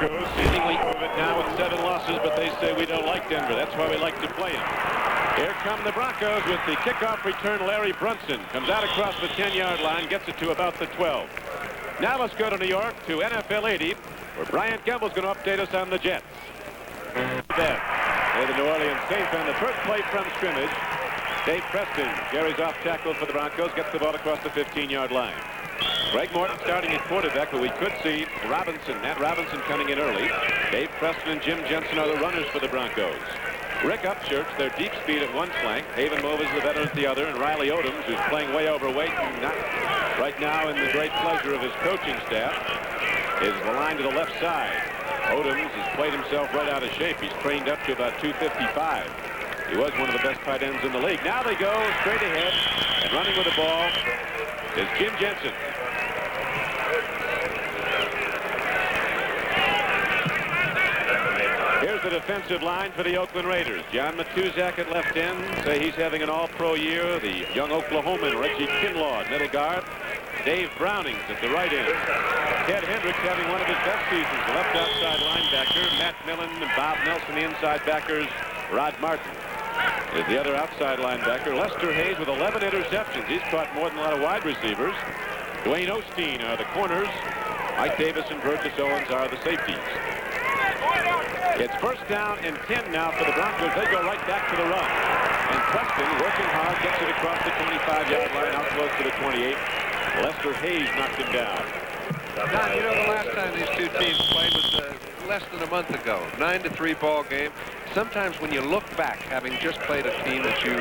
Broncos seemingly move it now with 7 losses, but they say we don't like Denver. That's why we like to play them. Here come the Broncos with the kickoff return. Larry Brunson comes out across the 10-yard line, gets it to about the 12. Now let's go to New York to NFL 80, where Bryant Gumbel's going to update us on the Jets. They're the New Orleans Saints on the first play from scrimmage. Dave Preston carries off tackle for the Broncos, gets the ball across the 15-yard line. Greg Morton starting at quarterback, but we could see Matt Robinson coming in early. Dave Preston and Jim Jensen are the runners for the Broncos. Rick Upchurch, their deep speed at one flank. Haven Mova is the veteran at the other, and Riley Odoms, who's playing way overweight and not right now in the great pleasure of his coaching staff, is aligned to the left side. Odoms has played himself right out of shape. He's trained up to about 255. He was one of the best tight ends in the league. Now they go straight ahead, and running with the ball is Jim Jensen. Here's the defensive line for the Oakland Raiders. John Matuzak at left end. Say he's having an all-pro year. The young Oklahoman Reggie Kinlaw at middle guard. Dave Brownings at the right end. Ted Hendricks having one of his best seasons. The left outside linebacker. Matt Millen and Bob Nelson, the inside backers. Rod Martin is the other outside linebacker. Lester Hayes with 11 interceptions. He's caught more than a lot of wide receivers. Dwayne Osteen are the corners. Mike Davis and Burgess Owens are the safeties. It's first down and 10 now for the Broncos. They go right back to the run. And Preston, working hard, gets it across the 25-yard line, out close to the 28. Lester Hayes knocked him down. Don, you know, the last time these two teams played was less than a month ago. 9-3 ball game. Sometimes when you look back, having just played a team that you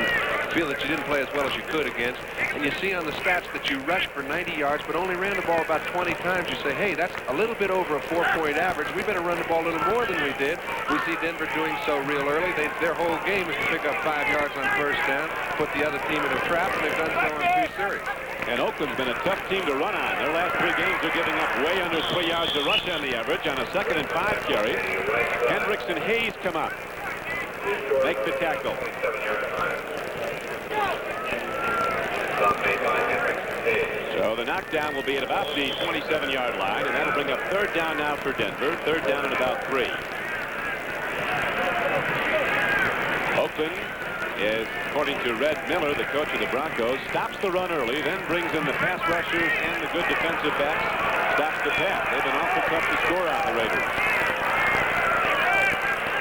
feel that you didn't play as well as you could against, and you see on the stats that you rushed for 90 yards but only ran the ball about 20 times, you say, hey, that's a little bit over a 4-point average. We better run the ball a little more than we did. We see Denver doing so real early. Their whole game is to pick up 5 yards on first down, put the other team in a trap, and they've done so on 2 series. And Oakland's been a tough team to run on. Their last 3 games are giving up way under 3 yards a rush on the average on a 2nd and 5 carry. Hendricks and Hayes come up. Make the tackle. So the knockdown will be at about the 27-yard line, and that'll bring up 3rd down now for Denver. 3rd down and about 3. Oakland is, according to Red Miller, the coach of the Broncos, stops the run early, then brings in the pass rushers and the good defensive backs, stops the pass. They've been awful tough to score on the Raiders.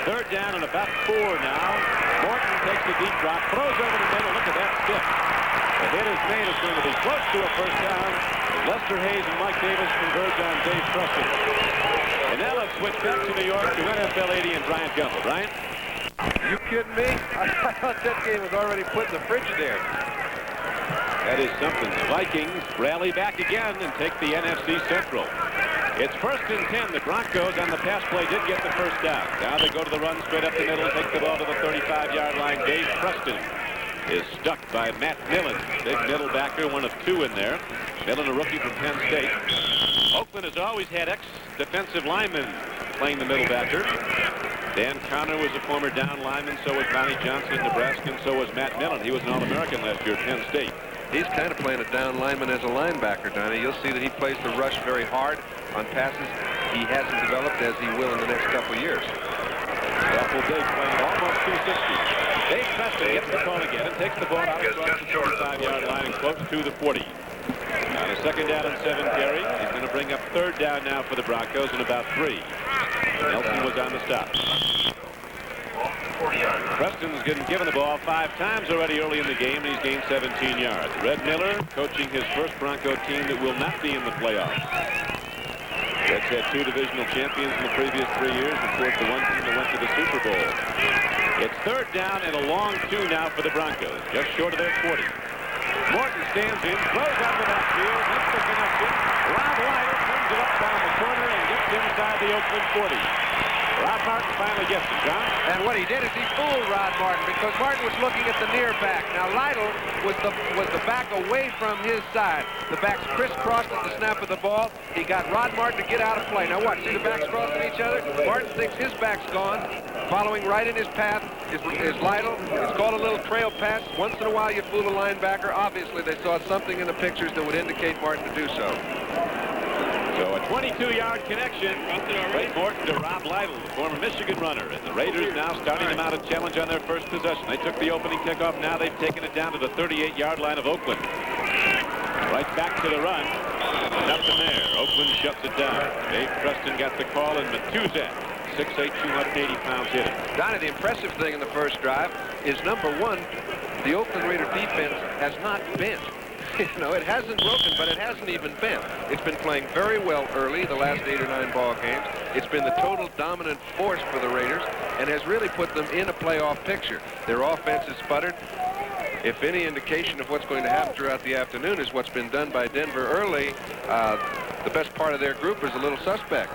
3rd down and about 4 now. Morton takes the deep drop, throws over the middle. Look at that stick. The hit is made. It's going to be close to a first down. Lester Hayes and Mike Davis converge on Dave Preston. And now let's switch back to New York to NFL 80 and Bryant Gumbel. Bryant? You kidding me? I thought that game was already put in the Frigidaire. That is something. Vikings rally back again and take the NFC Central. It's 1st and 10. The Broncos on the pass play did get the first down. Now they go to the run straight up the middle, take the ball to the 35-yard line. Dave Preston is stuck by Matt Millen, big middle backer, one of 2 in there. Millen, a rookie from Penn State. Oakland has always had ex-defensive linemen playing the middle backer. Dan Connor was a former down lineman, so was Bonnie Johnson in Nebraska, and so was Matt Millen. He was an All-American last year at Penn State. He's kind of playing a down lineman as a linebacker, Donnie. You'll see that he plays the rush very hard on passes he hasn't developed, as he will in the next couple of years. Russell Diggs playing almost 260. Dave Preston gets the call again and takes the ball out across the 45-yard line and close to the 40. On a 2nd down and 7 carry, he's going to bring up 3rd down now for the Broncos in about 3. Nelson was on the stop. Preston's given the ball 5 times already early in the game, and he's gained 17 yards. Red Miller coaching his first Bronco team that will not be in the playoffs. Reds had 2 divisional champions in the previous 3 years, of course, the one team that went to the Super Bowl. It's 3rd down and a long 2 now for the Broncos, just short of their 40. Morton stands in, throws out the backfield, makes the connection. Rob Lytle comes it up down the corner and gets inside the Oakland 40. Rod Martin finally gets it, John. And what he did is he fooled Rod Martin, because Martin was looking at the near back. Now Lytle was the back away from his side. The backs crisscrossed at the snap of the ball. He got Rod Martin to get out of play. Now watch, see the backs crossing each other? Martin thinks his back's gone. Following right in his path is Lytle. It's called a little trail pass. Once in a while you fool a linebacker. Obviously they saw something in the pictures that would indicate Martin to do so. So So a 22-yard connection. Ray Morton to Rob Lytle, the former Michigan runner. And the Raiders now starting to mount a challenge on their first possession. They took the opening kickoff. Now they've taken it down to the 38-yard line of Oakland. Right back to the run. Nothing there. Oakland shuts it down. Dave Preston got the call, and Matuzak, 6'8", 280 pounds, hit him. Donnie, the impressive thing in the first drive is, number one, the Oakland Raider defense has not bent. You know, it hasn't broken, but it hasn't even bent. It's been playing very well early, the last 8 or 9 ball games. It's been the total dominant force for the Raiders and has really put them in a playoff picture. Their offense has sputtered. If any indication of what's going to happen throughout the afternoon is what's been done by Denver early, the best part of their group is a little suspect.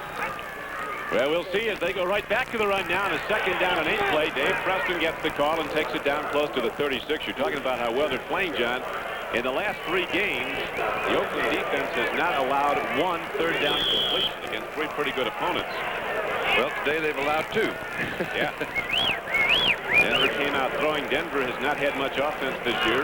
Well, we'll see as they go right back to the run now. On a 2nd down and 8 play, Dave Preston gets the call and takes it down close to the 36. You're talking about how well they're playing, John. In the last 3 games, the Oakland defense has not allowed 1 third down completion against 3 pretty good opponents. Well, today they've allowed 2. Yeah. Denver came out throwing. Denver has not had much offense this year.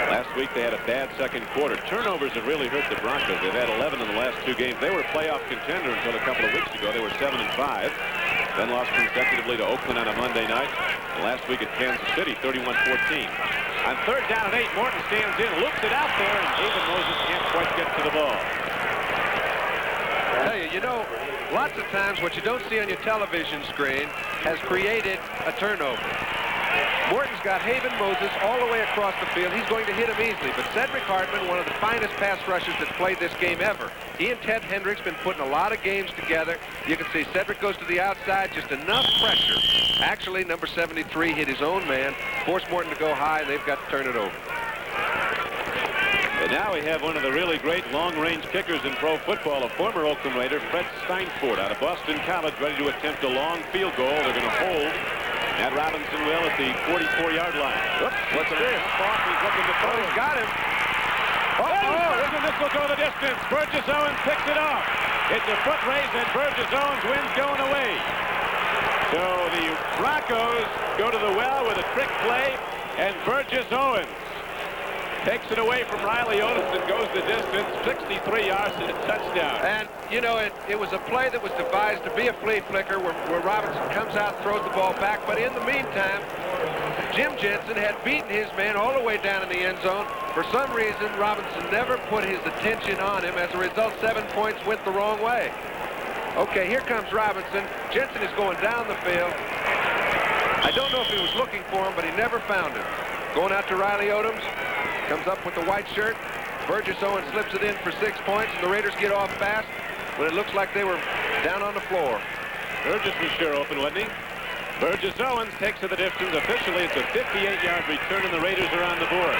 Last week they had a bad second quarter. Turnovers have really hurt the Broncos. They've had 11 in the last 2 games. They were a playoff contender until a couple of weeks ago. They were 7-5. Then lost consecutively to Oakland on a Monday night. And last week at Kansas City, 31-14. On 3rd down and 8, Morton stands in, loops it out there, and David Moses can't quite get to the ball. I tell you, you know, lots of times what you don't see on your television screen has created a turnover. Morton's got Haven Moses all the way across the field. He's going to hit him easily. But Cedric Hartman, one of the finest pass rushers that's played this game ever. He and Ted Hendricks been putting a lot of games together. You can see Cedric goes to the outside, just enough pressure. Actually, number 73 hit his own man, forced Morton to go high, and they've got to turn it over. And now we have one of the really great long-range kickers in pro football, a former Oakland Raider, Fred Steinfort, out of Boston College, ready to attempt a long field goal. They're going to hold. Matt Robinson will at the 44-yard line. Oops, what's this? He's looking to throw. He's got him. Listen, this will go the distance. Burgess Owens picks it off. It's a foot race, and Burgess Owens wins going away. So the Broncos go to the well with a trick play, and Burgess Owens takes it away from Riley Otis and goes the distance, 63 yards and a touchdown. And, you know, it was a play that was devised to be a flea flicker where Robinson comes out and throws the ball back. But in the meantime, Jim Jensen had beaten his man all the way down in the end zone. For some reason, Robinson never put his attention on him. As a result, 7 points went the wrong way. Okay, here comes Robinson. Jensen is going down the field. I don't know if he was looking for him, but he never found him. Going out to Riley Odoms. Comes up with the white shirt. Burgess Owens slips it in for 6 points. And the Raiders get off fast when it looks like they were down on the floor. Burgess was sure open, wasn't he? Burgess Owens takes it the distance. Officially, it's a 58-yard return, and the Raiders are on the board.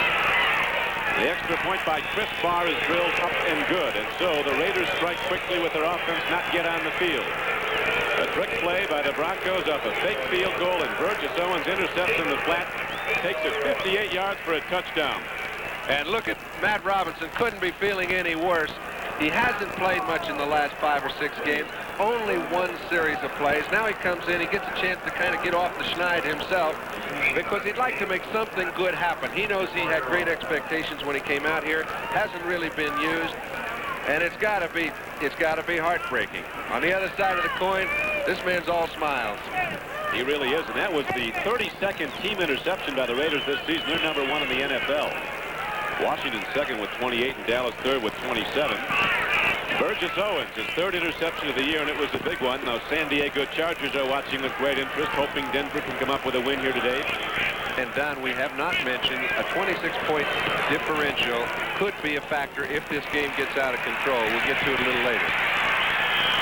The extra point by Chris Barr is drilled up and good. And so the Raiders strike quickly with their offense not get on the field. A trick play by the Broncos off a fake field goal, and Burgess Owens intercepts in the flat. Takes it 58 yards for a touchdown. And look at Matt Robinson. Couldn't be feeling any worse. He hasn't played much in the last 5 or 6 games. Only 1 series of plays. Now he comes in. He gets a chance to kind of get off the schneid himself because he'd like to make something good happen. He knows he had great expectations when he came out here. Hasn't really been used. And it's got to be heartbreaking. On the other side of the coin, this man's all smiles. He really is, and that was the 32nd team interception by the Raiders this season. They're number 1 in the NFL. Washington second with 28 and Dallas third with 27. Burgess Owens, his 3rd interception of the year, and it was a big one. Now San Diego Chargers are watching with great interest, hoping Denver can come up with a win here today. And Don, we have not mentioned a 26-point differential could be a factor if this game gets out of control. We'll get to it a little later.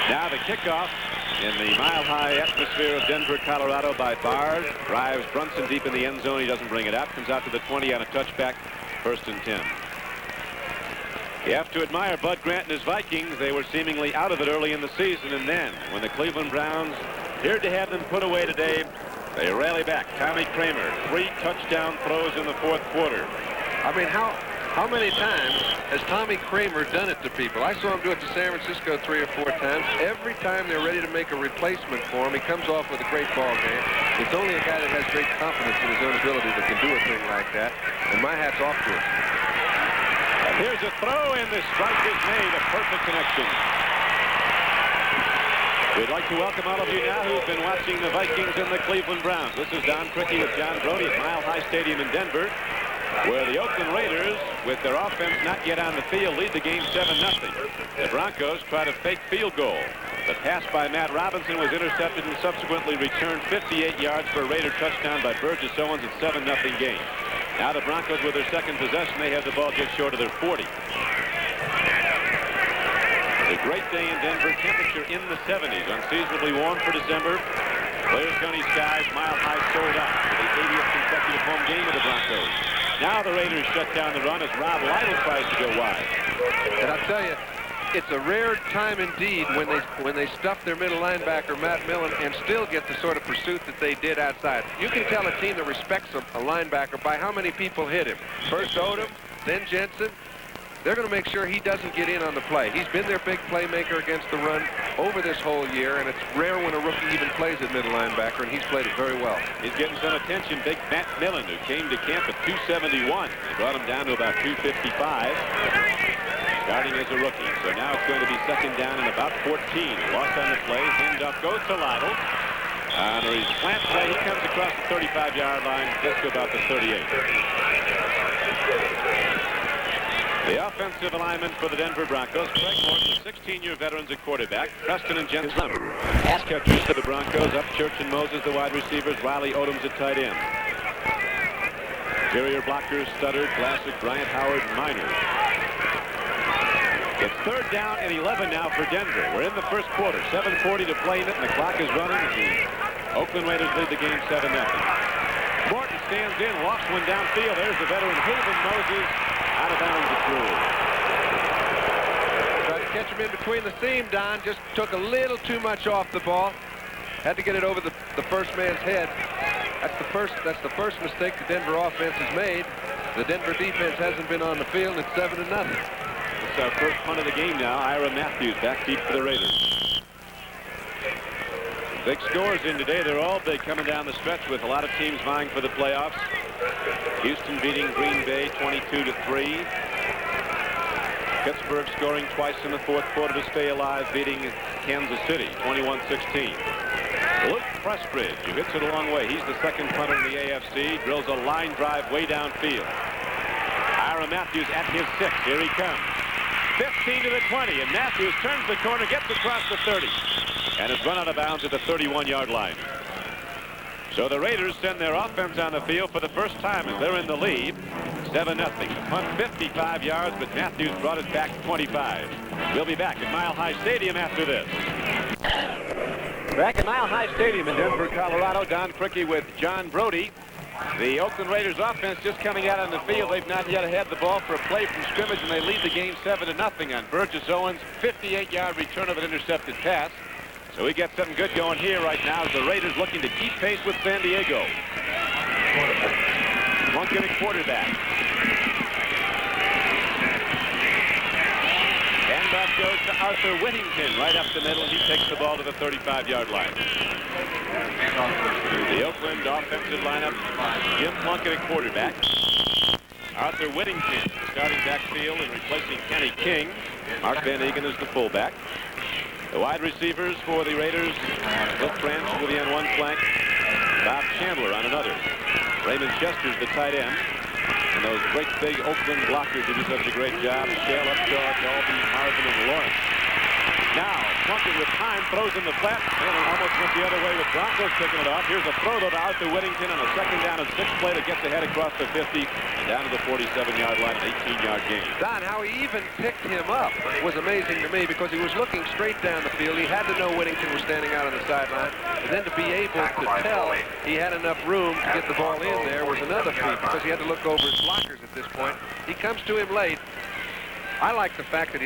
Now the kickoff in the mile-high atmosphere of Denver, Colorado by Barr. Drives Brunson deep in the end zone. He doesn't bring it out. Comes out to the 20 on a touchback. 1st and 10. You have to admire Bud Grant and his Vikings. They were seemingly out of it early in the season, and then when the Cleveland Browns appeared to have them put away today, they rally back. Tommy Kramer, 3 touchdown throws in the 4th quarter. I mean, how many times has Tommy Kramer done it to people? I saw him do it to San Francisco 3 or 4 times. Every time they're ready to make a replacement for him, he comes off with a great ball game. It's only a guy that has great confidence in his own ability that can do a thing like that. And my hat's off to him. And Here's a throw, and the strike is made. A perfect connection. We'd like to welcome all of you now who've been watching the Vikings and the Cleveland Browns. This is Don Criqui with John Brody at Mile High Stadium in Denver, where the Oakland Raiders, with their offense not yet on the field, lead the game 7-0. The Broncos try to fake field goal. The pass by Matt Robinson was intercepted and subsequently returned 58 yards for a Raider touchdown by Burgess Owens at 7-0 game. Now the Broncos with their second possession, they have the ball just short of their 40. A great day in Denver, temperature in the 70s, unseasonably warm for December. Blair County skies, Mile High sold out for the 80th consecutive home game of the Broncos. Now the Raiders shut down the run as Rob Lytle tries to go wide. And I'll tell you, it's a rare time indeed when they stuff their middle linebacker, Matt Millen, and still get the sort of pursuit that they did outside. You can tell a team that respects a linebacker by how many people hit him. First Odom, then Jensen. They're going to make sure he doesn't get in on the play. He's been their big playmaker against the run over this whole year, and it's rare when a rookie even plays at middle linebacker, and he's played it very well. He's getting some attention. Big Matt Millen, who came to camp at 271. They brought him down to about 255, starting as a rookie. So now it's going to be second down and about 14. Lost on the play. Hand up goes to Lytle. On his slant play, he comes across the 35-yard line, just to about the 38. The offensive alignment for the Denver Broncos, Craig Morton, 16-year veterans at quarterback, Preston and Jensen, pass catchers for the Broncos, Upchurch and Moses, the wide receivers, Riley Odoms at tight end. Interior blockers, Studdard, Classic, Bryant, Howard, and Minor. It's third down and 11 now for Denver. We're in the first quarter, 7:40 to play in it, and the clock is running. The Oakland Raiders lead the game 7-0. Morton stands in, lost one downfield. There's the veteran Haven Moses. Out of bounds at Drew. Tried to catch him in between the seam, Don. Just took a little too much off the ball. Had to get it over the first man's head. That's the first mistake the Denver offense has made. The Denver defense hasn't been on the field. It's 7-0. It's our first punt of the game now. Ira Matthews back deep for the Raiders. Big scores in today. They're all big coming down the stretch with a lot of teams vying for the playoffs. Houston beating Green Bay 22-3. Pittsburgh scoring twice in the fourth quarter to stay alive, beating Kansas City 21-16. Luke Pressbridge, who hits it a long way. He's the second punter in the AFC. Drills a line drive way downfield. Ira Matthews at his 6. Here he comes. 15 to the 20, and Matthews turns the corner, gets across the 30, and is run out of bounds at the 31-yard line. So the Raiders send their offense on the field for the first time as they're in the lead. 7-0. The punt 55 yards, but Matthews brought it back 25. We'll be back at Mile High Stadium after this. Back at Mile High Stadium in Denver, Colorado. Don Criqui with John Brody. The Oakland Raiders offense just coming out on the field. They've not yet had the ball for a play from scrimmage, and they lead the game 7-0 on Burgess Owens' 58-yard return of an intercepted pass. So we got something good going here right now as the Raiders looking to keep pace with San Diego. Lunkin at quarterback. Handoff goes to Arthur Whittington right up the middle. He takes the ball to the 35-yard line. The Oakland offensive lineup, Jim Plunkett at quarterback. Arthur Whittington starting backfield and replacing Kenny King. Mark Van Egan is the fullback. The wide receivers for the Raiders, Cliff Branch will be on one flank, Bob Chandler on another. Raymond Chester's the tight end. And those great big Oakland blockers who do such a great job, Shale, Upchurch, Dalby, Marvin, and Lawrence. Now, Plunkett with time, throws in the flat, and almost went the other way with Broncos picking it off. Here's a throw to Arthur Whittington on a second down and 6 play that gets ahead across the 50 and down to the 47-yard line, an 18-yard gain. Don, how he even picked him up was amazing to me because he was looking straight down the field. He had to know Whittington was standing out on the sideline, and then to be able to tell he had enough room to get the ball in there was another feat because he had to look over his blockers at this point. He comes to him late. I like the fact that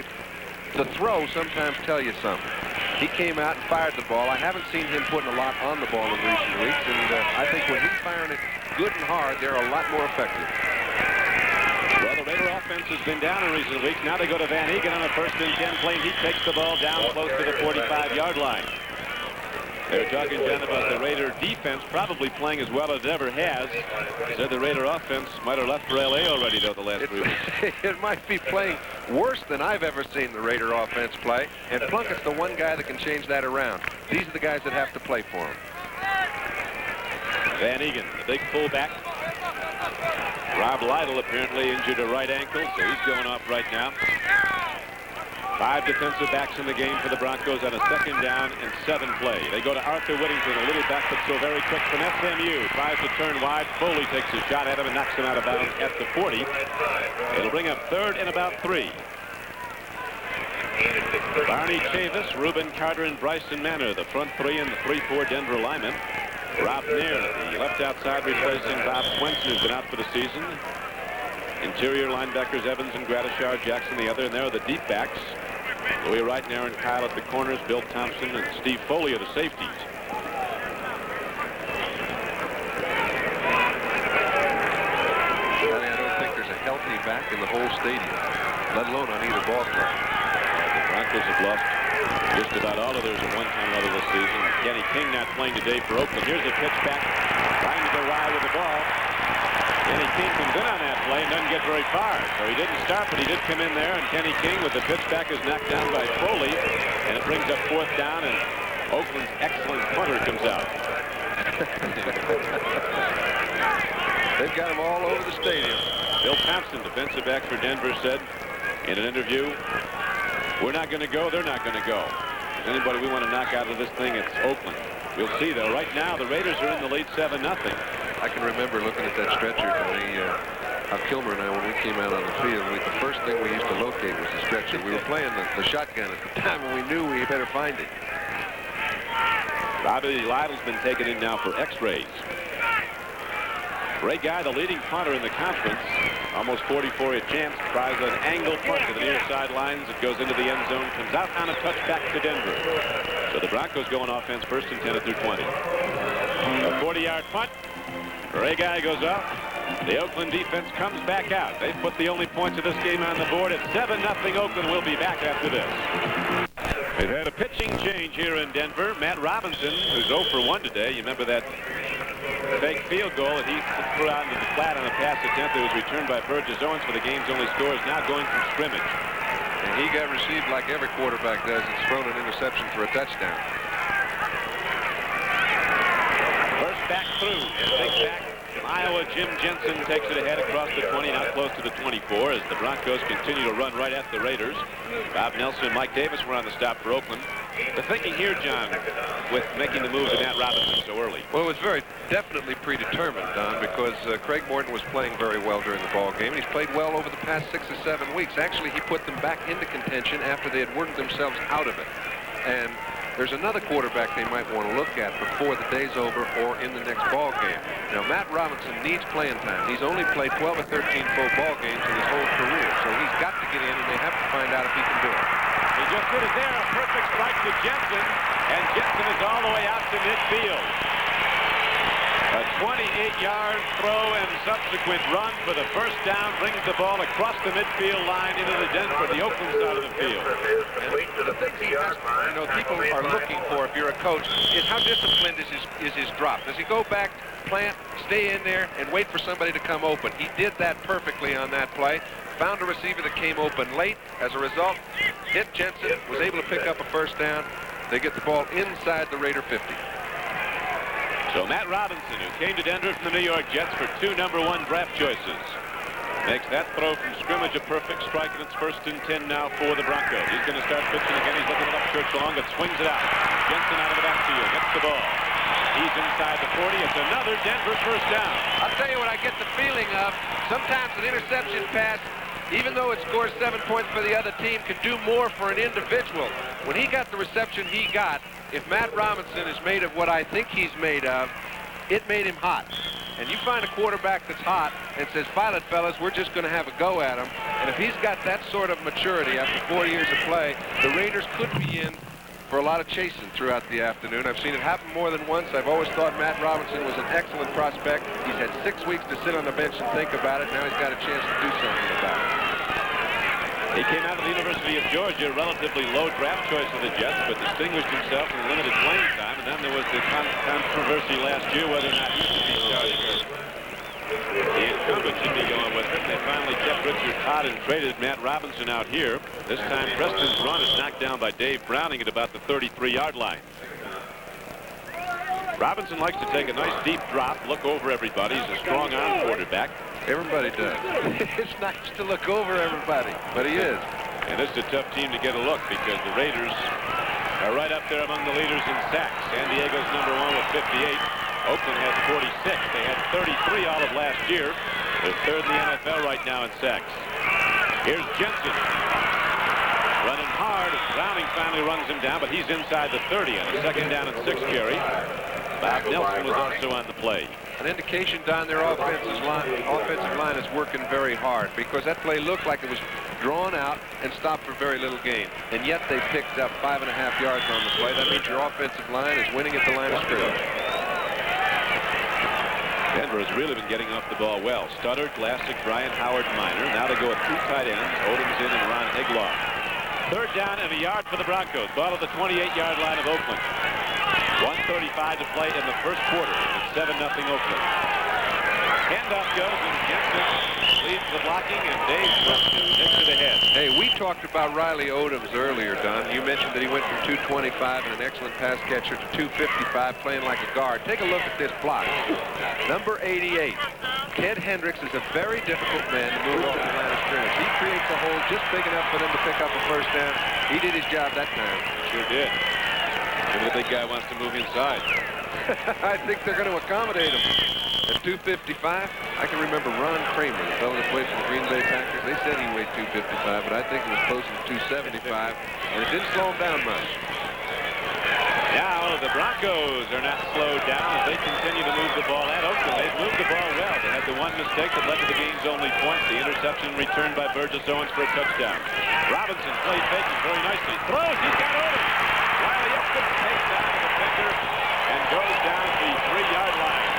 the throw sometimes tell you something. He came out and fired the ball. I haven't seen him putting a lot on the ball in recent weeks, and I think when he's firing it good and hard, they're a lot more effective. Well, the Raider offense has been down in recent weeks. Now they go to Van Egan on a 1st and 10 play. He takes the ball down close to the 45-yard line. They were talking, John, about the Raider defense probably playing as well as it ever has. Said the Raider offense might have left for L.A. already, though, the last 3 weeks. It might be playing worse than I've ever seen the Raider offense play, and Plunkett's the one guy that can change that around. These are the guys that have to play for him. Van Egan, the big fullback. Rob Lytle apparently injured a right ankle, so he's going off right now. 5 defensive backs in the game for the Broncos on a 2nd down and 7 play. They go to Arthur Whittington, a little back but so very quick from SMU. Tries to turn wide. Foley takes a shot at him and knocks him out of bounds at the 40. It'll bring up 3rd and about 3. Barney Chavis, Reuben Carter, and Bryson Manor, the front 3 and the 3-4 Denver linemen. Rob Neer, the left outside, replacing Bob Swenson, who's been out for the season. Interior linebackers Evans and Gratishar, Jackson the other, and there are the deep backs. Louis Wright and Aaron Kyle at the corners, Bill Thompson and Steve Foley are the safeties. I don't think there's a healthy back in the whole stadium, let alone on either ball club. The Broncos have lost just about all of theirs at one time or other this season. Kenny King not playing today for Oakland. Here's a pitch back, trying to go wide with the ball. Kenny King comes in on that play and doesn't get very far. So he didn't start, but he did come in there, and Kenny King with the pitch back is knocked down by Foley, and it brings up 4th down, and Oakland's excellent punter comes out. They've got him all over the stadium. Bill Thompson, defensive back for Denver, said in an interview, "We're not going to go, they're not going to go. If there's anybody we want to knock out of this thing, it's Oakland." We'll see, though. Right now, the Raiders are in the lead 7-0. I can remember looking at that stretcher, Tony. How Kilmer and I, when we came out on the field, the first thing we used to locate was the stretcher. We were playing the shotgun at the time, and we knew we better find it. Robbie Lytle's been taken in now for X-rays. Ray Guy, the leading punter in the conference, almost 44 a chance, tries an angle punt to the near sidelines. It goes into the end zone, comes out on a touchback to Denver. So the Broncos go on offense 1st and 10 through 20. A 40-yard punt. Ray Guy goes up. The Oakland defense comes back out. They've put the only points of this game on the board. At 7-0. Oakland will be back after this. They've had a pitching change here in Denver. Matt Robinson, who's 0 for 1 today. You remember that fake field goal that he threw out into the flat on a pass attempt that was returned by Burgess Owens for the game's only score, is now going from scrimmage. And he got received like every quarterback does. It's thrown an interception for a touchdown. First back through. Big back from Iowa. Jim Jensen takes it ahead across the 20, now close to the 24, as the Broncos continue to run right at the Raiders. Bob Nelson and Mike Davis were on the stop for Oakland. The thinking here, John, with making the move to Matt Robinson so early. Well, it was very definitely predetermined, Don, because Craig Morton was playing very well during the ball game, and he's played well over the past 6 or 7 weeks. Actually, he put them back into contention after they had worked themselves out of it. And there's another quarterback they might want to look at before the day's over or in the next ball game. Now, Matt Robinson needs playing time. He's only played 12 or 13 full ball games in his whole career, so he's got to get in, and they have to find out if he can do it. He just did it there, a perfect strike to Jensen, and Jensen is all the way out to midfield. A 28-yard throw and subsequent run for the first down brings the ball across the midfield line into the Denver, the Oakland side of the field. And the thing he has, people are looking for, if you're a coach, is how disciplined is his drop. Does he go back, plant, stay in there, and wait for somebody to come open? He did that perfectly on that play. Found a receiver that came open late. As a result, hit Jensen, was able to pick up a first down. They get the ball inside the Raider 50. So Matt Robinson, who came to Denver from the New York Jets for 2 #1 draft choices, makes that throw from scrimmage a perfect strike, and it's 1st and 10 now for the Broncos. He's going to start pitching again. He's looking at Upchurch long, but swings it out. Jensen out of the backfield, gets the ball. He's inside the 40. It's another Denver first down. I'll tell you what I get the feeling of. Sometimes an interception pass, even though it scores 7 points for the other team, can do more for an individual. When he got the reception he got, if Matt Robinson is made of what I think he's made of, it made him hot. And you find a quarterback that's hot and says, "Pilot, fellas, we're just going to have a go at him." And if he's got that sort of maturity after 4 years of play, the Raiders could be in for a lot of chasing throughout the afternoon. I've seen it happen more than once. I've always thought Matt Robinson was an excellent prospect. He's had 6 weeks to sit on the bench and think about it. Now he's got a chance to do something about it. He came out of the University of Georgia, relatively low draft choice of the Jets, but distinguished himself in limited playing time. And then there was the controversy last year whether or not he should be starting or the incumbent should be going with him. They finally kept Richard Todd and traded Matt Robinson out here. This time Preston's run is knocked down by Dave Browning at about the 33-yard line. Robinson likes to take a nice deep drop, look over everybody. He's a strong arm quarterback. Everybody does. It's nice to look over everybody, but he is. And this is a tough team to get a look because the Raiders are right up there among the leaders in sacks. San Diego's #1 with 58. Oakland has 46. They had 33 all of last year. They're third in the NFL right now in sacks. Here's Jensen. Running hard. Browning finally runs him down, but he's inside the 30 on a 2nd down and 6 carry. Bob Nelson was also on the play. An indication down their offensive line is working very hard because that play looked like it was drawn out and stopped for very little gain. And yet they picked up 5.5 yards on the play. That means your offensive line is winning at the line of scrimmage. Denver has really been getting off the ball well. Stutter, Glassick, Brian Howard, Minor. Now they go with 2 tight ends, Odom's in and Ron Egloff. 3rd down and a yard for the Broncos. Ball at the 28-yard line of Oakland. 1:35 to play in the first quarter. It's 7-0 Oakland. Handoff goes and Jensen leads the blocking and Dave Preston takes it ahead. Hey, we talked about Riley Odoms earlier, Don. You mentioned that he went from 225 and an excellent pass catcher to 255 playing like a guard. Take a look at this block. Number 88. Ted Hendricks is a very difficult man to move off the line of scrimmage. He creates a hole just big enough for them to pick up a 1st down. He did his job that time. Sure did. Maybe the big guy wants to move inside. I think they're going to accommodate him. At 255, I can remember Ron Kramer, the fellow that played for the Green Bay Packers. They said he weighed 255, but I think it was closer to 275, and it didn't slow him down much. Now the Broncos are not slowed down as they continue to move the ball at Oakland. They've moved the ball well. They had the one mistake that led to the game's only point. The interception returned by Burgess Owens for a touchdown. Robinson plays faking very nicely. Throws. He's got Owens. Riley Upchurch takes down the defender and goes down the 3-yard line.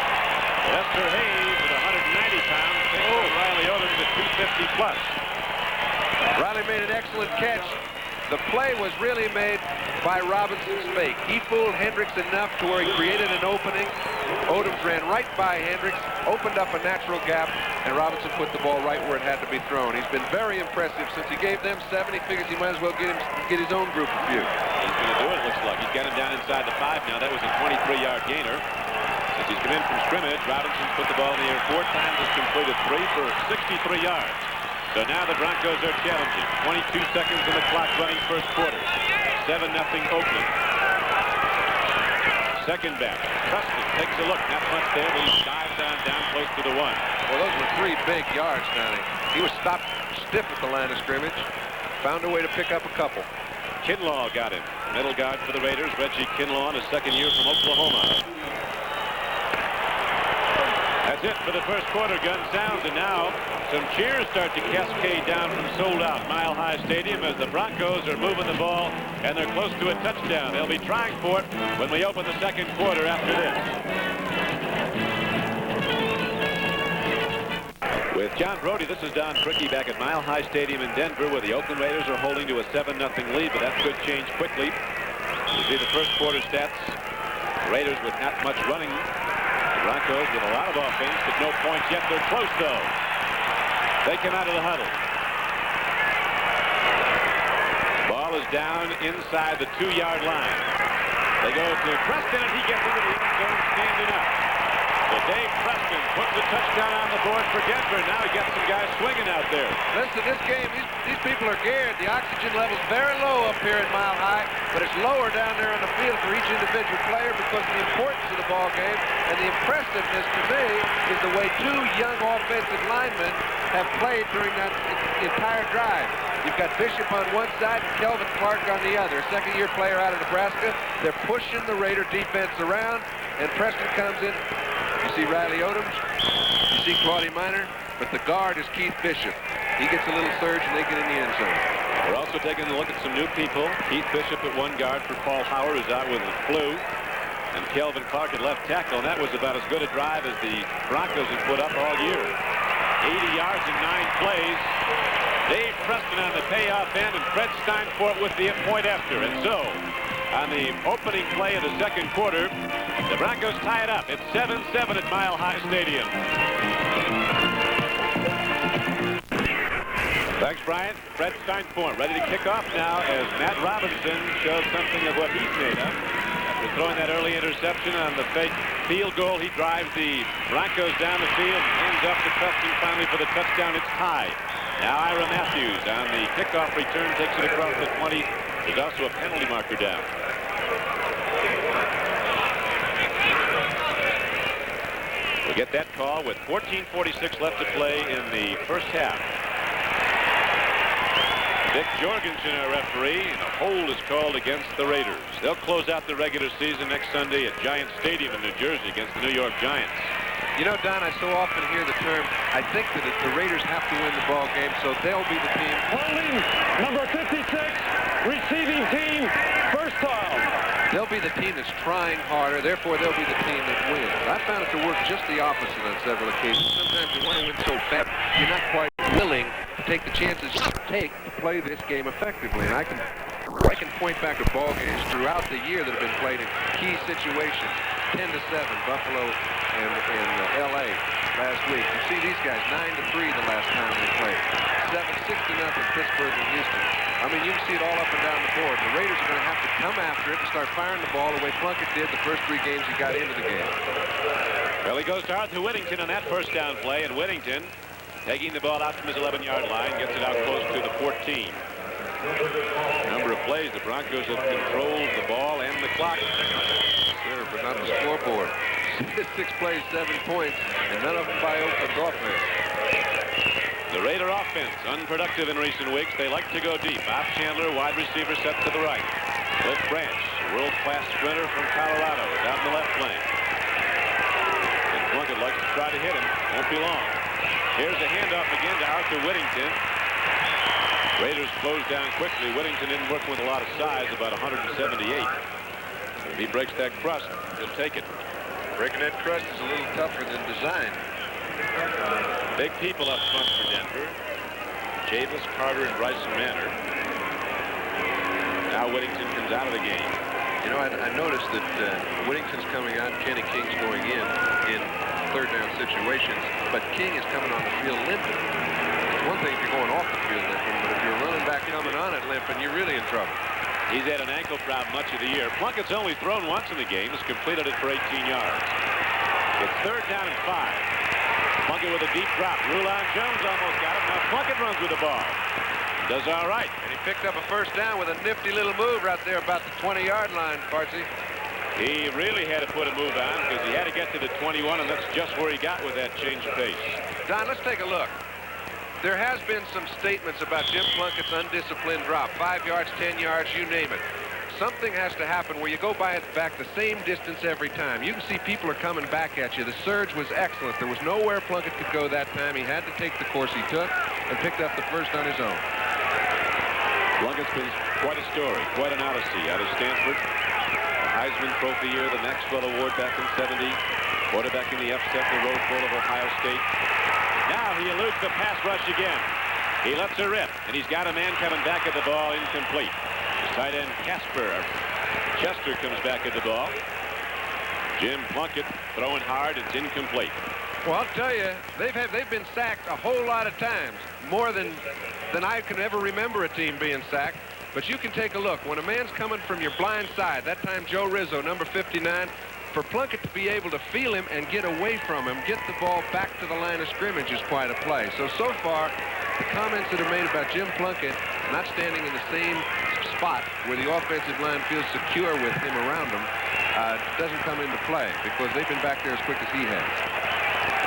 Lester Hayes at 190 pounds. Riley Owens at 250 plus. Riley made an excellent catch. The play was really made by Robinson's fake. He fooled Hendricks enough to where he created an opening. Odoms ran right by Hendricks, opened up a natural gap, and Robinson put the ball right where it had to be thrown. He's been very impressive since he gave them 7. He figures he might as well get his own group a few. He's going to do it, looks like. He's got him down inside the 5 now. That was a 23-yard gainer. Since he's come in from scrimmage, Robinson put the ball in the air 4 times, has completed 3 for 63 yards. So now the Broncos are challenging. 22 seconds in the clock running first quarter. 7-0 Oakland. Second back. Preston takes a look. Not much there, but he dives down close to the 1. Well, those were 3 big yards, Donnie. He was stopped stiff at the line of scrimmage. Found a way to pick up a couple. Kinlaw got him. Middle guard for the Raiders. Reggie Kinlaw in his 2nd year from Oklahoma. That's it for the first quarter. Gun sounds, and now some cheers start to cascade down from sold-out Mile High Stadium as the Broncos are moving the ball, and they're close to a touchdown. They'll be trying for it when we open the second quarter after this. With John Brody, this is Don Trickey back at Mile High Stadium in Denver, where the Oakland Raiders are holding to a 7-0 lead, but that could change quickly. You see the first quarter stats. The Raiders with not much running. Broncos with a lot of offense, but no points yet. They're close, though. They come out of the huddle. Ball is down inside the 2-yard line. They go to Preston, and he gets into the end zone standing up. So Dave Preston puts a touchdown on the board for Denver. Now he gets some guys swinging out there. Listen, this game, these people are geared. The oxygen level's very low up here at Mile High, but it's lower down there on the field for each individual player because of the importance of the ball game. And the impressiveness to me is the way 2 young offensive linemen have played during that entire drive. You've got Bishop on one side and Kelvin Clark on the other, a 2nd-year player out of Nebraska. They're pushing the Raider defense around, and Preston comes in. You see Riley Odoms, you see Claudia Minor, but the guard is Keith Bishop. He gets a little surge, and they get in the end zone. We're also taking a look at some new people. Keith Bishop at 1 guard for Paul Howard, who's out with the flu. And Kelvin Clark at left tackle, and that was about as good a drive as the Broncos have put up all year. 80 yards in 9 plays. Dave Preston on the payoff end, and Fred Steinfort with the point after. And so, on the opening play of the second quarter. The Broncos tie it up. It's 7-7 at Mile High Stadium. Thanks, Brian. Fred Steinform ready to kick off now as Matt Robinson shows something of what he's made of. After throwing that early interception on the fake field goal, he drives the Broncos down the field, ends up to Preston finally for the touchdown. It's tied. Now Ira Matthews on the kickoff return takes it across the 20. There's also a penalty marker down. We'll get that call with 14:46 left to play in the first half. Dick Jorgensen, our referee, and a hold is called against the Raiders. They'll close out the regular season next Sunday at Giant Stadium in New Jersey against the New York Giants. You know, Don, I so often hear the term, I think that the Raiders have to win the ball game, so they'll be the team. Holding number 56, receiving team, first down. They'll be the team that's trying harder, therefore they'll be the team that wins. I found it to work just the opposite on several occasions. Sometimes you want to win so bad, you're not quite willing to take the chances you take to play this game effectively. And I can point back to ball games throughout the year that have been played in key situations. 10-7, Buffalo and L.A. last week. You see these guys 9-3 the last time they played. 6-0 Pittsburgh and Houston. I mean, you can see it all up and down the board. The Raiders are going to have to come after it and start firing the ball the way Plunkett did the first 3 games he got into the game. Well, he goes to Arthur Whittington on that first down play, and Whittington, taking the ball out from his 11-yard line, gets it out close to the 14. Number of plays, the Broncos have controlled the ball and the clock. Sure, but not the scoreboard. 6 plays, 7 points, and none of them by Oakland's offense. The Raider offense, unproductive in recent weeks. They like to go deep. Bob Chandler, wide receiver, set to the right. Cliff Branch, world-class sprinter from Colorado, is out in the left lane. And Plunkett likes to try to hit him. Won't be long. Here's a handoff again to Arthur Whittington. Raiders closed down quickly. Whittington didn't work with a lot of size, about 178. If he breaks that crust, he'll take it. Breaking that crust is a little tougher than design. Big people up front for Denver. Chavis, Carter, and Bryson Manor. Now Whittington comes out of the game. You know, I noticed that Whittington's coming out and Kenny King's going in third down situations, but King is coming on the field limping. It's one thing if you're going off the field limping, but if you're running back coming on it limping, you're really in trouble. He's had an ankle problem much of the year. Plunkett's only thrown once in the game. He's completed it for 18 yards. It's third down and 5. Plunkett with a deep drop. Rulon Jones almost got him. Now Plunkett runs with the ball. Does all right. And he picked up a first down with a nifty little move right there about the 20-yard line, Fartsy. He really had to put a move on because he had to get to the 21, and that's just where he got with that change of pace. Don, let's take a look. There has been some statements about Jim Plunkett's undisciplined drop. 5 yards, 10 yards, you name it. Something has to happen where you go by it back the same distance every time. You can see people are coming back at you. The surge was excellent. There was nowhere Plunkett could go that time. He had to take the course he took and picked up the first on his own. Plunkett's been quite a story, quite an odyssey out of Stanford. The Heisman Trophy year, the Maxwell Award back in '70, quarterback in the upset, the Rose Bowl of Ohio State. Now he eludes the pass rush again. He lets her rip, and he's got a man coming back at the ball, incomplete. The tight end Chester comes back at the ball. Jim Plunkett throwing hard. It's incomplete. Well, I'll tell you, they've been sacked a whole lot of times, more than I can ever remember a team being sacked. But you can take a look. When a man's coming from your blind side, that time Joe Rizzo, number 59, for Plunkett to be able to feel him and get away from him, get the ball back to the line of scrimmage is quite a play. So far, the comments that are made about Jim Plunkett not standing in the same spot where the offensive line feels secure with him around him doesn't come into play because they've been back there as quick as he has.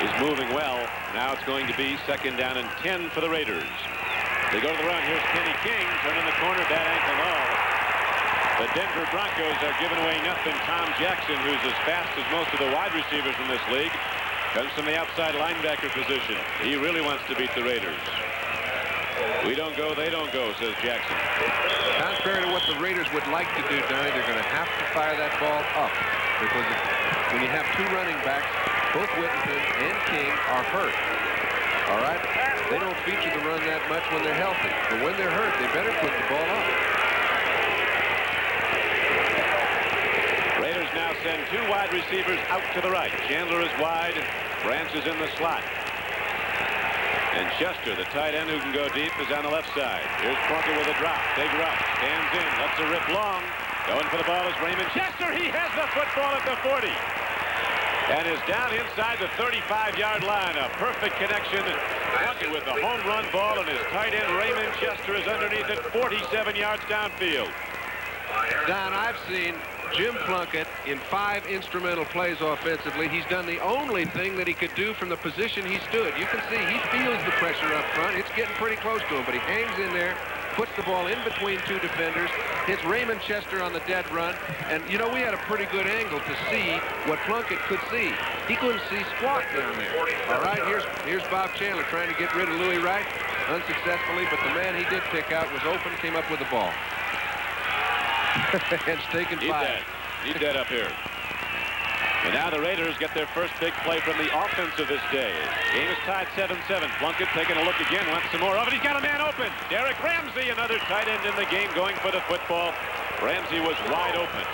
He's moving well. Now it's going to be second down and 10 for the Raiders. They go to the run. Here's Kenny King turning the corner, bad ankle all. The Denver Broncos are giving away nothing. Tom Jackson, who's as fast as most of the wide receivers in this league, comes from the outside linebacker position. He really wants to beat the Raiders. We don't go, they don't go, says Jackson. Contrary to what the Raiders would like to do, Donnie, they're going to have to fire that ball up because when you have two running backs, both Whittington and King are hurt. All right? They don't feature the run that much when they're healthy. But when they're hurt, they better put the ball up. send 2 wide receivers out to the right. Chandler is wide. Branch is in the slot. And Chester, the tight end who can go deep, is on the left side. Here's Plunkett with a drop. Big rush. Stands in. Lets a rip long. Going for the ball is Raymond Chester. He has the football at the 40. And is down inside the 35-yard line. A perfect connection. Plunkett with the home run ball, and his tight end Raymond Chester is underneath it 47 yards downfield. Don, I've seen Jim Plunkett in 5 instrumental plays offensively. He's done the only thing that he could do from the position he stood. You can see he feels the pressure up front. It's getting pretty close to him, but he hangs in there, puts the ball in between 2 defenders, hits Raymond Chester on the dead run, and you know, we had a pretty good angle to see what Plunkett could see. He couldn't see squat down there. All right, here's Bob Chandler trying to get rid of Louis Wright unsuccessfully, but the man he did pick out was open, came up with the ball. It's taken 5. Need that up here. And now the Raiders get their first big play from the offense of this day. Game is tied 7-7. Plunkett taking a look again, wants some more of it. He's got a man open. Derek Ramsey, another tight end in the game, going for the football. Ramsey was wide open.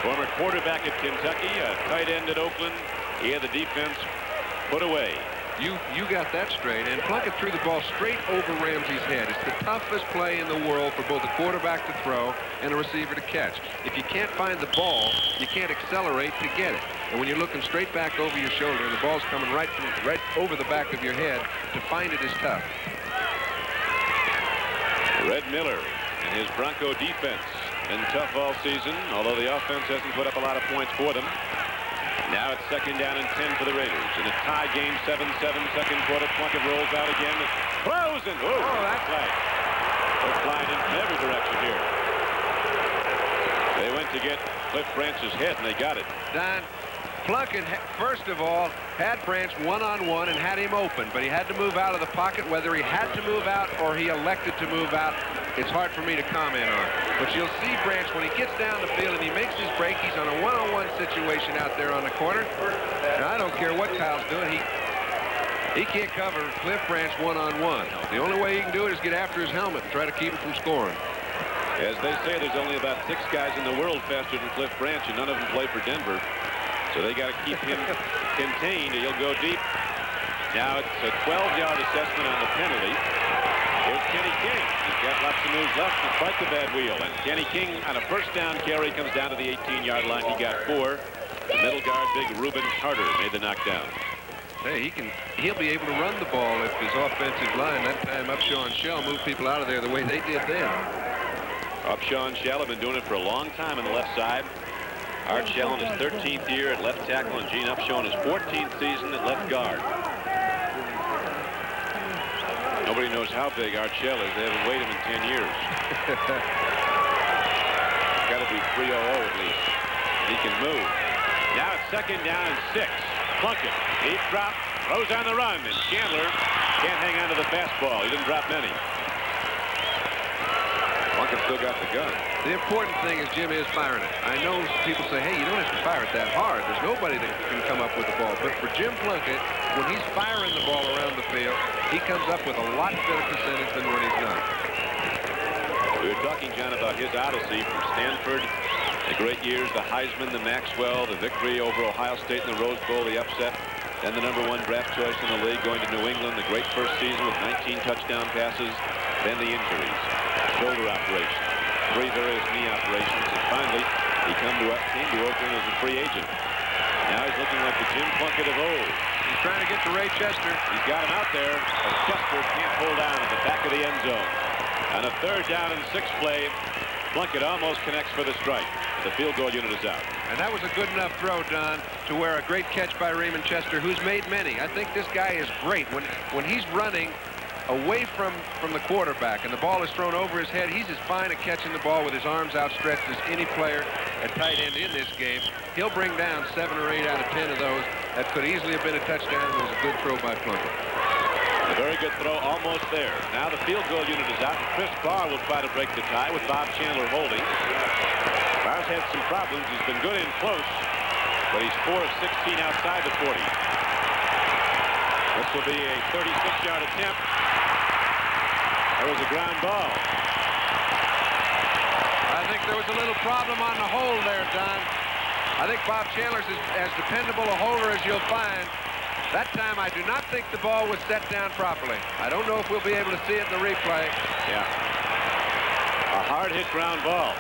Former quarterback at Kentucky, a tight end at Oakland. He had the defense put away. You got that straight, and Plunkett threw the ball straight over Ramsey's head. It's the toughest play in the world for both a quarterback to throw and a receiver to catch. If you can't find the ball, you can't accelerate to get it. And when you're looking straight back over your shoulder and the ball's coming right over the back of your head, to find it is tough. Red Miller and his Bronco defense been tough all season, although the offense hasn't put up a lot of points for them. Now it's 2nd down and 10 for the Raiders. In a tie game, 7-7, second quarter. Plunkett rolls out again. Throws and that's flag. They're flying in every direction here. They went to get Cliff Branch's head, and they got it. Don, Plunkett, first of all, had Branch one-on-one and had him open, but he had to move out of the pocket. Whether he had to move out or he elected to move out, it's hard for me to comment on. But you'll see Branch, when he gets down the field and he makes his break, he's on a one-on-one situation out there on the corner. Now, I don't care what Kyle's doing. He can't cover Cliff Branch one-on-one. The only way he can do it is get after his helmet and try to keep him from scoring. As they say, there's only about 6 guys in the world faster than Cliff Branch, and none of them play for Denver. So they got to keep him contained. He'll go deep. Now it's a 12-yard assessment on the penalty. Here's Kenny King. He's got lots of moves left despite the bad wheel. And Kenny King on a first down carry comes down to the 18-yard line. He got 4. The middle guard, big Reuben Carter, made the knockdown. Hey, he'll be able to run the ball if his offensive line, that time Upshaw and Shell, move people out of there the way they did then. Upshaw and Shell have been doing it for a long time on the left side. Art Shell in his 13th year at left tackle, and Gene Upshaw in his 14th season at left guard. Nobody knows how big Art Shell is. They haven't weighed him in 10 years. Got to be 300 at least. He can move. Now it's 2nd down and 6. Plunkett, deep drop, throws on the run, and Chandler can't hang on to the fastball. He didn't drop many. Plunkett still got the gun. The important thing is Jim is firing it. I know people say, hey, you don't have to fire it that hard. There's nobody that can come up with the ball. But for Jim Plunkett, when he's firing the ball around the field, he comes up with a lot better percentage than when he's not. We were talking, John, about his odyssey from Stanford, the great years, the Heisman, the Maxwell, the victory over Ohio State in the Rose Bowl, the upset, then the #1 draft choice in the league, going to New England, the great first season with 19 touchdown passes, then the injuries, shoulder operation, 3 various knee operations, and finally he came to Oakland as a free agent. Now he's looking like the Jim Plunkett of old. He's trying to get to Ray Chester. He's got him out there, but Chester can't hold down at the back of the end zone. On a 3rd down and 6 play, Plunkett almost connects for the strike. The field goal unit is out. And that was a good enough throw, Don, to where a great catch by Raymond Chester, who's made many. I think this guy is great. When he's running away from the quarterback and the ball is thrown over his head, he's as fine at catching the ball with his arms outstretched as any player at tight end in this game. He'll bring down 7 or 8 out of 10 of those. That could easily have been a touchdown. It was a good throw by Plunkett. A very good throw, almost there. Now the field goal unit is out, and Chris Barr will try to break the tie with Bob Chandler holding. Barr's had some problems. He's been good in close, but he's 4 of 16 outside the 40. This will be a 36-yard attempt. There was a ground ball. I think there was a little problem on the hold there, Don. I think Bob Chandler's as dependable a holder as you'll find. That time, I do not think the ball was set down properly. I don't know if we'll be able to see it in the replay. Yeah. A hard hit ground ball.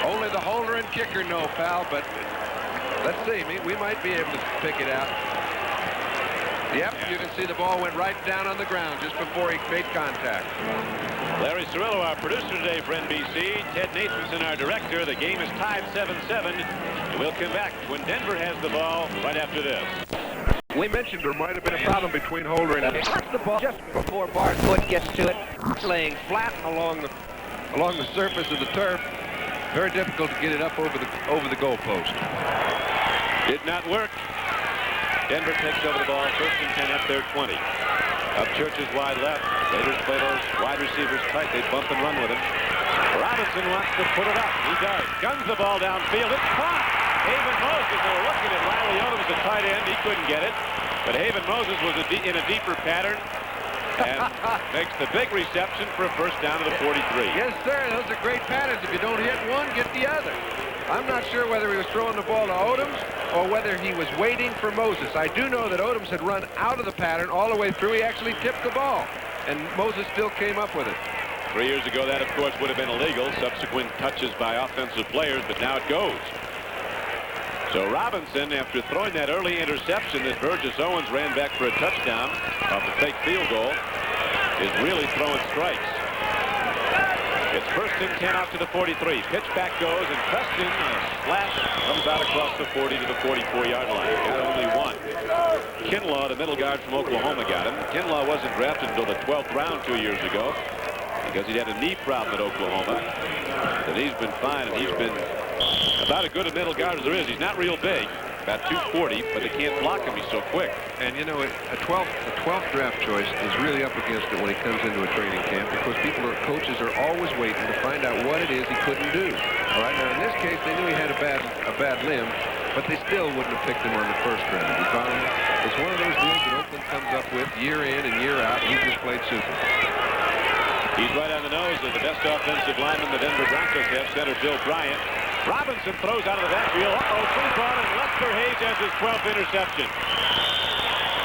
Only the holder and kicker know, pal, but let's see. We might be able to pick it out. Yep, you can see the ball went right down on the ground just before he made contact. Larry Cirillo, our producer today for NBC. Ted Nathanson, our director. The game is tied 7-7. And we'll come back when Denver has the ball right after this. We mentioned there might have been a problem between holder and Touch the ball just before Bart's foot gets to it. laying flat along the surface of the turf. Very difficult to get it up over the goalpost. Did not work. Denver takes over the ball, 1st and 10 at their 20. Upchurch is wide left. Raiders play those wide receivers tight. They bump and run with him. Robinson wants to put it up. He does. Guns the ball downfield. It's caught. Haven Moses, they were looking at Riley Odoms, the tight end. He couldn't get it. But Haven Moses was in a deeper pattern and makes the big reception for a first down to the 43. Yes, sir. Those are great patterns. If you don't hit one, get the other. I'm not sure whether he was throwing the ball to Odoms or whether he was waiting for Moses. I do know that Odoms had run out of the pattern all the way through. He actually tipped the ball, and Moses still came up with it. 3 years ago, that, of course, would have been illegal. Subsequent touches by offensive players, but now it goes. So Robinson, after throwing that early interception that Burgess Owens ran back for a touchdown off a fake field goal, is really throwing strikes. It's 1st and 10 out to the 43. Pitch back goes, and Preston, a slash, comes out across the 40 to the 44-yard line. Got only one. Kinlaw, the middle guard from Oklahoma, got him. Kinlaw wasn't drafted until the 12th round 2 years ago because he had a knee problem at Oklahoma. And he's been fine, and he's been about as good a middle guard as there is. He's not real big, about 240, but they can't block him. He's so quick. And, you know, a 12th draft choice is really up against it when he comes into a training camp because coaches are always waiting to find out what it is he couldn't do. All right, now in this case, they knew he had a bad limb, but they still wouldn't have picked him on the 1st round. You follow me? It's one of those deals that Oakland comes up with year in and year out. He just played super. He's right on the nose of the best offensive lineman the Denver Broncos have, center Bill Bryant. Robinson throws out of the backfield. Free ball, and Lester Hayes has his 12th interception.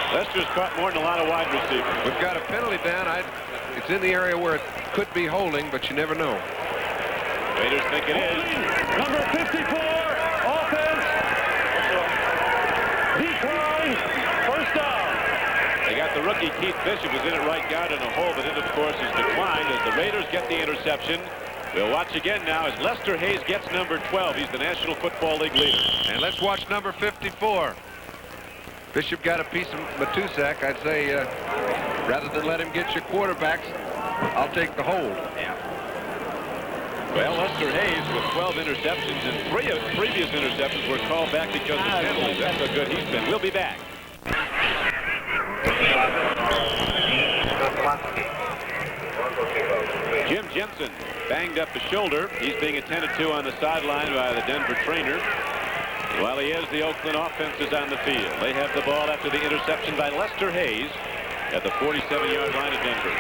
Lester's caught more than a lot of wide receivers. We've got a penalty down. It's in the area where it could be holding, but you never know. Raiders think it is. Number 54, offense. Decline. First down. They got the rookie Keith Bishop was in at right guard in a hole, but it, of course, is declined as the Raiders get the interception. We'll watch again now as Lester Hayes gets number 12. He's the National Football League leader. And let's watch number 54. Bishop got a piece of Matusak. I'd say rather than let him get your quarterbacks, I'll take the hold. Yeah. Well, Lester Hayes with 12 interceptions, and 3 of previous interceptions were called back because of penalties. That's how good he's been. We'll be back. Jim Jensen banged up the shoulder. He's being attended to on the sideline by the Denver trainer. While he is, the Oakland offense is on the field. They have the ball after the interception by Lester Hayes at the 47-yard line of Denver.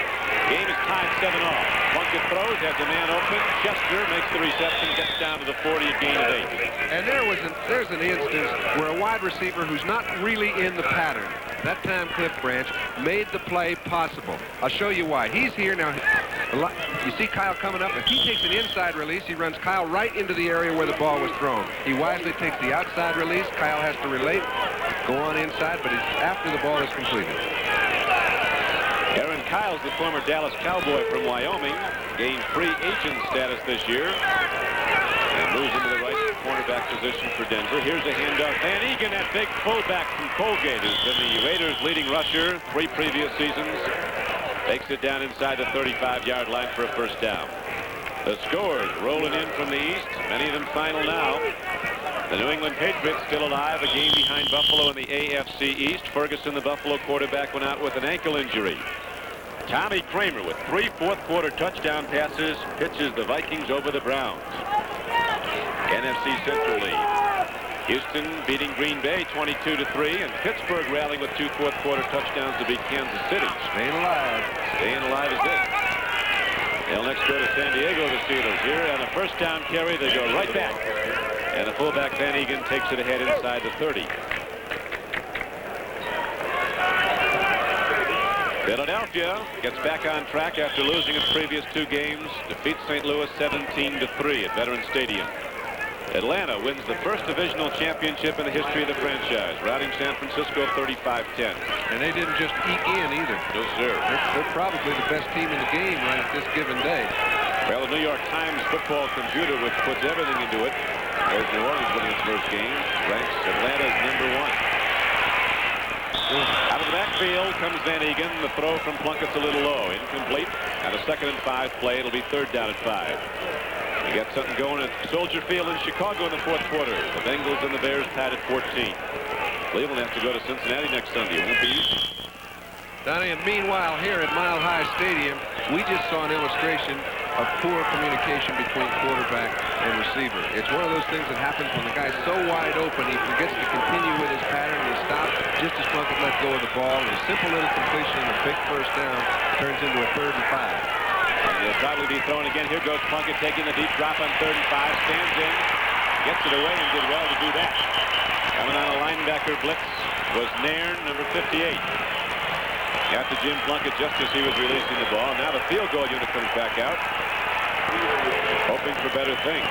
Game is tied 7-all. Plunkett throws, has a man open. Chester makes the reception, gets down to the 40, a gain of 8. And there's an instance where a wide receiver who's not really in the pattern, that time Cliff Branch, made the play possible. I'll show you why. He's here now. You see Kyle coming up. If he takes an inside release, he runs Kyle right into the area where the ball was thrown. He wisely takes the outside release. Kyle has to relate, go on inside, but it's after the ball is completed. Aaron Kyle's the former Dallas Cowboy from Wyoming. Gained free agent status this year. And moves into the right cornerback position for Denver. Here's a handoff. Van Egan, that big fullback from Colgate, has been the Raiders' leading rusher 3 previous seasons. Takes it down inside the 35-yard line for a first down. The scores rolling in from the east, many of them final now. The New England Patriots still alive, a game behind Buffalo in the AFC East. Ferguson, the Buffalo quarterback, went out with an ankle injury. Tommy Kramer with 3 fourth-quarter touchdown passes pitches the Vikings over the Browns. NFC Central lead. Houston beating Green Bay 22-3, and Pittsburgh rallying with 2 fourth-quarter touchdowns to beat Kansas City. Staying alive. Staying alive is this. They'll next go to San Diego, the Steelers. Here on a first down carry, they go right back. And the fullback Van Egan takes it ahead inside the 30. Philadelphia gets back on track after losing its previous 2 games. Defeats St. Louis 17-3 at Veterans Stadium. Atlanta wins the first divisional championship in the history of the franchise, routing San Francisco 35-10. And they didn't just eke in either. No, sir. They're probably the best team in the game right at this given day. Well, the New York Times football computer, which puts everything into it, as New Orleans winning its first game, ranks Atlanta as #1. Out of the backfield comes Van Egan. The throw from Plunkett's a little low. Incomplete. At a 2nd and 5 play, it'll be 3rd down and 5. We got something going at Soldier Field in Chicago in the 4th quarter. The Bengals and the Bears tied at 14. Cleveland has to go to Cincinnati next Sunday. It won't be easy. Donnie, and meanwhile, here at Mile High Stadium, we just saw an illustration of poor communication between quarterback and receiver. It's one of those things that happens when the guy's so wide open, he forgets to continue with his pattern, and he stops just as Plunkett let go of the ball, and a simple little completion, a big first down, turns into a 3rd and 5. And he'll probably be thrown again. Here goes Plunkett taking the deep drop on 3rd and 5, stands in, gets it away, and did well to do that. Coming on a linebacker blitz was Nairn, number 58. Got to Jim Plunkett just as he was releasing the ball. Now the field goal unit comes back out, hoping for better things.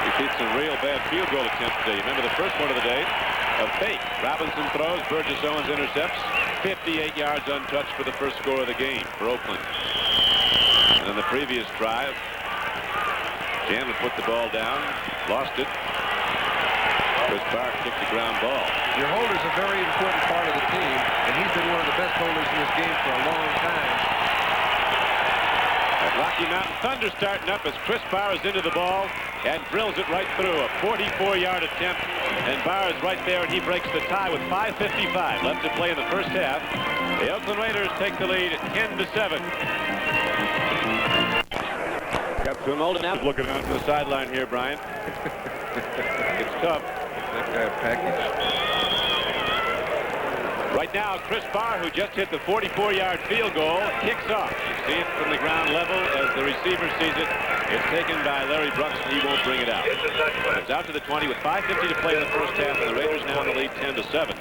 He beat some real bad field goal attempts today. You remember the first one of the day? A fake. Robinson throws, Burgess Owens intercepts. 58 yards untouched for the first score of the game for Oakland. And then the previous drive, Chandler put the ball down, lost it. Chris Barr kicked the ground ball. Your holder's a very important part of the team, and he's been one of the best holders in this game for a long time. That Rocky Mountain Thunder starting up as Chris Barr is into the ball and drills it right through. A 44-yard attempt, and Barr is right there, and he breaks the tie with 5:55 left to play in the first half. The Oakland Raiders take the lead at 10-7. Got to him old enough. Looking out from the sideline here, Brian. It's tough. That guy package. Right now, Chris Barr, who just hit the 44-yard field goal, kicks off. You see it from the ground level as the receiver sees it. It's taken by Larry Brunson. He won't bring it out. It's out to the 20 with 5:50 to play in the first half, and the Raiders now in the lead 10-7.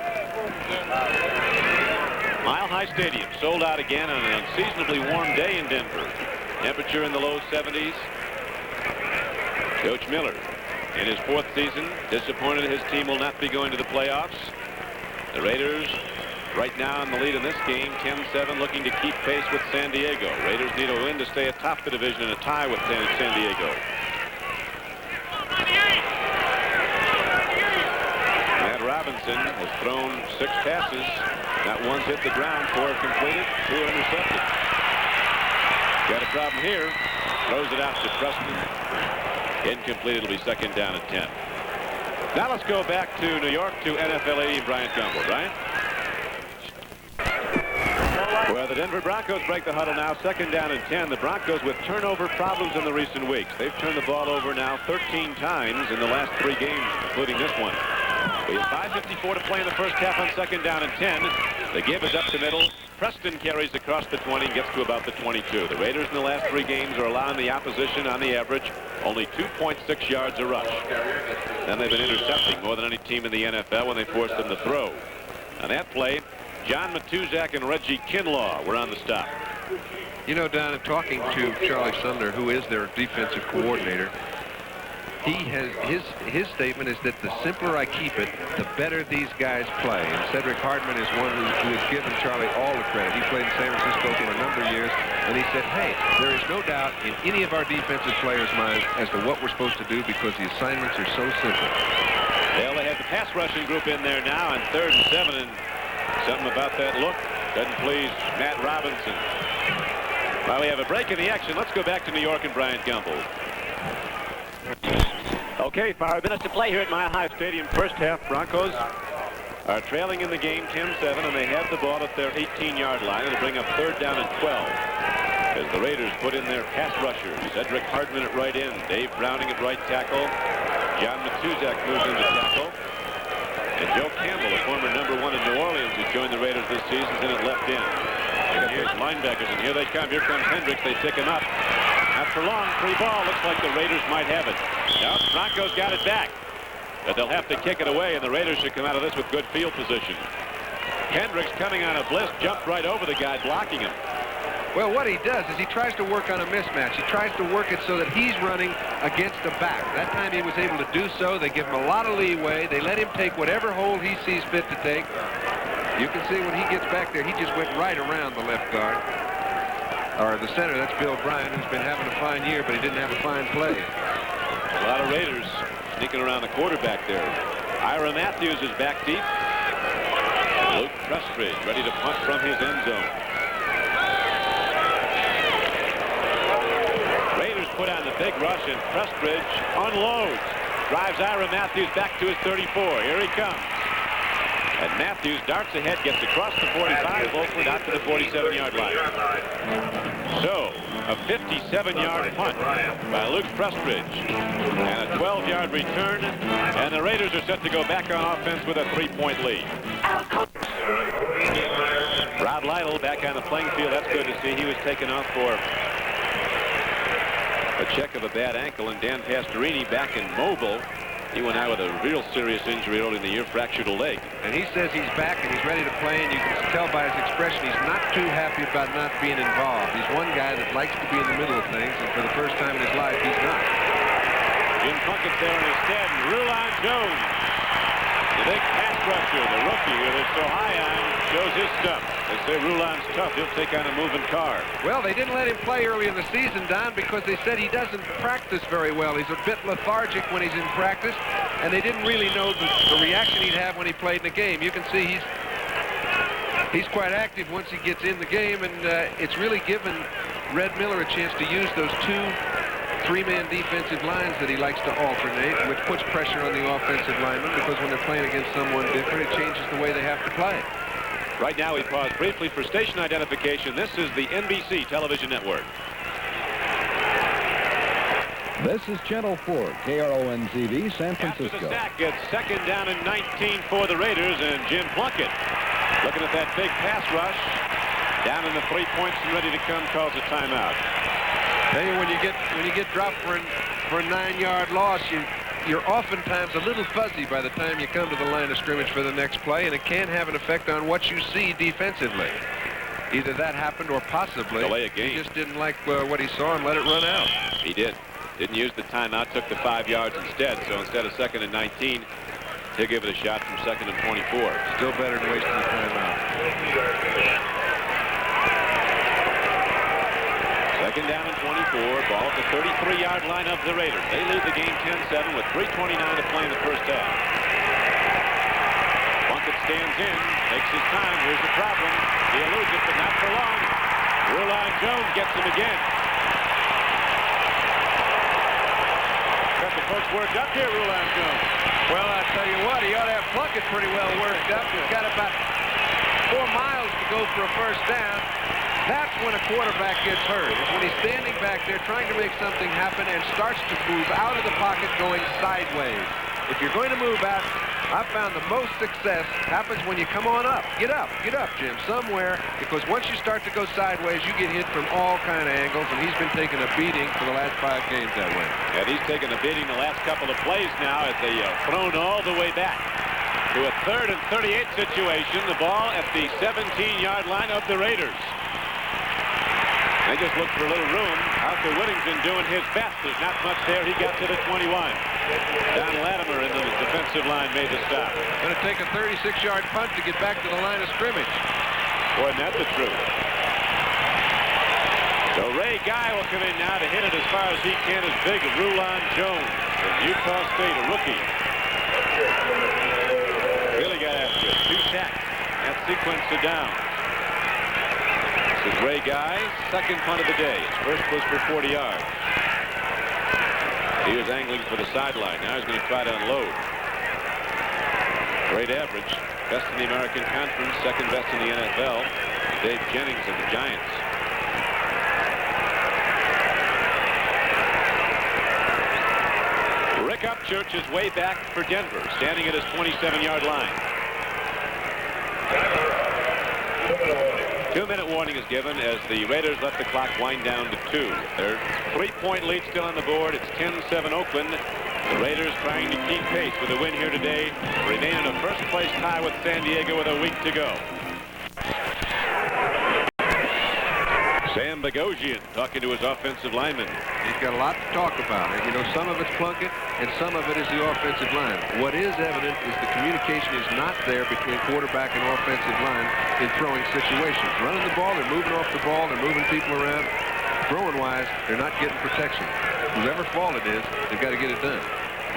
Mile High Stadium sold out again on an unseasonably warm day in Denver. Temperature in the low 70s. Coach Miller, in his 4th season, disappointed his team will not be going to the playoffs. The Raiders right now in the lead in this game, 10-7, looking to keep pace with San Diego. Raiders need a win to stay atop the division and a tie with San Diego. Matt Robinson has thrown 6 passes. Not one's hit the ground, 4 completed, 2 intercepted. Got a problem here. Throws it out to Preston. Incomplete. It'll be 2nd down and 10. Now let's go back to New York to NFL 80 and Brian Gumbel. Brian? Well, the Denver Broncos break the huddle now. 2nd down and 10. The Broncos with turnover problems in the recent weeks. They've turned the ball over now 13 times in the last 3 games, including this one. We have 5:54 to play in the first half on 2nd down and 10. The give is up the middle. Preston carries across the 20 and gets to about the 22. The Raiders in the last 3 games are allowing the opposition on the average only 2.6 yards a rush. Then they've been intercepting more than any team in the NFL when they force them to throw. On that play, John Matuzak and Reggie Kinlaw were on the stop. You know, Don, talking to Charlie Sumner, who is their defensive coordinator, his statement is that the simpler I keep it, the better these guys play. And Cedric Hardman is one who has given Charlie all the credit. He played in San Francisco for a number of years, and he said, hey, there is no doubt in any of our defensive players' minds as to what we're supposed to do because the assignments are so simple. Well, they have the pass rushing group in there now on 3rd and 7, and something about that look doesn't please Matt Robinson. While we have a break in the action, let's go back to New York and Brian Gumbel. Okay, 5 minutes to play here at Mile High Stadium. First half, Broncos are trailing in the game 10-7, and they have the ball at their 18-yard line. It'll bring up 3rd down and 12 as the Raiders put in their pass rushers. Cedric Hardman at right end, Dave Browning at right tackle, John Matuzak moves into tackle, and Joe Campbell, a former #1 in New Orleans who joined the Raiders this season, in at left end. They got those linebackers, and here they come. Here comes Hendricks. They pick him up. Not for long. Free ball. Looks like the Raiders might have it. No, Broncos got it back. But they'll have to kick it away, and the Raiders should come out of this with good field position. Kendricks coming on a blitz, jumped right over the guy blocking him. Well, what he does is he tries to work on a mismatch. He tries to work it so that he's running against the back. That time he was able to do so. They give him a lot of leeway. They let him take whatever hold he sees fit to take. You can see when he gets back there, he just went right around the left guard. Or the center, that's Bill Bryan, who's been having a fine year, but he didn't have a fine play. A lot of Raiders sneaking around the quarterback there. Ira Matthews is back deep. Luke Prestridge ready to punt from his end zone. Raiders put on the big rush, and Prestridge unloads. Drives Ira Matthews back to his 34. Here he comes. And Matthews darts ahead, gets across the 45, Oakland out to the 47-yard line. So, a 57-yard punt by Luke Prestridge and a 12-yard return, and the Raiders are set to go back on offense with a 3-point lead. Rod Lytle back on the playing field. That's good to see. He was taken off for a check of a bad ankle, and Dan Pastorini back in mobile. He went out with a real serious injury early in the year, fractured a leg. And he says he's back and he's ready to play, and you can tell by his expression he's not too happy about not being involved. He's one guy that likes to be in the middle of things, and for the first time in his life, he's not. Jim Plunkett's there in his stead, and Rulon Jones, the big pass rusher, the rookie who they're so high on, shows his stuff. They say Rulon's tough. He'll take on a moving car. Well, they didn't let him play early in the season, Don, because they said he doesn't practice very well. He's a bit lethargic when he's in practice, and they didn't really know the reaction he'd have when he played in the game. You can see he's quite active once he gets in the game, and it's really given Red Miller a chance to use those two three-man defensive lines that he likes to alternate, which puts pressure on the offensive linemen, because when they're playing against someone different, it changes the way they have to play. Right now, we pause briefly for station identification. This is the NBC television network. This is Channel 4, KRON-TV, San After Francisco. the sack, it's second down and 19 for the Raiders, and Jim Plunkett, looking at that big pass rush, down in the 3 points and ready to come, calls a timeout. Tell you, when you get dropped for a 9-yard loss, you're oftentimes a little fuzzy by the time you come to the line of scrimmage for the next play, and it can have an effect on what you see defensively. Either that happened or possibly delay a game. He just didn't like what he saw and let it run out. He did. Didn't use the timeout, took the 5 yards instead. So instead of second and 19, he'll give it a shot from second and 24. Still better than wasting the timeout. Second down and 24, ball at the 33-yard line of the Raiders. They lead the game 10-7 with 3:29 to play in the first half. Plunkett stands in, takes his time. Here's the problem. He eludes it, but not for long. Rulon Jones gets him again. Got the folks worked up here, Rulon Jones. Well, I tell you what, he ought to have Plunkett pretty well worked up. He's got about 4 miles to go for a first down. That's when a quarterback gets hurt. It's when he's standing back there trying to make something happen and starts to move out of the pocket going sideways. If you're going to move out, I've found the most success happens when you come on up. Get up, Jim, somewhere, because once you start to go sideways, you get hit from all kind of angles, and he's been taking a beating for the last 5 games that way. And he's taken a beating the last couple of plays now as they thrown all the way back to a 3rd and 38 situation. The ball at the 17-yard line of the Raiders. They just look for a little room. Arthur Whittington doing his best. There's not much there. He got to the 21. Don Latimer in the defensive line made the stop. Going to take a 36-yard punt to get back to the line of scrimmage. Boy, isn't that the truth. So Ray Guy will come in now to hit it as far as he can. As big as Rulon Jones from Utah State, a rookie. Really got after it. 2 sacks. That sequence to down. This is Ray Guy, second punt of the day. His first was for 40 yards. He was angling for the sideline. Now he's going to try to unload. Great average. Best in the American Conference, second best in the NFL. Dave Jennings of the Giants. Rick Upchurch is way back for Denver, standing at his 27-yard line. 2-minute warning is given as the Raiders let the clock wind down to 2. Their 3-point lead still on the board. It's 10-7 Oakland. The Raiders trying to keep pace with a win here today. Remain in a first-place tie with San Diego with a week to go. Sam Bogosian talking to his offensive lineman. He's got a lot to talk about. And, you know, some of it's Plunkett and some of it is the offensive line. What is evident is the communication is not there between quarterback and offensive line in throwing situations. Running the ball, they're moving off the ball, they're moving people around. Throwing-wise, they're not getting protection. Whoever fault it is, they've got to get it done.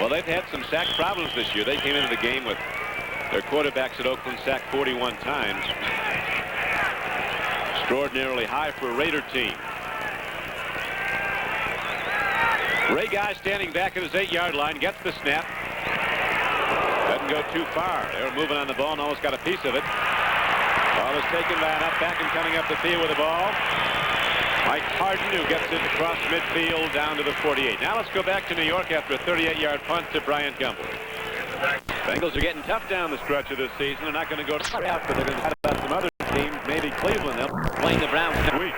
Well, they've had some sack problems this year. They came into the game with their quarterbacks at Oakland sacked 41 times. Extraordinarily high for a Raider team. Ray Guy standing back at his 8-yard line, gets the snap. Doesn't go too far. They were moving on the ball and almost got a piece of it. Ball is taken by an back and coming up the field with the ball. Mike Harden, who gets it across midfield down to the 48. Now let's go back to New York after a 38-yard punt to Brian Gumbel. Bengals are getting tough down the stretch of this season. They're not going to go out, but they're going to have about some other teams, maybe Cleveland. They'll playing the Browns next week.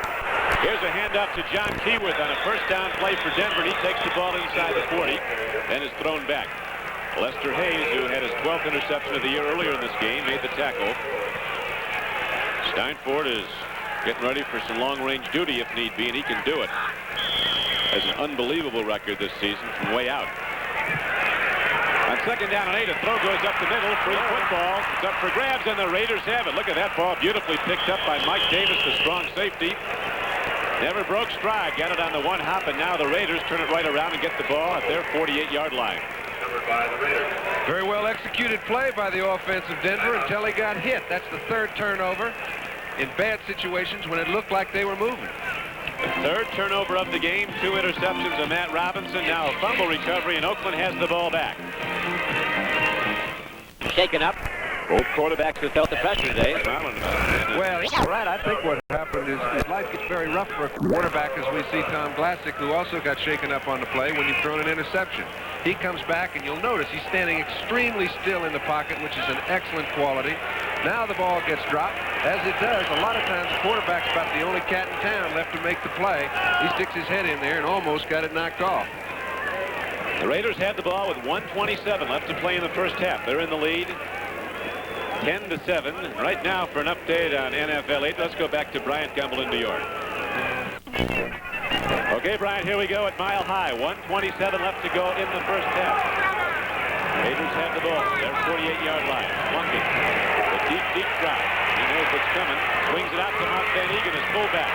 Here's a handoff to John Keyworth on a first down play for Denver. He takes the ball inside the 40 and is thrown back. Lester Hayes, who had his 12th interception of the year earlier in this game, made the tackle. Steinfort is getting ready for some long-range duty if need be, and he can do it. Has an unbelievable record this season from way out. On second down and 8, a throw goes up the middle. Free football. It's up for grabs, and the Raiders have it. Look at that ball, beautifully picked up by Mike Davis, the strong safety. Never broke stride. Got it on the one hop, and now the Raiders turn it right around and get the ball at their 48-yard line. Very well executed play by the offense of Denver until he got hit. That's the third turnover in bad situations when it looked like they were moving. The third turnover of the game, 2 interceptions of Matt Robinson. Now a fumble recovery, and Oakland has the ball back. Shaken up. Both quarterbacks have felt the pressure today. Well, right. I think what happened is life gets very rough for a quarterback, as we see Tom Glassick, who also got shaken up on the play when you've thrown an interception. He comes back, and you'll notice he's standing extremely still in the pocket, which is an excellent quality. Now the ball gets dropped. As it does, a lot of times the quarterback's about the only cat in town left to make the play. He sticks his head in there and almost got it knocked off. The Raiders had the ball with 1:27 left to play in the first half. They're in the lead, 10-7. Right now, for an update on NFL 8, let's go back to Bryant Gumbel in New York. Okay, Bryant, here we go at Mile High. 1:27 left to go in the first half. Raiders have the ball. Their 48-yard line. Plunkett. The deep drop. He knows what's coming. Swings it out to Mark Van Eegen as fullback.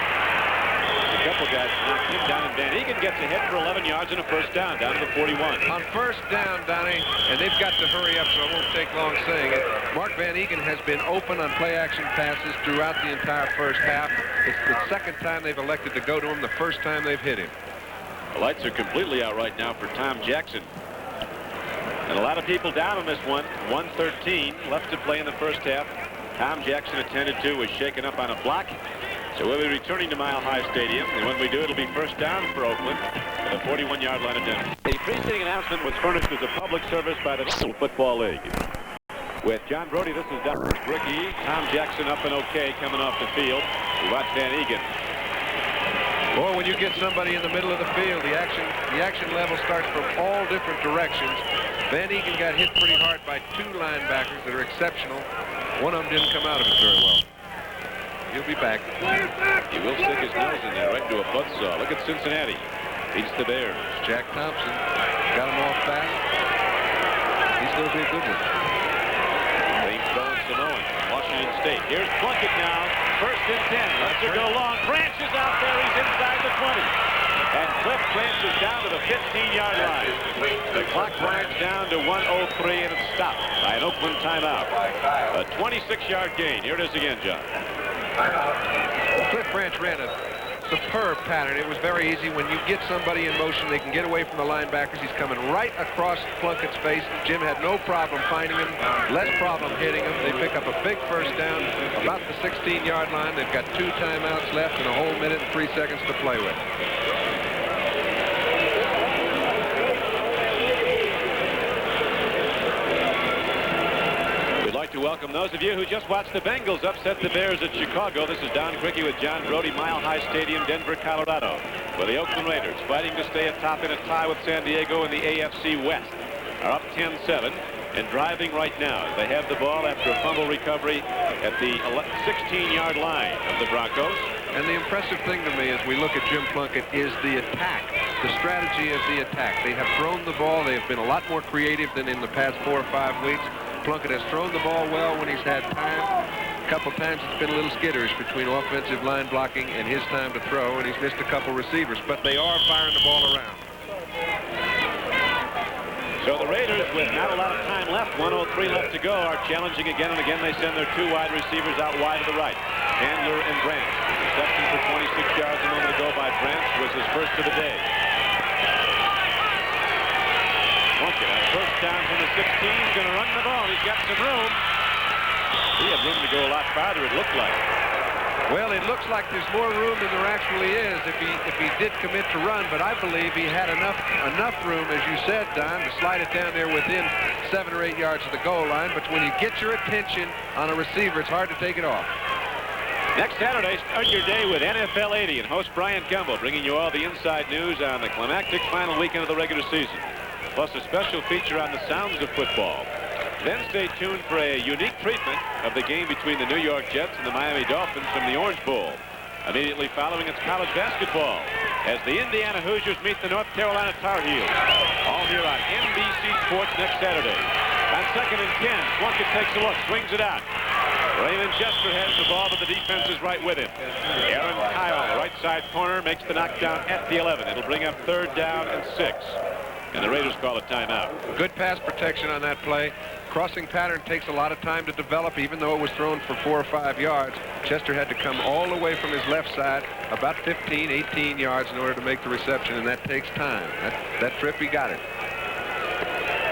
A couple guys knocked him down, and Van Eegen gets ahead for 11 yards and a first down, down to the 41. On first down, Donnie, and they've got to hurry up, so it won't take long saying it. Mark Van Eegen has been open on play-action passes throughout the entire first half. It's the second time they've elected to go to him, the first time they've hit him. The lights are completely out right now for Tom Jackson. And a lot of people down on this one. 1:13 left to play in the first half. Tom Jackson attended to was shaken up on a block. So we'll be returning to Mile High Stadium, and when we do, it'll be first down for Oakland at the 41-yard line of Denver. The preceding announcement was furnished as a public service by the National Football League. With John Brody, this is Dr. Ricky. Tom Jackson up and okay coming off the field. We watch Van Eegen. Boy, when you get somebody in the middle of the field, the action level starts from all different directions. Van Eegen got hit pretty hard by 2 linebackers that are exceptional. One of them didn't come out of it very well. He'll be back. He will stick his nose in there right into a buzzsaw. Look at Cincinnati. Beats the Bears. Jack Thompson got him off fast. He's going to be a good one. James Brown Samoan, Washington State. Here's Plunkett now. First and 10. Lets her go long. Branch is out there. He's inside the 20. And Cliff Branch is down to the 15-yard line. The clock winds down to 1:03, and it's stopped by an Oakland timeout. A 26-yard gain. Here it is again, John. Cliff Branch ran a superb pattern. It was very easy. When you get somebody in motion, they can get away from the linebackers. He's coming right across Plunkett's face. Jim had no problem finding him, less problem hitting him. They pick up a big first down about the 16-yard line. They've got 2 timeouts left and a whole minute and 3 seconds to play with. welcome those of you who just watched the Bengals upset the Bears at Chicago. This is Don Criqui with John Brody, Mile High Stadium, Denver, Colorado, where the Oakland Raiders, fighting to stay atop in a tie with San Diego in the AFC West, are up 10-7 and driving right now. They have the ball after a fumble recovery at the 16-yard line of the Broncos. And the impressive thing to me as we look at Jim Plunkett is the attack, the strategy of the attack. They have thrown the ball. They have been a lot more creative than in the past 4 or 5 weeks. Plunkett has thrown the ball well when he's had time. A couple times it's been a little skitterish between offensive line blocking and his time to throw, and he's missed a couple receivers, but they are firing the ball around. So the Raiders, with not a lot of time left, 1:03 left to go, are challenging again and again. They send their 2 wide receivers out wide to the right, Chandler and Branch. Reception for 26 yards a moment ago by Branch was his first of the day. Plunkett on first down from the 16, he's going to run the ball. He's got some room. He had room to go a lot farther, it looked like. Well, it looks like there's more room than there actually is if he did commit to run, but I believe he had enough room, as you said, Don, to slide it down there within 7 or 8 yards of the goal line. But when you get your attention on a receiver, it's hard to take it off. Next Saturday, start your day with NFL 80 and host Brian Gumbo, bringing you all the inside news on the climactic final weekend of the regular season, plus a special feature on the sounds of football. Then stay tuned for a unique treatment of the game between the New York Jets and the Miami Dolphins from the Orange Bowl. Immediately following, it's college basketball as the Indiana Hoosiers meet the North Carolina Tar Heels. All here on NBC Sports next Saturday. On 2nd and 10, Plunkett takes a look, swings it out. Raymond Chester has the ball, but the defense is right with him. Aaron Kyle, right side corner, makes the knockdown at the 11. It'll bring up 3rd down and 6. And the Raiders call a timeout. Good pass protection on that play. Crossing pattern takes a lot of time to develop, even though it was thrown for 4 or 5 yards. Chester had to come all the way from his left side, about 15, 18 yards in order to make the reception, and that takes time. That trip, he got it.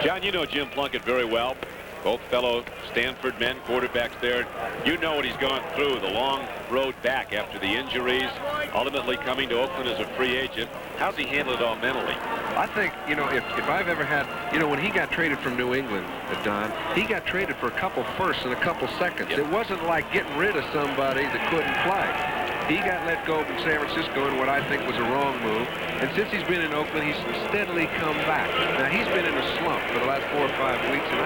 John, you know Jim Plunkett very well. Both fellow Stanford men, quarterbacks there. You know what he's gone through, the long road back after the injuries, ultimately coming to Oakland as a free agent. How's he handled it all mentally? I think, you know, if I've ever had, you know, when he got traded from New England, Don, he got traded for a couple firsts and a couple seconds. Yep. It wasn't like getting rid of somebody that couldn't play. He got let go from San Francisco in what I think was a wrong move. And since he's been in Oakland, he's steadily come back. Now, he's been in a slump for the last 4 or 5 weeks, and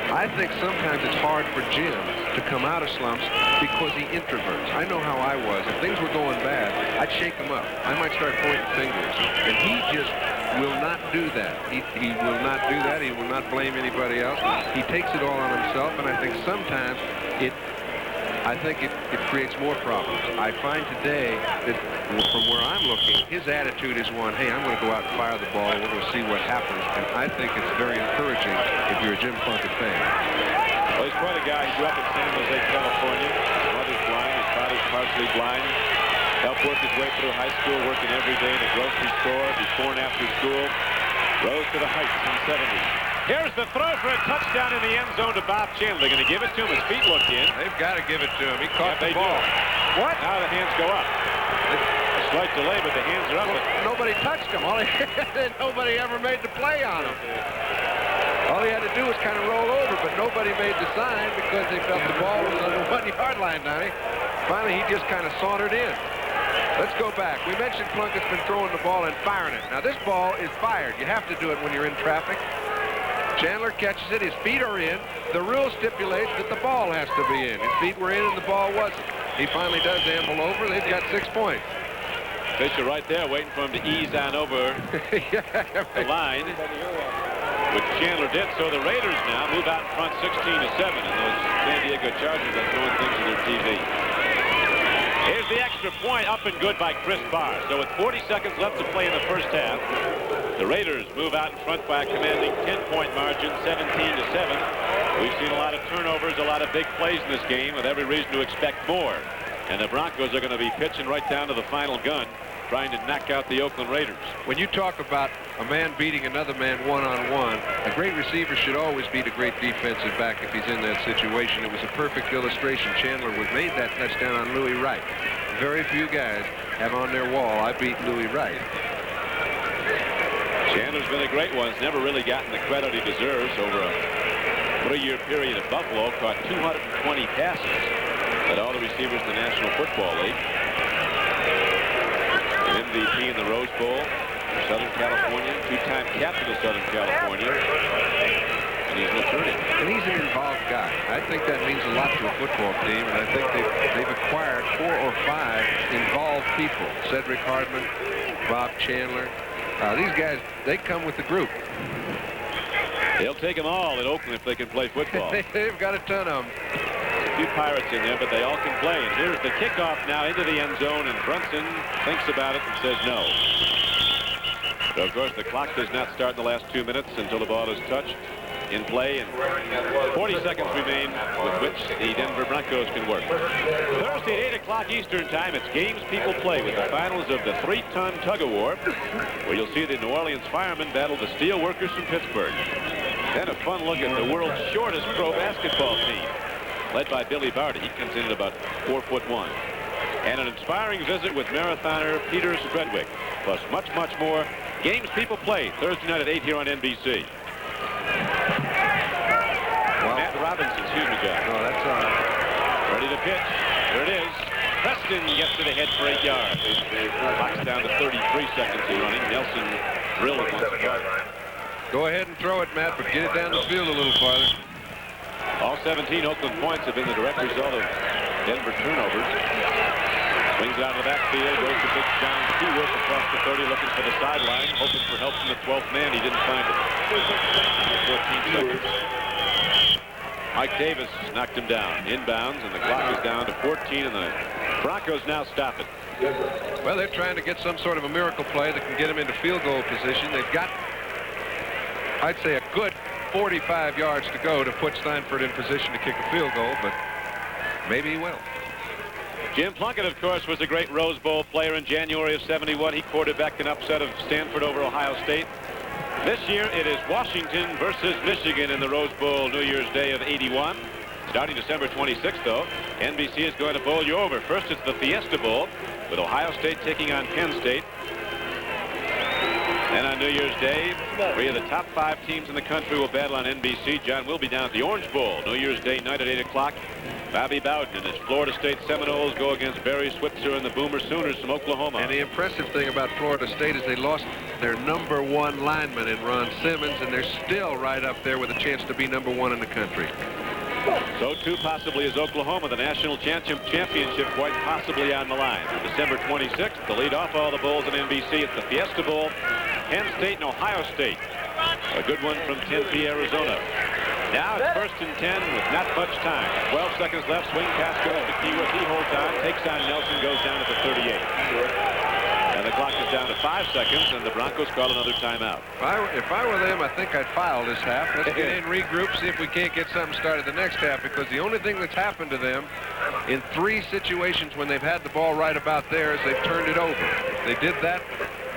I think sometimes it's hard for Jim to come out of slumps because he introverts. I know how I was. If things were going bad, I'd shake him up. I might start pointing fingers. And he just will not do that. He will not do that. He will not blame anybody else. He takes it all on himself, and I think sometimes it creates more problems. I find today that from where I'm looking, his attitude is one, hey, I'm going to go out and fire the ball, and we're going to see what happens. And I think it's very encouraging if you're a Jim Plunkett fan. Well, he's quite a guy. He grew up in San Jose, California. His mother's blind. His father's partially blind. Helped work his way through high school, working every day in a grocery store before and after school. Rose to the heights in the 70s. Here's the throw for a touchdown in the end zone to Bob Chandler. They're going to give it to him. His feet looked in. They've got to give it to him. He caught the ball. Do. What? Now the hands go up. A slight delay, but the hands are up. Well, nobody touched him. Nobody ever made the play on him. All he had to do was kind of roll over, but nobody made the sign because they felt the ball was on the 1-yard line, Donnie. Finally, he just kind of sauntered in. Let's go back. We mentioned Plunkett's been throwing the ball and firing it. Now, this ball is fired. You have to do it when you're in traffic. Chandler catches it. His feet are in. The rule stipulates that the ball has to be in. His feet were in and the ball wasn't. He finally does amble over. They've got 6 points. Fisher right there waiting for him to ease on over the line, which Chandler did. So the Raiders now move out in front 16-7, and those San Diego Chargers are throwing things to their TV. Here's the extra point, up and good by Chris Barr. So with 40 seconds left to play in the first half, the Raiders move out in front by a commanding 10-point margin, 17-7. We've seen a lot of turnovers, a lot of big plays in this game, with every reason to expect more. And the Broncos are going to be pitching right down to the final gun, trying to knock out the Oakland Raiders. When you talk about a man beating another man one-on-one, a great receiver should always beat a great defensive back if he's in that situation. It was a perfect illustration. Chandler made that touchdown on Louis Wright. Very few guys have on their wall, I beat Louis Wright. Chandler's been a great one. He's never really gotten the credit he deserves over a 3-year period at Buffalo, caught 220 passes. Led all the receivers in the National Football League. An MVP in the Rose Bowl for Southern California. 2-time captain of Southern California. And he's an attorney. And he's an involved guy. I think that means a lot to a football team, and I think they've acquired 4 or 5 involved people. Cedric Hardman, Bob Chandler. These guys, they come with the group. They'll take them all at Oakland if they can play football. They've got a ton of them. A few Pirates in there, but they all can play. And here's the kickoff now into the end zone, and Brunson thinks about it and says no. So, of course, the clock does not start in the last 2 minutes until the ball is touched in play, and 40 seconds remain with which the Denver Broncos can work. Thursday at 8 o'clock Eastern time, it's games people play with the finals of the 3-ton tug-of-war, where you'll see the New Orleans Firemen battle the Steel Workers from Pittsburgh. Then a fun look at the world's shortest pro basketball team, led by Billy Barty. He comes in at about 4'1". And an inspiring visit with marathoner Peter Stredwick, plus much, much more. Games people play Thursday night at 8 here on NBC. Well, Matt Robinson, excuse me, John. no, that's all right. Ready to pitch. There it is. Preston gets it ahead for 8 yards. Clock's down to 33 seconds of running. Nelson drilled it once again. Go ahead and throw it, Matt, but get it down the field a little farther. All 17 Oakland points have been the direct result of Denver turnovers. Swings out of the backfield, goes to Big John Stewart across the 30, looking for the sideline, hoping for help from the 12th man. He didn't find it. 14 seconds. Mike Davis knocked him down. Inbounds, and the clock is down to 14, and the Broncos now stop it. Well, they're trying to get some sort of a miracle play that can get them into field goal position. They've got, I'd say, a good 45 yards to go to put Steinford in position to kick a field goal, but maybe he will. Jim Plunkett, of course, was a great Rose Bowl player in January of '71. He quarterbacked an upset of Stanford over Ohio State. This year, it is Washington versus Michigan in the Rose Bowl New Year's Day of '81. Starting December 26th, though, NBC is going to bowl you over. First, it's the Fiesta Bowl, with Ohio State taking on Penn State. And on New Year's Day, 3 of the top 5 teams in the country will battle on NBC. John will be down at the Orange Bowl, New Year's Day night at 8 o'clock. Bobby Bowden and his Florida State Seminoles go against Barry Switzer and the Boomer Sooners from Oklahoma. And the impressive thing about Florida State is they lost their #1 lineman in Ron Simmons, and they're still right up there with a chance to be #1 in the country. So too possibly is Oklahoma, the national championship quite possibly on the line. On December 26th, to lead off all the bowls on NBC, it's the Fiesta Bowl, Penn State and Ohio State. A good one from Tempe, Arizona. Now it's 1st and 10 with not much time. 12 seconds left. Swing pass goes to Keyworth. He holds on, takes on Nelson, goes down at the 38. And the clock is down to 5 seconds, and the Broncos call another timeout. If I were them, I think I'd foul this half. Let's get in, regroup, see if we can't get something started the next half, because the only thing that's happened to them in 3 situations when they've had the ball right about there is they've turned it over. If they did that,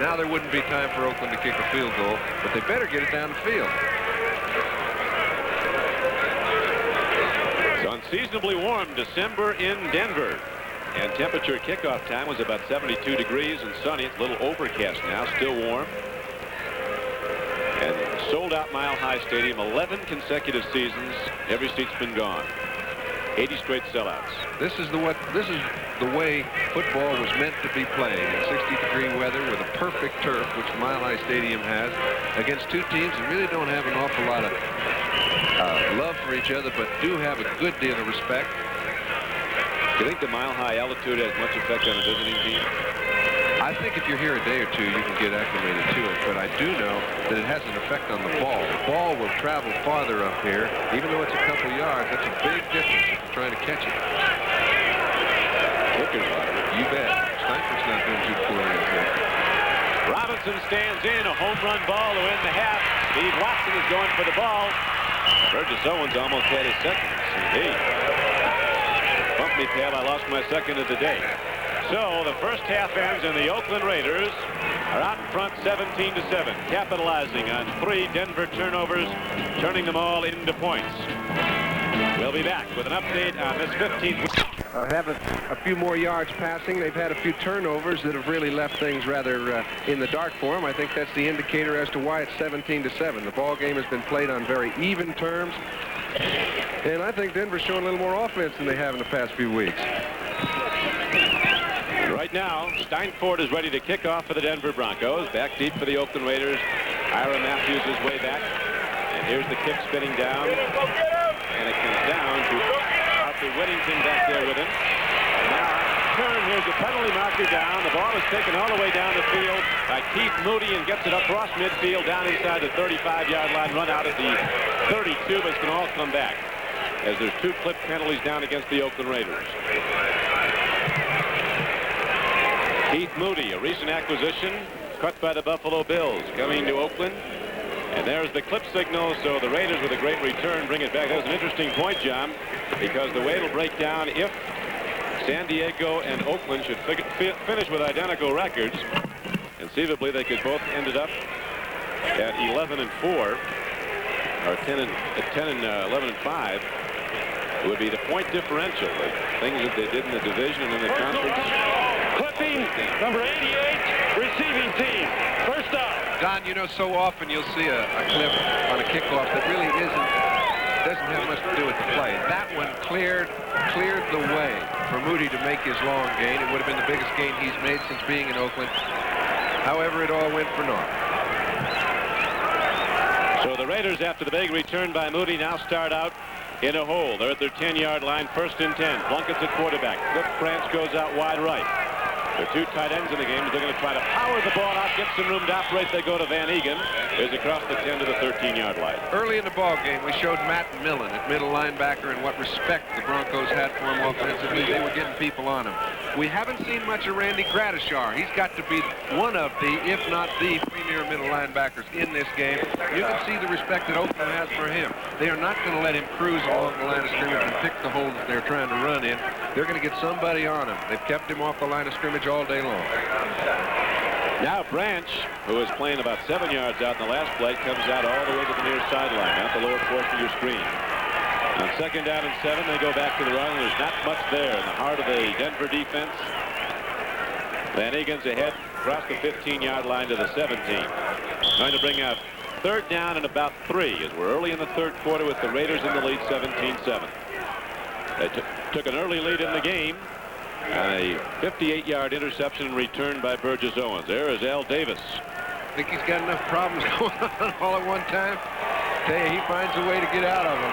now there wouldn't be time for Oakland to kick a field goal, but they better get it down the field. It's unseasonably warm December in Denver. And temperature at kickoff time was about 72 degrees and sunny. It's a little overcast now, still warm. And sold out Mile High Stadium, 11 consecutive seasons. Every seat's been gone. 80 straight sellouts. This is the way football was meant to be played in 60-degree weather with a perfect turf, which Mile High Stadium has, against 2 teams that really don't have an awful lot of love for each other, but do have a good deal of respect. Do you think the Mile High altitude has much effect on a visiting team? I think if you're here a day or two, you can get acclimated to it, but I do know that it has an effect on the ball. The ball will travel farther up here, even though it's a couple yards. That's a big difference if you're trying to catch it. You bet. Steinford's not doing too poorly up here. Robinson stands in, a home run ball to end the half. Steve Watson is going for the ball. Burgess Owens almost had his second. Hey, bump me, pal. I lost my second of the day. So the first half ends, and the Oakland Raiders are out in front 17-7, capitalizing on 3 Denver turnovers, turning them all into points. We'll be back with an update on this 15th. Have a few more yards passing. They've had a few turnovers that have really left things rather in the dark for them. I think that's the indicator as to why it's 17-7. The ball game has been played on very even terms. And I think Denver's showing a little more offense than they have in the past few weeks. Right now, Steinfort is ready to kick off for the Denver Broncos. Back deep for the Oakland Raiders. Ira Matthews is way back. And here's the kick spinning down. And it comes down to Arthur Whittington back there with him. And now, turn, here's the penalty marker down. The ball is taken all the way down the field by Keith Moody and gets it across midfield down inside the 35-yard line. Run out at the 32, but it's going to all come back as there's 2 clip penalties down against the Oakland Raiders. Keith Moody, a recent acquisition, cut by the Buffalo Bills, coming to Oakland. And there's the clip signal, so the Raiders with a great return bring it back. That was an interesting point, John, because the way it'll break down, if San Diego and Oakland should finish with identical records, conceivably they could both end it up at 11-4, or 10 and 11-5. It would be the point differential, the things that they did in the division and in the conference. Clipping, number 88, receiving team. First down. Don, you know, so often you'll see a clip on a kickoff that really doesn't have much to do with the play. That one cleared the way for Moody to make his long gain. It would have been the biggest gain he's made since being in Oakland. However, it all went for naught. So the Raiders, after the big return by Moody, now start out in a hole. They're at their 10-yard line, 1st and 10. Plunkett's at quarterback. Cliff Branch goes out wide right. There are 2 tight ends in the game, but they're going to try to power the ball out, get some room to operate. They go to Van Egan. Is across the 10 to the 13-yard line. Early in the ball game, we showed Matt Millen at middle linebacker and what respect the Broncos had for him offensively. They were getting people on him. We haven't seen much of Randy Gradishar. He's got to be one of the, if not the, premier middle linebackers in this game. You can see the respect that Oakland has for him. They are not going to let him cruise along the line of scrimmage and pick the holes that they're trying to run in. They're going to get somebody on him. They've kept him off the line of scrimmage all day long. Now Branch, who was playing about 7 yards out in the last play, comes out all the way to the near sideline, at the lower portion of your screen. On 2nd down and 7, they go back to the run. There's not much there in the heart of the Denver defense. Van Egan's ahead across the 15-yard line to the 17. Trying to bring up 3rd down and about 3 as we're early in the 3rd quarter with the Raiders in the lead 17-7. They took an early lead in the game. A 58-yard interception and return by Burgess Owens. There is Al Davis. I think he's got enough problems going on all at one time. Tell you, he finds a way to get out of them.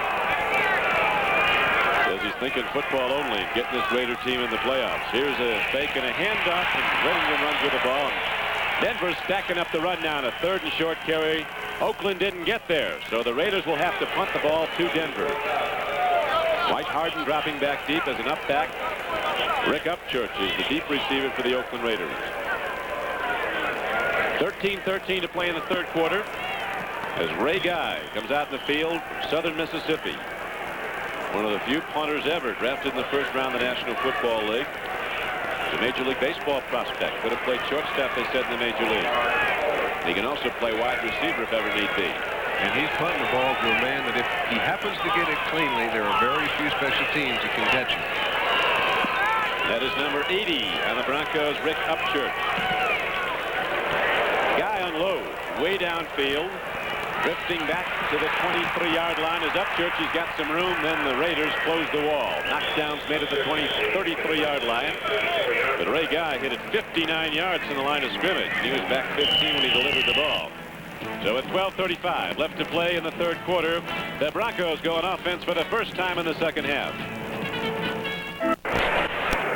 Says he's thinking football only, getting this Raider team in the playoffs. Here's a fake and a handoff, and Whittington runs with the ball. Denver's stacking up the run now, a 3rd and short carry. Oakland didn't get there, so the Raiders will have to punt the ball to Denver. White Harden dropping back deep as an up back. Rick Upchurch is the deep receiver for the Oakland Raiders. 13-13 to play in the 3rd quarter as Ray Guy comes out in the field from Southern Mississippi. One of the few punters ever drafted in the 1st round of the National Football League. He's a Major League Baseball prospect. Could have played shortstop, they said, in the Major League. He can also play wide receiver if ever need be. And he's punting the ball to a man that if he happens to get it cleanly, there are very few special teams that can catch him. That is number 80 on the Broncos, Rick Upchurch. Guy unloads way downfield, drifting back to the 23-yard line as Upchurch. He's got some room, then the Raiders close the wall. Knockdowns made at the 33-yard line. But Ray Guy hit it 59 yards from the line of scrimmage. He was back 15 when he delivered the ball. So at 12:35 left to play in the 3rd quarter, the Broncos go on offense for the first time in the 2nd half.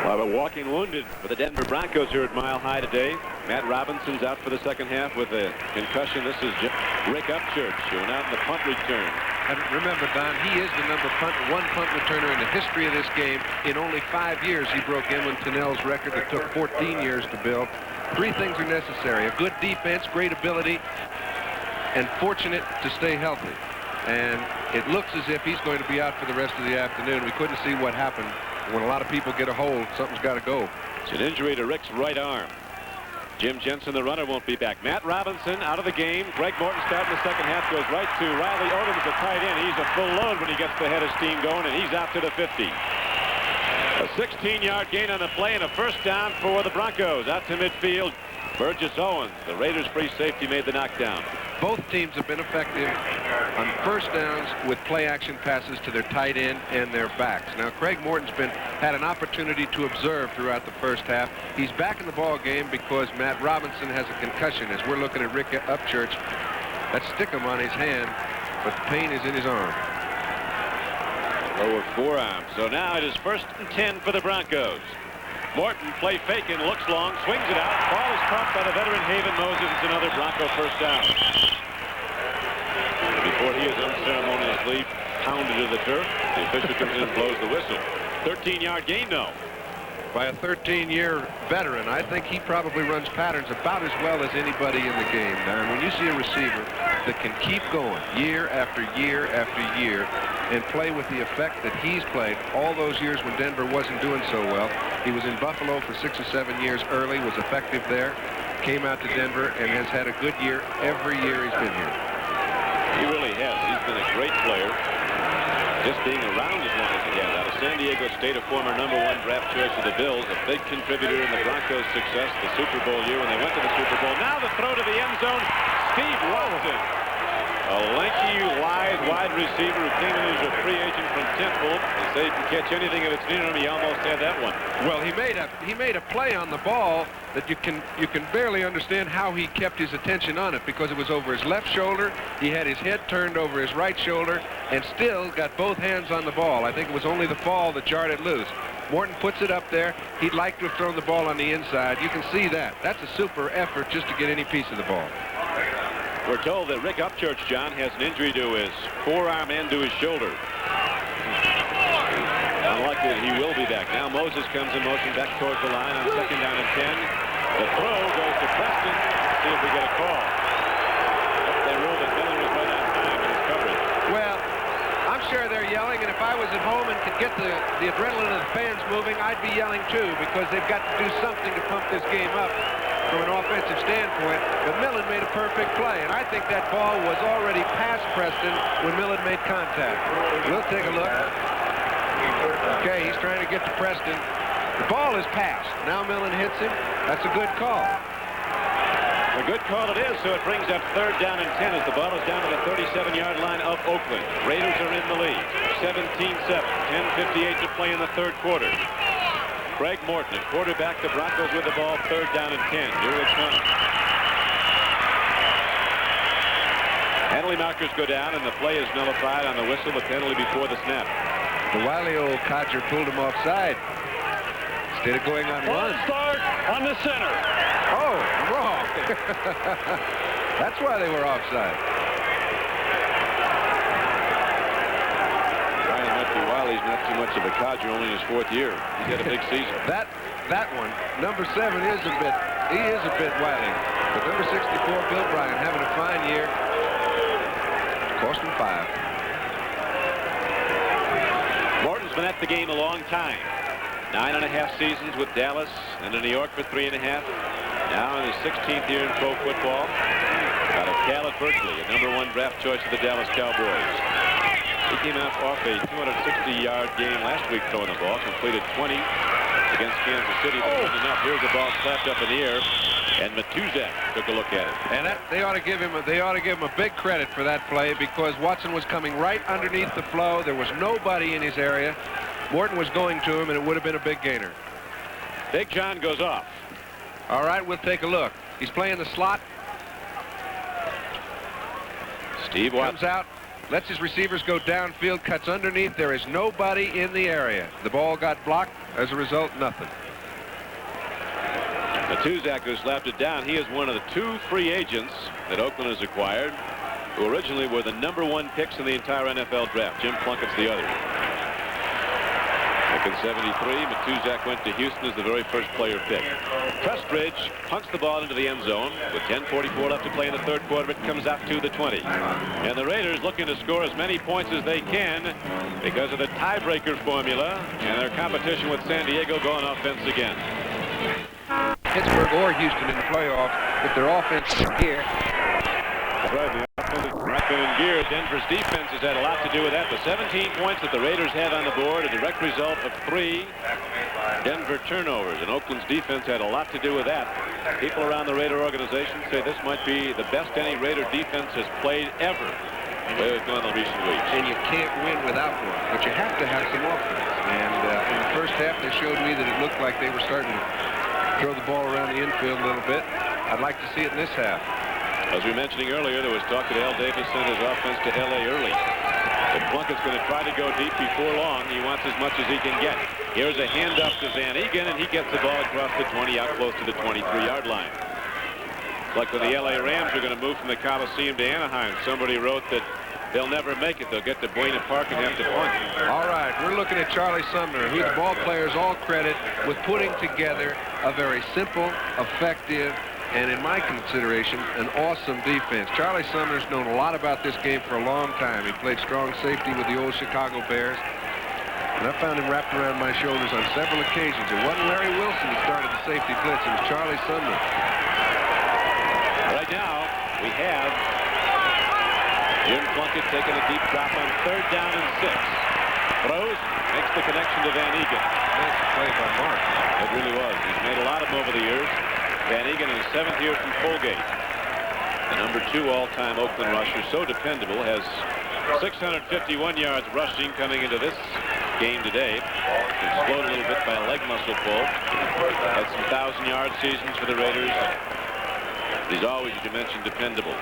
Well, a walking wounded for the Denver Broncos here at Mile High today. Matt Robinson's out for the 2nd half with a concussion. This is Rick Upchurch, who went out in the punt return. And remember, Don, he is the one punt returner in the history of this game. In only 5 years, he broke Emlyn Tunnell's record that took 14 years to build. 3 things are necessary: a good defense, great ability, and fortunate to stay healthy. And it looks as if he's going to be out for the rest of the afternoon. We couldn't see what happened. When a lot of people get a hold, something's got to go. It's an injury to Rick's right arm. Jim Jensen, the runner, won't be back. Matt Robinson out of the game. Greg Morton starting the 2nd half, goes right to Riley Odom as a tight end. He's a full load when he gets the head of steam going, and he's out to the 50. A 16-yard gain on the play and a 1st down for the Broncos. Out to midfield, Burgess Owens. The Raiders' free safety made the knockdown. Both teams have been effective on first downs with play action passes to their tight end and their backs. Now, Craig Morton's had an opportunity to observe throughout the first half. He's back in the ball game because Matt Robinson has a concussion. As we're looking at Rick Upchurch, that stickum on his hand, but the pain is in his arm. Lower forearm. So now it is 1st and 10 for the Broncos. Morton play faking, looks long, swings it out. Ball is caught by the veteran Haven Moses. It's another Bronco first down. Before he is unceremoniously pounded to the turf, the official comes in and blows the whistle. 13-yard gain, though. By a 13-year veteran, I think he probably runs patterns about as well as anybody in the game. Now, when you see a receiver that can keep going year after year after year and play with the effect that he's played all those years when Denver wasn't doing so well. He was in Buffalo for 6 or 7 years early, was effective there, came out to Denver, and has had a good year every year he's been here. He really has. He's been a great player. Just being around as long as he has. Out of San Diego State, a former #1 draft choice of the Bills, a big contributor in the Broncos' success the Super Bowl year when they went to the Super Bowl. Now the throw to the end zone. Steve Watson, a lanky, lithe, wide receiver who came in as a free agent from Temple. They say he can catch anything if it's near him. He almost had that one. Well, he made a play on the ball that you can barely understand how he kept his attention on it, because it was over his left shoulder. He had his head turned over his right shoulder and still got both hands on the ball. I think it was only the fall that jarred it loose. Morton puts it up there. He'd like to have thrown the ball on the inside. You can see that. That's a super effort just to get any piece of the ball. We're told that Rick Upchurch, John, has an injury to his forearm and to his shoulder. Unlikely that he will be back. Now Moses comes in motion back towards the line on 2nd down and 10. The throw goes to Preston. Let's see if we get a call. They ruled that Miller was right on time in his coverage. Well, I'm sure they're yelling, and if I was at home and could get the adrenaline of the fans moving, I'd be yelling too, because they've got to do something to pump this game up from an offensive standpoint. But Millen made a perfect play, and I think that ball was already past Preston when Millen made contact. We'll take a look. Okay, he's trying to get to Preston. The ball is passed. Now Millen hits him. That's a good call. A good call it is, so it brings up 3rd down and 10 as the ball is down to the 37-yard line of Oakland. Raiders are in the lead. 17-7. 10:58 to play in the 3rd quarter. Craig Morton at quarterback. The Broncos with the ball. 3rd down and 10. Here it comes. Penalty markers go down, and the play is nullified on the whistle. The penalty before the snap. The wily old codger pulled him offside instead of going on one. Start on the center. Oh, wrong. That's why they were offside. Ryan might be wily. He's not too much of a codger, only in his 4th year. He's had a big season. That one, number 7 is a bit wily. But number 64, Bill Bryan, having a fine year. Cost him 5. Morton's been at the game a long time. 9.5 seasons with Dallas and in New York for 3.5. Now in his 16th year in pro football. Out of Cal at Berkeley, a #1 draft choice of the Dallas Cowboys. He came out off a 260-yard game last week throwing the ball, completed 20 against Kansas City. But wasn't enough. Here's the ball slapped up in the air, and Matuzak took a look at it. And they ought to give him a big credit for that play, because Watson was coming right underneath the flow. There was nobody in his area. Morton was going to him, and it would have been a big gainer. Big John goes off. All right, we'll take a look. He's playing the slot. Steve Watson comes out, lets his receivers go downfield, cuts underneath. There is nobody in the area. The ball got blocked. As a result, nothing. Matuzak, who slapped it down, he is one of the 2 free agents that Oakland has acquired, who originally were the #1 picks in the entire NFL draft. Jim Plunkett's the other. Back in '73, Matuzak went to Houston as the very first player picked. Prestridge punts the ball into the end zone. With 10:44 left to play in the 3rd quarter, it comes out to the 20. And the Raiders looking to score as many points as they can because of the tiebreaker formula and their competition with San Diego going offense again. Pittsburgh or Houston in the playoffs if their offense is in gear. That's right. The offense is right in gear. Denver's defense has had a lot to do with that. The 17 points that the Raiders have on the board, a direct result of 3 Denver turnovers. And Oakland's defense had a lot to do with that. People around the Raider organization say this might be the best any Raider defense has played ever. Way we've gone in recent weeks. And you can't win without one. But you have to have some offense. And in the first half, they showed me that it looked like they were starting to throw the ball around the infield a little bit. I'd like to see it in this half. As we were mentioning earlier, there was talk that Al Davis sent his offense to L.A. early. But Plunkett's going to try to go deep before long. He wants as much as he can get. Here's a handoff to Van Egan, and he gets the ball across the 20 out close to the 23-yard line. Like when the L.A. Rams are going to move from the Coliseum to Anaheim. Somebody wrote that they'll never make it. They'll get to Buena Park and have to punt. All right, we're looking at Charlie Sumner, who the ball players all credit with putting together a very simple, effective, and in my consideration, an awesome defense. Charlie Sumner's known a lot about this game for a long time. He played strong safety with the old Chicago Bears. And I found him wrapped around my shoulders on several occasions. It wasn't Larry Wilson who started the safety blitz. It was Charlie Sumner. Right now, we have Jim Plunkett taking a deep drop on 3rd down and 6. Throws, makes the connection to Van Egan. Nice play by Mark. It really was. He's made a lot of them over the years. Van Egan in his 7th year from Colgate. The #2 all-time Oakland rusher, so dependable, has 651 yards rushing coming into this game today. Been slowed a little bit by a leg muscle pull. Had some 1,000-yard seasons for the Raiders. He's always, as you mentioned, dependable.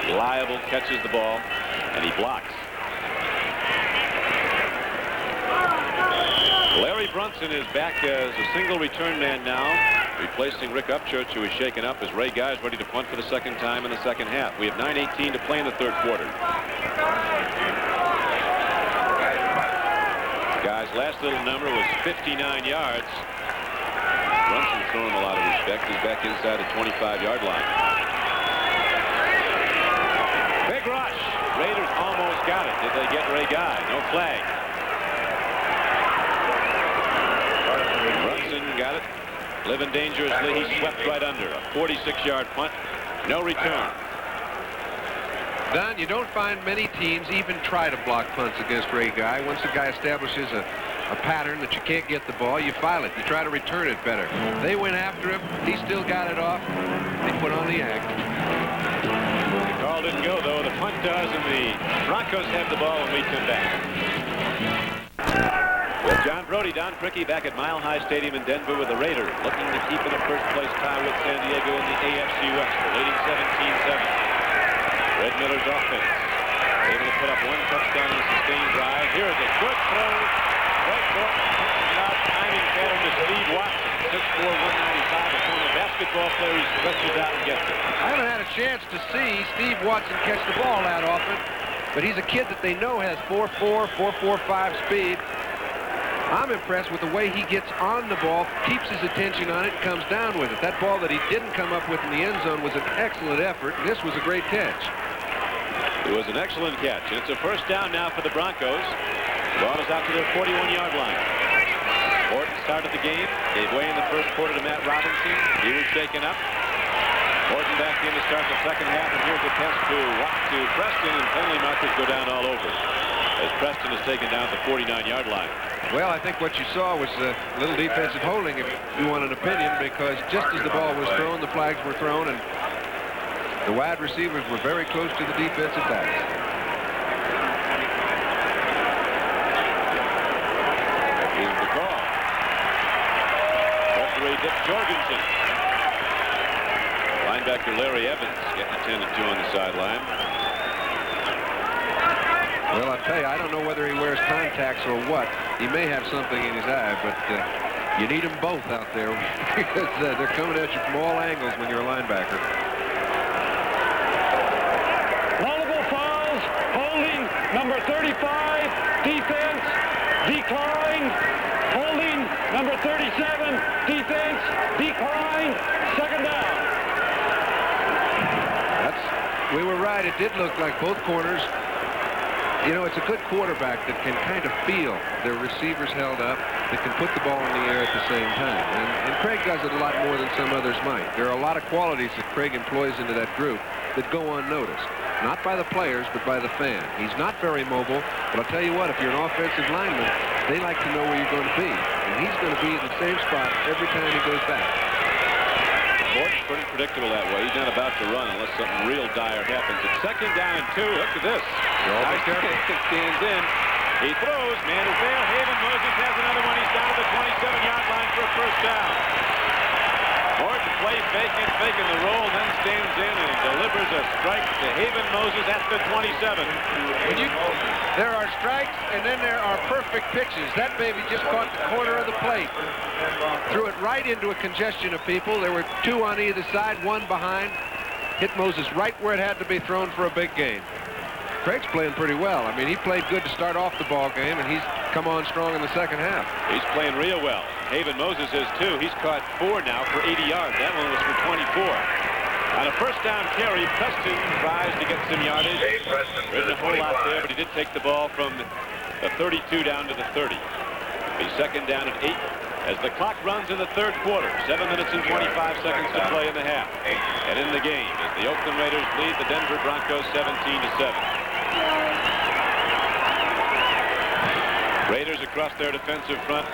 Reliable, catches the ball, and he blocks. Larry Brunson is back as a single return man now, replacing Rick Upchurch, who is shaken up as Ray Guy is ready to punt for the 2nd time in the 2nd half. We have 9:18 to play in the 3rd quarter. Guy's last little number was 59 yards. Brunson throwing him a lot of respect. He's back inside the 25-yard line. Big rush. Raiders almost got it. Did they get Ray Guy? No flag. Brunson got it. Living dangerously. He swept right under. A 46-yard punt. No return. Don, you don't find many teams even try to block punts against Ray Guy. Once the guy establishes a pattern that you can't get the ball, you file it. You try to return it better. They went after him. He still got it off. They put on the act. The call didn't go, though. The punt does, and the Broncos have the ball when we come back. With John Brody, Don Crickey back at Mile High Stadium in Denver with the Raiders, looking to keep in a first-place tie with San Diego in the AFC West. They're leading 17-7. Red Miller's offense able to put up 1 touchdown in a sustained drive. Here's a good throw. Right foot, out timing pattern to Steve Watson. 6'4", 195, a former basketball player. He stretches out and gets it. I haven't had a chance to see Steve Watson catch the ball that often, but he's a kid that they know has 4'4", 4'45" speed. I'm impressed with the way he gets on the ball, keeps his attention on it, and comes down with it. That ball that he didn't come up with in the end zone was an excellent effort, and this was a great catch. It was an excellent catch. And it's a 1st down now for the Broncos. The ball is out to their 41-yard line. Horton started the game, gave way in the 1st quarter to Matt Robinson. He was shaken up. Horton back in to start the 2nd half, and here's a test to Preston, and penalty markers go down all over as Preston is taken down at the 49-yard line. Well, I think what you saw was a little defensive holding, if you want an opinion, because just as the ball was thrown, the flags were thrown, and the wide receivers were very close to the defensive backs. Here's the call. Referee Dick Jorgensen. Linebacker Larry Evans getting attended to on the sideline. Well, I'll tell you, I don't know whether he wears contacts or what. He may have something in his eye, but you need them both out there because they're coming at you from all angles when you're a linebacker. Multiple fouls, holding number 35, defense, declined, holding number 37, defense, declined, 2nd down. We were right. It did look like both corners. You know, it's a good quarterback that can kind of feel their receivers held up, that can put the ball in the air at the same time. And Craig does it a lot more than some others might. There are a lot of qualities that Craig employs into that group that go unnoticed. Not by the players, but by the fan. He's not very mobile, but I'll tell you what, if you're an offensive lineman, they like to know where you're going to be. And he's going to be in the same spot every time he goes back. Horton pretty predictable that way. He's not about to run unless something real dire happens. It's 2nd down and 2. Look at this. Nice stands in. He throws. Man is there. Haven Moses has another one. He's down to the 27-yard line for a first down. Morton plays faking the roll, then stands in and delivers a strike to Haven Moses at the 27. There are strikes, and then there are perfect pitches. That baby just caught the corner of the plate. Threw it right into a congestion of people. There were 2 on either side, 1 behind. Hit Moses right where it had to be thrown for a big gain. Craig's playing pretty well. I mean, he played good to start off the ball game, and he's come on strong in the second half. He's playing real well. Haven Moses is too. He's caught 4 now for 80 yards. That one was for 24. On a first down carry, Preston tries to get some yardage. There isn't a whole lot there, but he did take the ball from the 32 down to the 30. He's 2nd down at 8 as the clock runs in the 3rd quarter. 7 minutes and 25 seconds to play in the half. And in the game, as the Oakland Raiders lead the Denver Broncos 17-7. Raiders across their defensive front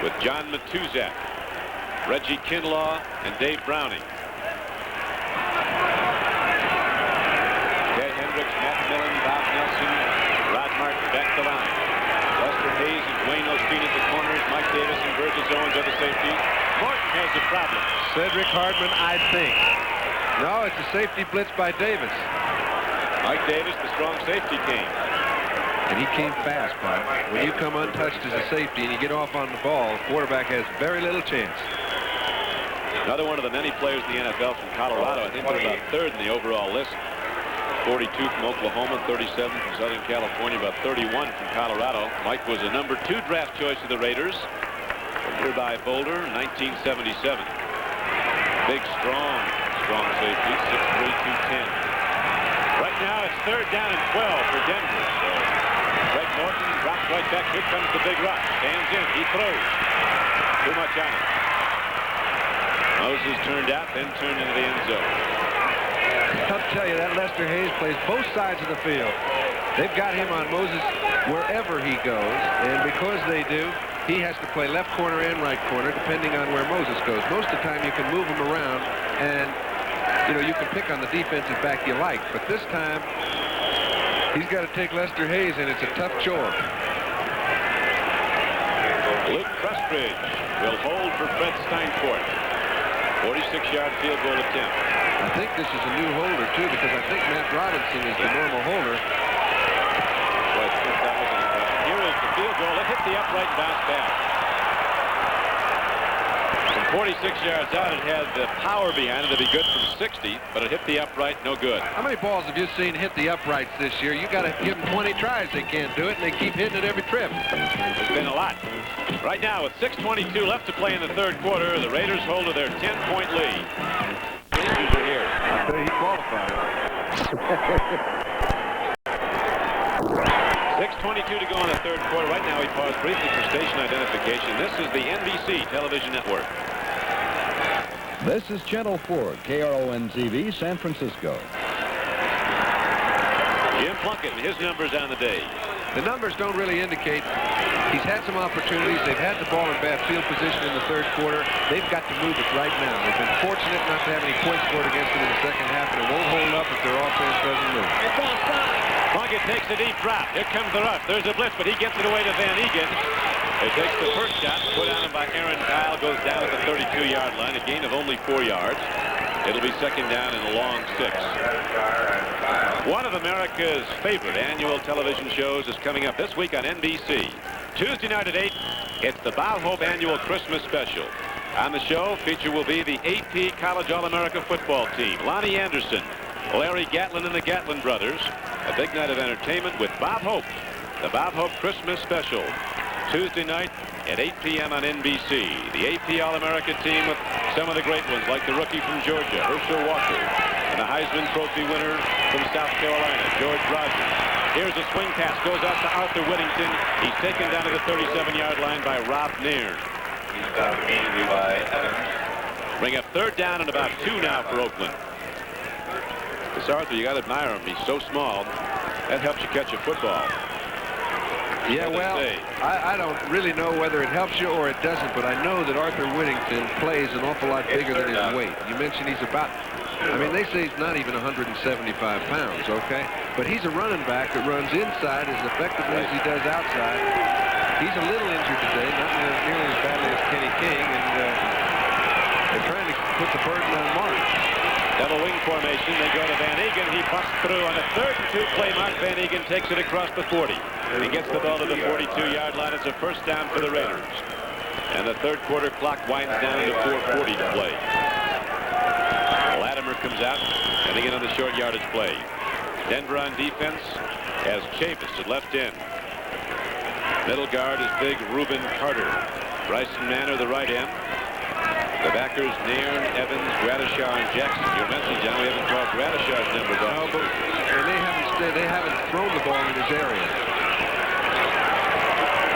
with John Matuzak, Reggie Kinlaw, and Dave Browning. Ted Hendricks, Matt Millen, Bob Nelson, Rod Martin back the line. Lester Hayes and Dwayne Osteen at the corners. Mike Davis and Burgess Owens are the safeties. Morton has a problem. Cedric Hardman, I think. No, it's a safety blitz by Davis. Mike Davis, the strong safety, came. And he came fast, Bob. When you come untouched as a safety and you get off on the ball, the quarterback has very little chance. Another one of the many players in the NFL from Colorado. I think they're about 3rd in the overall list. 42 from Oklahoma, 37 from Southern California, about 31 from Colorado. Mike was a number 2 draft choice of the Raiders. Here by Boulder, 1977. Big, strong safety, 6'3", 210. Right now, it's 3rd down and 12 for Denver. So Greg Morton drops right back. Here comes the big rush. Stands in. He throws. Too much on it. Moses turned out, then turned into the end zone. I'll tell you, that Lester Hayes plays both sides of the field. They've got him on Moses wherever he goes, and because they do, he has to play left corner and right corner, depending on where Moses goes. Most of the time, you can move him around, and you can pick on the defensive back you like, but this time, he's got to take Lester Hayes, and it's a tough chore. Luke Prestridge will hold for Fred Steinfort. 46-yard field goal attempt. I think this is a new holder, too, because I think Matt Robinson is the normal holder. Here is the field goal. It hit the upright and bounced back. From 46 yards out, it had the power behind it to be good from 60, but it hit the upright, no good. How many balls have you seen hit the uprights this year? You got to give them 20 tries. They can't do it, and they keep hitting it every trip. It's been a lot. Right now, with 6:22 left to play in the 3rd quarter, the Raiders hold to their 10-point lead. Issues are here. I'll tell you, he qualified. 6:22 to go in the 3rd quarter. Right now, we pause briefly for station identification. This is the NBC television network. This is Channel 4, KRON-TV, San Francisco. Jim Plunkett and his numbers on the day. The numbers don't really indicate. He's had some opportunities. They've had the ball in bad field position in the 3rd quarter. They've got to move it right now. They've been fortunate not to have any points scored against them in the second half, and it won't hold up if their offense doesn't move. Plunkett takes a deep drop. Here comes the rush. There's a blitz, but he gets it away to Van Egan. He takes the first shot, put on him by Aaron Kyle, goes down at the 32-yard line, a gain of only 4 yards. It'll be 2nd down and a long 6. One of America's favorite annual television shows is coming up this week on NBC. Tuesday night at 8, it's the Bob Hope Annual Christmas Special. On the show, feature will be the AP College All-America football team, Lonnie Anderson, Larry Gatlin and the Gatlin brothers. A big night of entertainment with Bob Hope. The Bob Hope Christmas Special. Tuesday night at 8 p.m. on NBC. The AP All-America team with some of the great ones, like the rookie from Georgia, Herschel Walker, and the Heisman Trophy winner from South Carolina, George Rogers. Here's a swing pass, goes out to Arthur Whittington. He's taken down to the 37-yard line by Rob Nairn. He's stopped immediately by Evans. Bring up 3rd down and about 2 now for Oakland. This Arthur, you got to admire him. He's so small. That helps you catch a football. Yeah, well, I don't really know whether it helps you or it doesn't, but I know that Arthur Whittington plays an awful lot bigger than his weight. You mentioned he's about, I mean, they say he's not even 175 pounds, okay? But he's a running back that runs inside as effectively as he does outside. He's a little injured today, not nearly as badly as Kenny King, and they're trying to put the burden on Mark. Double wing formation. They go to Van Egan. He busts through on a 3rd and 2 play mark. Van Egan takes it across the 40. He gets the ball to the 42-yard line. It's a first down for the Raiders. And the third quarter clock winds down to 4:40 to play. Latimer comes out and again on the short yardage play. Denver on defense has Chavis at left end. Middle guard is big Reuben Carter. Bryson Manor the right end. The backers, Nairn, Evans, Gradishar, and Jackson. Your message, John, we haven't called Gradishar's number. No, but they haven't thrown the ball in his area.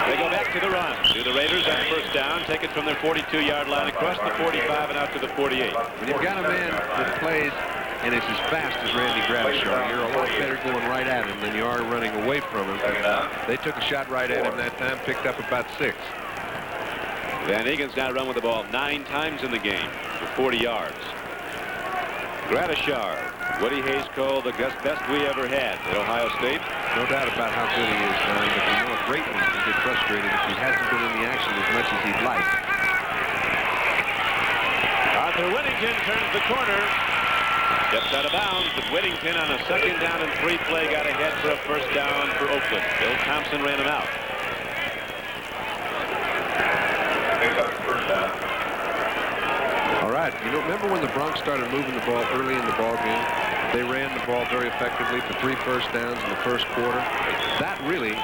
They go back to the run. Do the Raiders on first down, take it from their 42-yard line across the 45 and out to the 48. When you've got a man that plays and is as fast as Randy Gradishar, you're a lot better going right at him than you are running away from him. They took a shot right at him that time, picked up about 6. Van Egan's now run with the ball 9 times in the game for 40 yards. Gradishar, Woody Hayes called the best we ever had at Ohio State. No doubt about how good he is, Don, but you know a great one can get frustrated if he hasn't been in the action as much as he'd like. Arthur Whittington turns the corner. Steps out of bounds, but Whittington on a 2nd down and 3 play got ahead for a first down for Oakland. Bill Thompson ran him out. All right, you know, remember when the Broncos started moving the ball early in the ball game? They ran the ball very effectively for 3 first downs in the first quarter. That really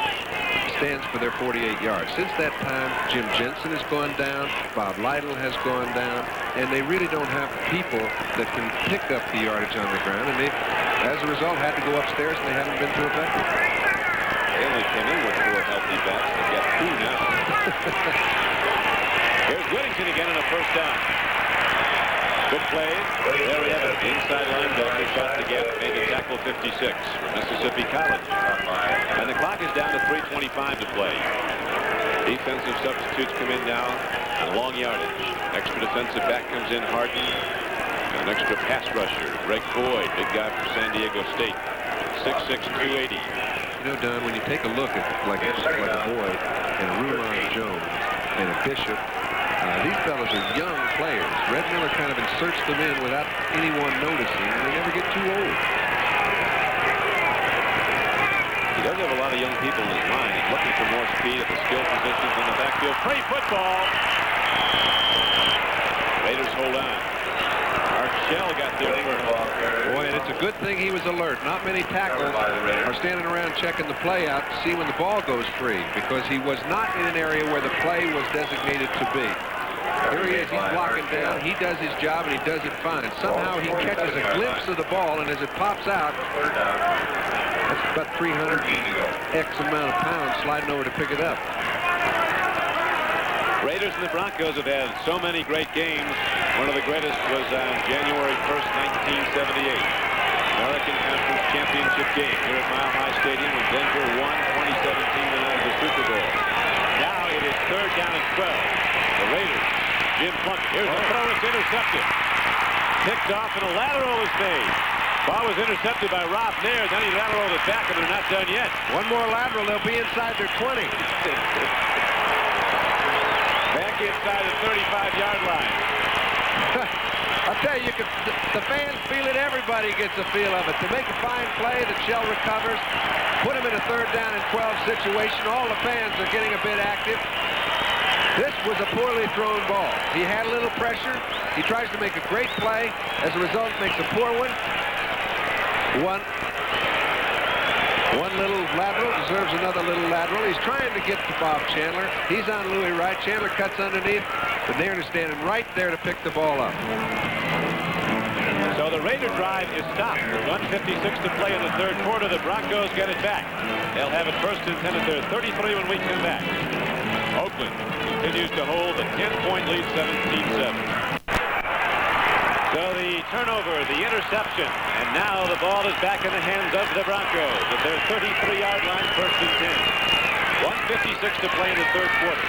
stands for their 48 yards. Since that time, Jim Jensen has gone down, Bob Lytle has gone down, and they really don't have people that can pick up the yardage on the ground, and they, as a result, had to go upstairs, and they haven't been too effective. They only came in with 4 healthy backs. They've got 2 now. Here's Whittington again on a first down. Good play. There we have it. Inside linebacker shot to get, making tackle 56 from Mississippi College. And the clock is down to 3:25 to play. Defensive substitutes come in now on long yardage. Extra defensive back comes in, Harden. And an extra pass rusher, Greg Boyd, big guy from San Diego State. 6'6", 280. You know, Don, when you take a look at like a Boyd and a Rulon Jones and a Bishop, these fellas are young players. Red Miller kind of inserts them in without anyone noticing, and they never get too old. He does have a lot of young people in his line. He's looking for more speed at the skill positions in the backfield. Free football. Raiders hold on. Archell got there first. Boy, and it's a good thing he was alert. Not many tacklers are standing around checking the play out to see when the ball goes free, because he was not in an area where the play was designated to be. Here he is. He's blocking down. He does his job, and he does it fine. Somehow he catches a glimpse of the ball, and as it pops out, that's about 300 X amount of pounds sliding over to pick it up. Raiders and the Broncos have had so many great games. One of the greatest was on January 1st, 1978. American Conference Championship game here at Mile High Stadium when Denver won 2017 the night of the Super Bowl. Now it is 3rd down and 12. The Raiders. Jim Plunk. Here's the throw. It's intercepted. Picked off and a lateral is made. Ball was intercepted by Rob Nair. Then he lateraled it back, and they're not done yet. One more lateral. They'll be inside their 20. Back inside the 35-yard line. I'll tell you, the fans feel it. Everybody gets a feel of it. To make a fine play that Shell recovers, put him in a 3rd down and 12 situation. All the fans are getting a bit active. This was a poorly thrown ball. He had a little pressure. He tries to make a great play. As a result, makes a poor one. One little lateral deserves another little lateral. He's trying to get to Bob Chandler. He's on Louis Wright. Chandler cuts underneath, but Nairn is standing right there to pick the ball up. So the Raider drive is stopped. With 1:56 to play in the 3rd quarter. The Broncos get it back. They'll have it 1st and 10 at their 33 when we come back. Oakland continues to hold a 10-point lead, 17-7. So the turnover, the interception, and now the ball is back in the hands of the Broncos at their 33-yard line, 1st and 10. 1:56 to play in the third quarter.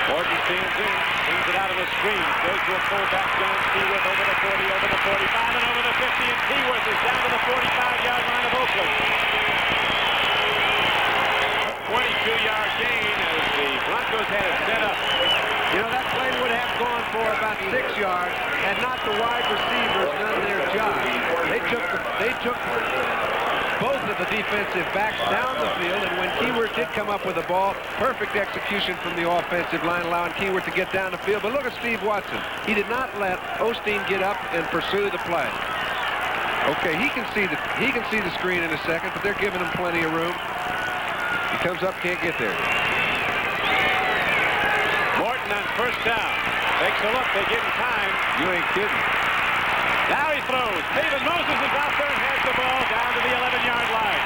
Morton stands in, brings it out of the screen, goes to a fullback, John Keyworth over the 40, over the 45, and over the 50, and Keyworth is down to the 45-yard line of Oakland. A 22-yard gain as the Broncos had it set up. You know, that play would have gone for about 6 yards had not the wide receivers done their job. They took both of the defensive backs down the field, and when Keyworth did come up with the ball, perfect execution from the offensive line, allowing Keyworth to get down the field. But look at Steve Watson. He did not let Osteen get up and pursue the play. Okay, he can see the screen in a second, but they're giving him plenty of room. He comes up, can't get there. Morton on first down. Takes a look. They give him time. You ain't kidding. Now he throws. David Moses is out there and has the ball down to the 11-yard line.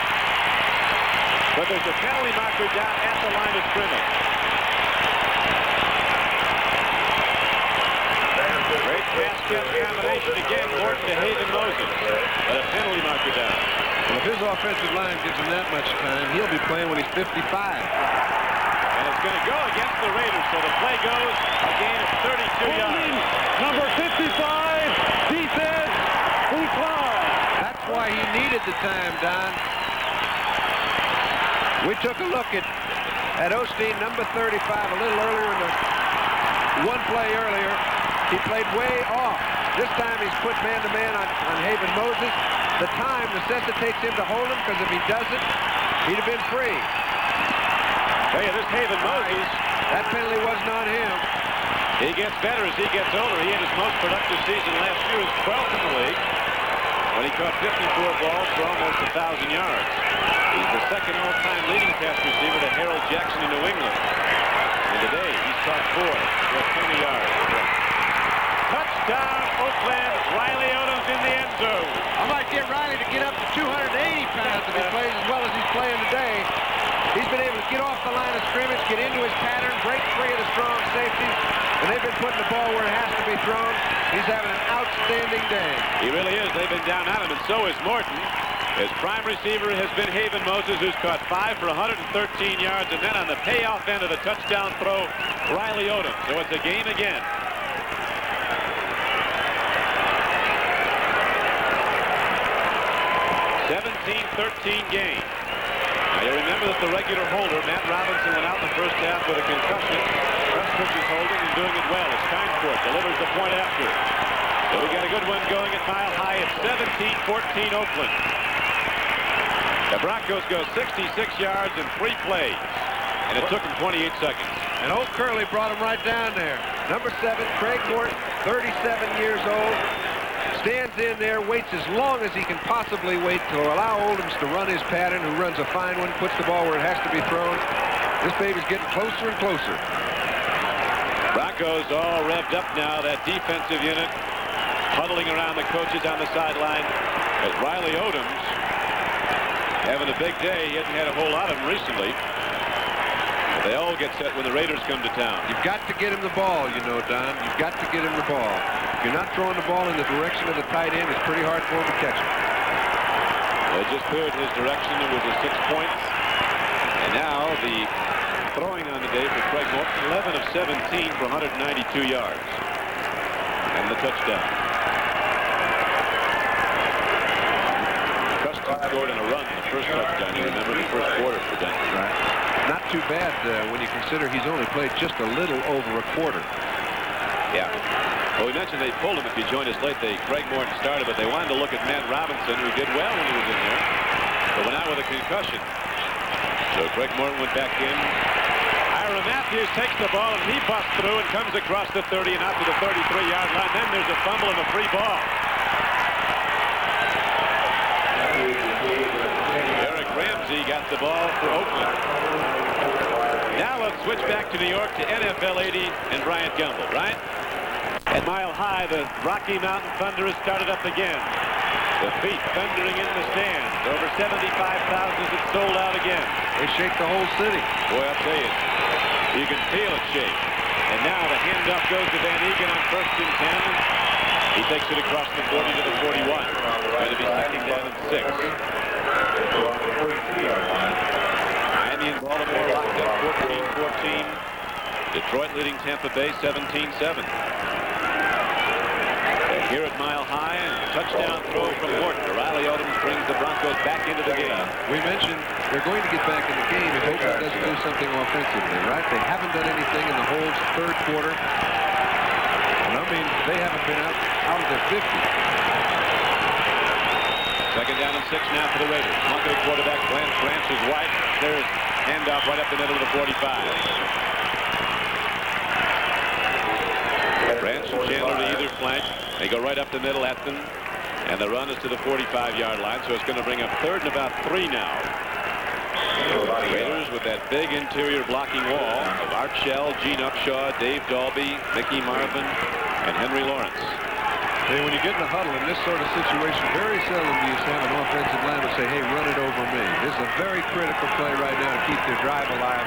But there's a penalty marker down at the line of scrimmage. Great pass-catch combination again. Morton to Haven Moses. But a penalty marker down. Well, if his offensive line gives him that much time, he'll be playing when he's 55. And it's going to go against the Raiders. So the play goes a gain of 32 yards. Number 55, defense, decline. That's why he needed the time, Don. We took a look at Osteen, number 35, a little earlier in the one play earlier. He played way off. This time he's put man-to-man on Haven Moses. The time necessitates him to hold him, because if he doesn't, he'd have been free. Tell you, this Haven Moses, that penalty wasn't on him. He gets better as he gets older. He had his most productive season last year, his 12th in the league, when he caught 54 balls for almost 1,000 yards. He's the second all-time leading pass receiver to Harold Jackson in New England. And today, he's caught 4 for 20 yards. Touchdown, Oakland. Riley Odoms in the end zone. I might get Riley to get up to 280 pounds if he plays as well as he's playing today. He's been able to get off the line of scrimmage, get into his pattern, break free of the strong safeties, and they've been putting the ball where it has to be thrown. He's having an outstanding day. He really is. They've been down at him, and so is Morton. His prime receiver has been Haven Moses, who's caught 5 for 113 yards, and then on the payoff end of the touchdown throw, Riley Odoms. So it's a game again. 17-13 game. Now you remember that the regular holder, Matt Robinson, went out in the first half with a concussion. Upchurch is holding and doing it well. As Steinfort delivers the point after. So we got a good one going at Mile High. It's 17-14 Oakland. The Broncos go 66 yards in 3 plays. And it took him 28 seconds. And Old Curly brought him right down there. Number 7, Craig Morton, 37 years old. Stands in there, waits as long as he can possibly wait to allow Odoms to run his pattern, who runs a fine one, puts the ball where it has to be thrown. This baby's getting closer and closer. Broncos all revved up now, that defensive unit huddling around the coaches on the sideline as Riley Odoms having a big day. He hasn't had a whole lot of them recently. But they all get set when the Raiders come to town. You've got to get him the ball, you know, Don. You've got to get him the ball. If you're not throwing the ball in the direction of the tight end, it's pretty hard for him to catch it. They just threw it in his direction. It was a 6 points. And now the throwing on the day for Craig Morton, 11 of 17 for 192 yards. And the touchdown. Custom scored in a run the first touchdown. You remember the first quarter for Denver. Right. Not too bad when you consider he's only played just a little over a quarter. Yeah. Well, we mentioned they pulled him if he joined us late. Craig Morton started, but they wanted to look at Matt Robinson, who did well when he was in there, but went out with a concussion. So Craig Morton went back in. Ira Matthews takes the ball, and he busts through and comes across the 30 and out to the 33-yard line. Then there's a fumble and a free ball. Eric Ramsey got the ball for Oakland. Now let's switch back to New York to NFL 80 and Bryant Gumbel. Bryant? At Mile High, the Rocky Mountain Thunder has started up again. The feet thundering in the stands. Over 75,000 as it's sold out again. They shake the whole city. Boy, I'll tell you, you can feel it shake. And now the handoff goes to Van Egan on 1st and 10. He takes it across the 40 to the 41. Going to be second down and 6. And the Miami and Baltimore locked up 14-14. Detroit leading Tampa Bay 17-7. Here at Mile High, and touchdown throw from Morton. Riley Odom brings the Broncos back into the game. We mentioned they're going to get back in the game if Oakland doesn't do something offensively, right? They haven't done anything in the whole third quarter. And I mean, they haven't been out of their 50. Second down and 6 now for the Raiders. Montgomery quarterback, Branch is wide. There's handoff right up the middle of the 45. Branch and Chandler to either flank. They go right up the middle at them. And the run is to the 45-yard line, so it's going to bring up third and about 3 now. Raiders with that big interior blocking wall of Art Shell, Gene Upshaw, Dave Dalby, Mickey Marvin, and Henry Lawrence. Hey, when you get in a huddle in this sort of situation, very seldom do you have an offensive lineman say, hey, run it over me. This is a very critical play right now to keep their drive alive.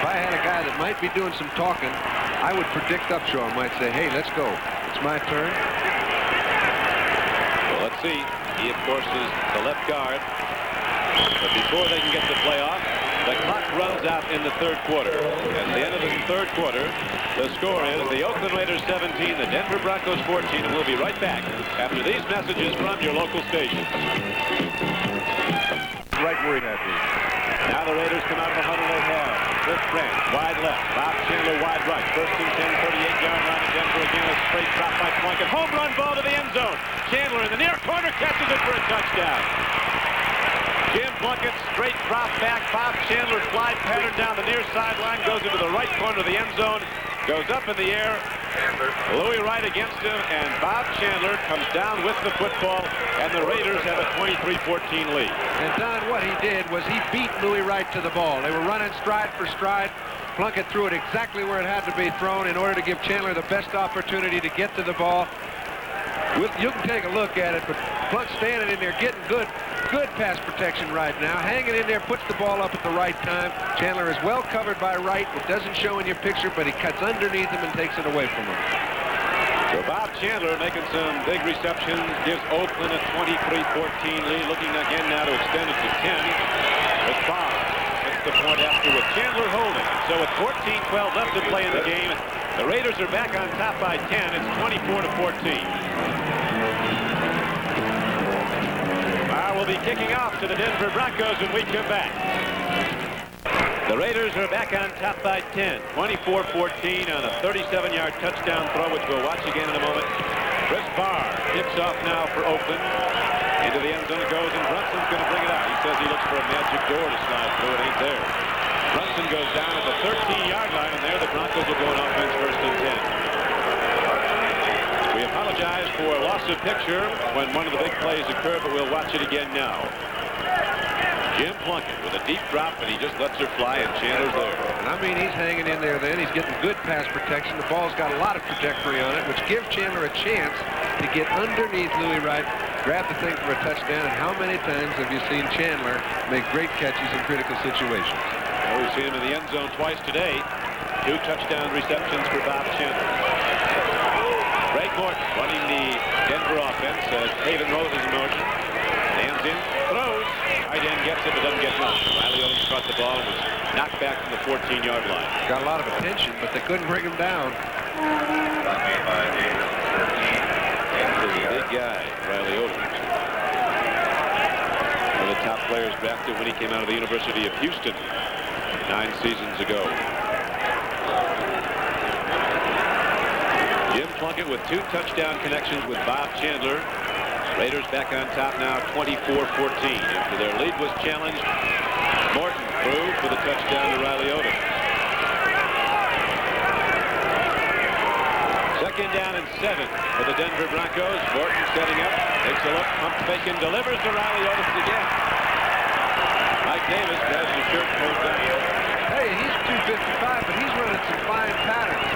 If I had a guy that might be doing some talking, I would predict Upshaw and might say, hey, let's go. It's my turn. Well, let's see. He, of course, is the left guard. But before they can get the play off, the clock runs out in the third quarter. At the end of the third quarter, the score is the Oakland Raiders 17, the Denver Broncos 14, and we'll be right back after these messages from your local station. Right where he had to be. Now the Raiders come out of the huddle they have. Chris Branch, wide left. Bob Chandler, wide right. First and 10, 38-yard line of Denver. Again, a straight drop by Plunkett. Home run ball to the end zone. Chandler in the near corner catches it for a touchdown. Jim Plunkett, straight drop back. Bob Chandler slide pattern down the near sideline. Goes into the right corner of the end zone. Goes up in the air. Louis Wright against him, and Bob Chandler comes down with the football, and the Raiders have a 23-14 lead. And Don, what he did was he beat Louis Wright to the ball. They were running stride for stride. Plunkett threw it exactly where it had to be thrown in order to give Chandler the best opportunity to get to the ball. You can take a look at it, but Plunkett standing in there getting good pass protection right now. Hanging in there, puts the ball up at the right time. Chandler is well covered by Wright. It doesn't show in your picture, but he cuts underneath him and takes it away from him. So Bob Chandler making some big receptions, gives Oakland a 23-14 lead, looking again now to extend it to 10. But Bob gets the point after with Chandler holding. So with 14-12 left to play in the game, the Raiders are back on top by 10. It's 24-14. Will be kicking off to the Denver Broncos when we come back. The Raiders are back on top by 10, 24-14 on a 37-yard touchdown throw, which we'll watch again in a moment. Chris Barr kicks off now for Oakland. Into the end zone it goes, and Brunson's going to bring it out. He says he looks for a magic door to slide through. It ain't there. Brunson goes down at the 13-yard line, and there the Broncos will go on offense first and 10. We apologize for loss of picture when one of the big plays occurred, but we'll watch it again now. Jim Plunkett with a deep drop, and he just lets her fly, and Chandler's there. And I mean, he's hanging in there then. He's getting good pass protection. The ball's got a lot of trajectory on it, which gives Chandler a chance to get underneath Louis Wright, grab the thing for a touchdown. And how many times have you seen Chandler make great catches in critical situations? Well, we've seen him in the end zone twice today. 2 touchdown receptions for Bob Chandler. Greg Morton running the Denver offense as Haven Rose is in motion. Hands in, throws. Tight end gets it, but doesn't get much. Riley Odom caught the ball and was knocked back from the 14-yard line. Got a lot of attention, but they couldn't bring him down. Big guy, Riley Odom. One of the top players drafted when he came out of the University of Houston 9 seasons ago. Jim Plunkett with 2 touchdown connections with Bob Chandler. Raiders back on top now, 24-14. After their lead was challenged, Morton threw for the touchdown to Riley Odom. Second down and 7 for the Denver Broncos. Morton setting up, takes a look, pump fake and delivers to Riley Odom again. Mike Davis has his shirt pulled down. Hey, he's 255, but he's running some fine patterns.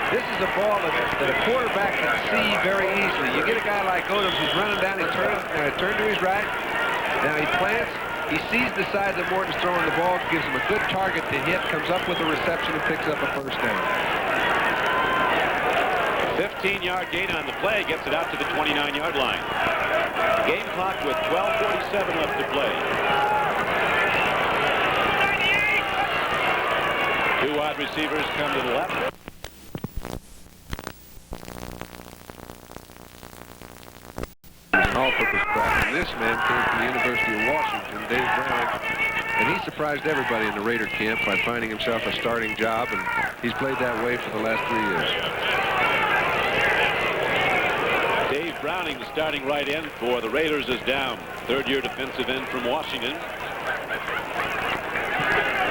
This is a ball that a quarterback can see very easily. You get a guy like Odom who's running down, he turns to his right. Now he plants. He sees the side that Morton's throwing the ball, gives him a good target to hit, comes up with a reception, and picks up a first down. 15-yard gain on the play, gets it out to the 29-yard line. Game clock with 12:47 left to play. wide receivers come to the left. An all-purpose crack. And this man came from the University of Washington, Dave Browning. And he surprised everybody in the Raider camp by finding himself a starting job, and he's played that way for the last 3 years. Dave Browning, the starting right end for the Raiders, is down. Third-year defensive end from Washington.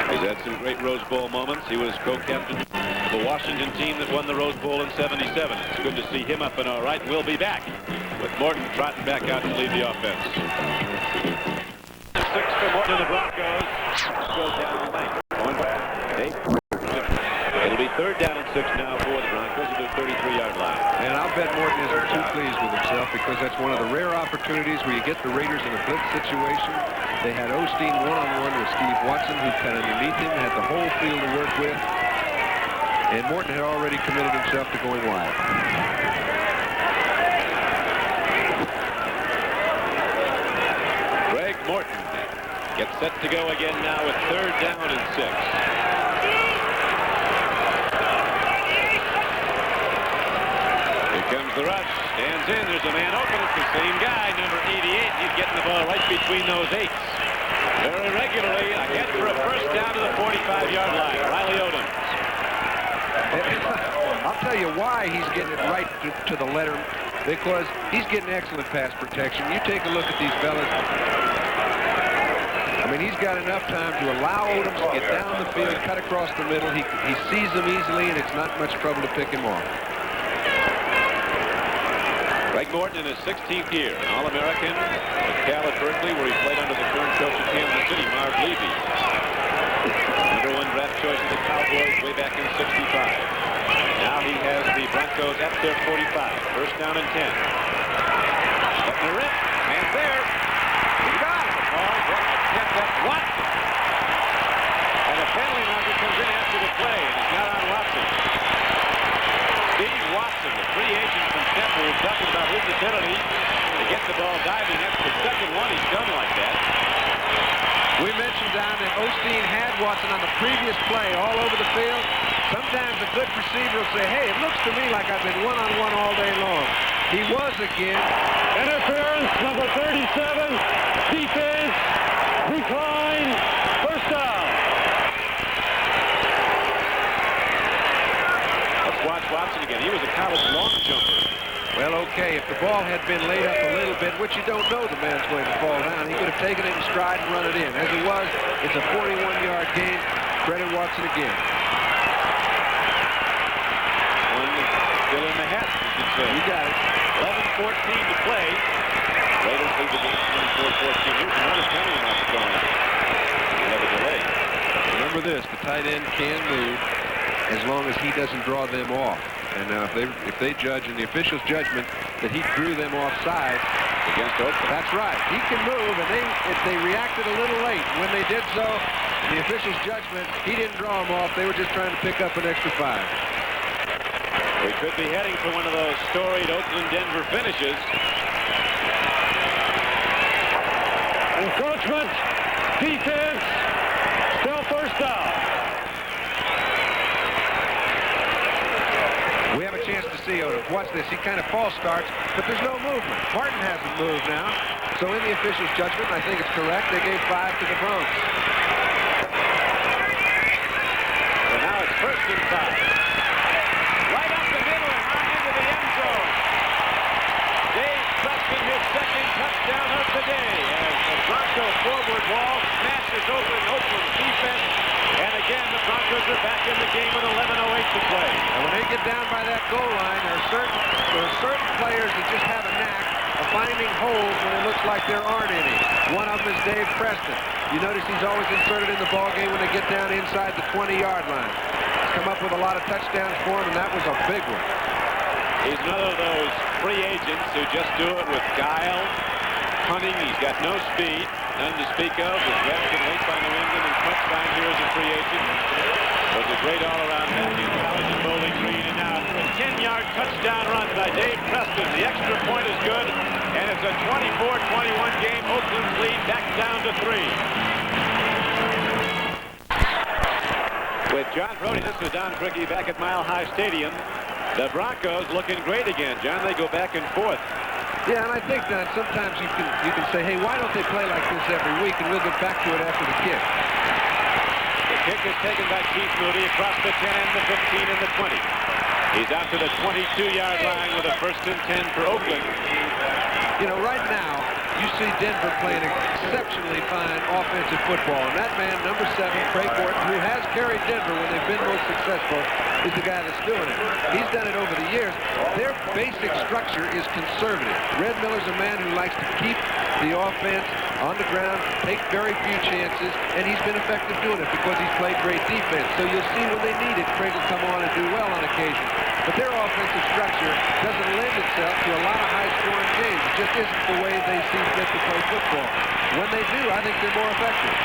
He's had some great Rose Bowl moments. He was co-captain of the Washington team that won the Rose Bowl in '77. It's good to see him up and all right. We'll be back with Morton trotting back out to lead the offense. 6 for Morton and the Broncos. Goes down the lane. Going back. It'll be 3rd down and 6 now for the Broncos at the 33-yard line. And I'll bet Morton isn't too pleased with himself, because that's one of the rare opportunities where you get the Raiders in a blitz situation. They had Osteen one-on-one with Steve Watson, who cut underneath him, had the whole field to work with. And Morton had already committed himself to going wide. Greg Morton gets set to go again now with 3rd down and 6. Here comes the rush. Stands in. There's a man open. It's the same guy, number 88. He's getting the ball right between those 8s. Very regularly ahead for a first down to the 45-yard line. Riley Odom. I'll tell you why he's getting it right to the letter, because he's getting excellent pass protection. You take a look at these fellas. I mean, he's got enough time to allow Odom to get down the field, cut across the middle. He sees them easily, and it's not much trouble to pick him off. Greg Morton in his 16th year, an All-American with Cal at Berkeley, where he played under the current coach of Kansas City, Marv Levy. #1 draft choice of the Cowboys way back in '65. Now he has the Broncos at their 45. First down and 10. Getting a rip, and there. He got it. Ball, what attempt at Watson. And a penalty marker comes in after the play, and it's not on Watson. Steve Watson, the free agent from Denver, was talking about his ability to get the ball diving. That's the second one he's done like that. We mentioned down that Osteen had Watson on the previous play all over the field. Sometimes a good receiver will say, hey, it looks to me like I've been one-on-one all day long. He was again. Interference, number 37. Defense. Decline. First down. Let's watch Watson again. He was a college long jumper. Well, okay, if the ball had been laid up a little bit, which you don't know the man's going to fall down, he could have taken it in stride and run it in. As it was, it's a 41-yard gain. Credit Watson again. One still in the hat, you could say. You got it. 11-14 to play. Raiders lead the game 24-14. Here's another penalty mark going on. Another delay. Remember this, the tight end can move as long as he doesn't draw them off. And now if they judge in the official's judgment that he drew them offside Against Oakland. That's right. He can move, and if they reacted a little late. When they did so, the official's judgment, he didn't draw them off. They were just trying to pick up an extra 5. We could be heading for one of those storied Oakland-Denver finishes. Encroachment, defense, still first down. We have a chance to see Odom. Watch this. He kind of false starts, but there's no movement. Martin hasn't moved now. So in the official's judgment, I think it's correct. They gave 5 to the Broncos. So now it's 1st and 5. Right up the middle and on into the end zone. Dave Preston, his 2nd touchdown of the day, as the Bronco forward wall smashes open Oakland's defense. And again, the Broncos are back in the game with 11:08 to play. And when they get down by that goal line, there are certain players that just have a knack of finding holes when it looks like there aren't any. One of them is Dave Preston. You notice he's always inserted in the ball game when they get down inside the 20-yard line. He's come up with a lot of touchdowns for him, and that was a big one. He's none of those free agents who just do it with guile, cunning. He's got no speed, none to speak of. Was drafted late by New England and touchdown here as a free agent. Was a great all-around Matthew College and Bowling Green. And now a 10-yard touchdown run by Dave Preston. The extra point is good, and it's a 24-21 game. Oakland's lead back down to 3. With John Brody, this is Don Cricky back at Mile High Stadium. The Broncos looking great again, John. They go back and forth. Yeah, and I think that sometimes you can say, hey, why don't they play like this every week, and we'll get back to it after the kick. The kick is taken by Keith Moody across the 10 and the 15 and the 20. He's out to the 22-yard line with a 1st and 10 for Oakland. You know, right now, you see Denver playing exceptionally fine offensive football. And that man, number 7, Craig Morton, who has carried Denver when they've been most successful, is the guy that's doing it. He's done it over the years. Their basic structure is conservative. Red Miller's a man who likes to keep the offense on the ground, take very few chances, and he's been effective doing it because he's played great defense. So you'll see when they need it, Craig will come on and do well on occasion. But their offensive structure doesn't lend itself to a lot of high-scoring games. It just isn't the way they see fit to play football. When they do, I think they're more effective.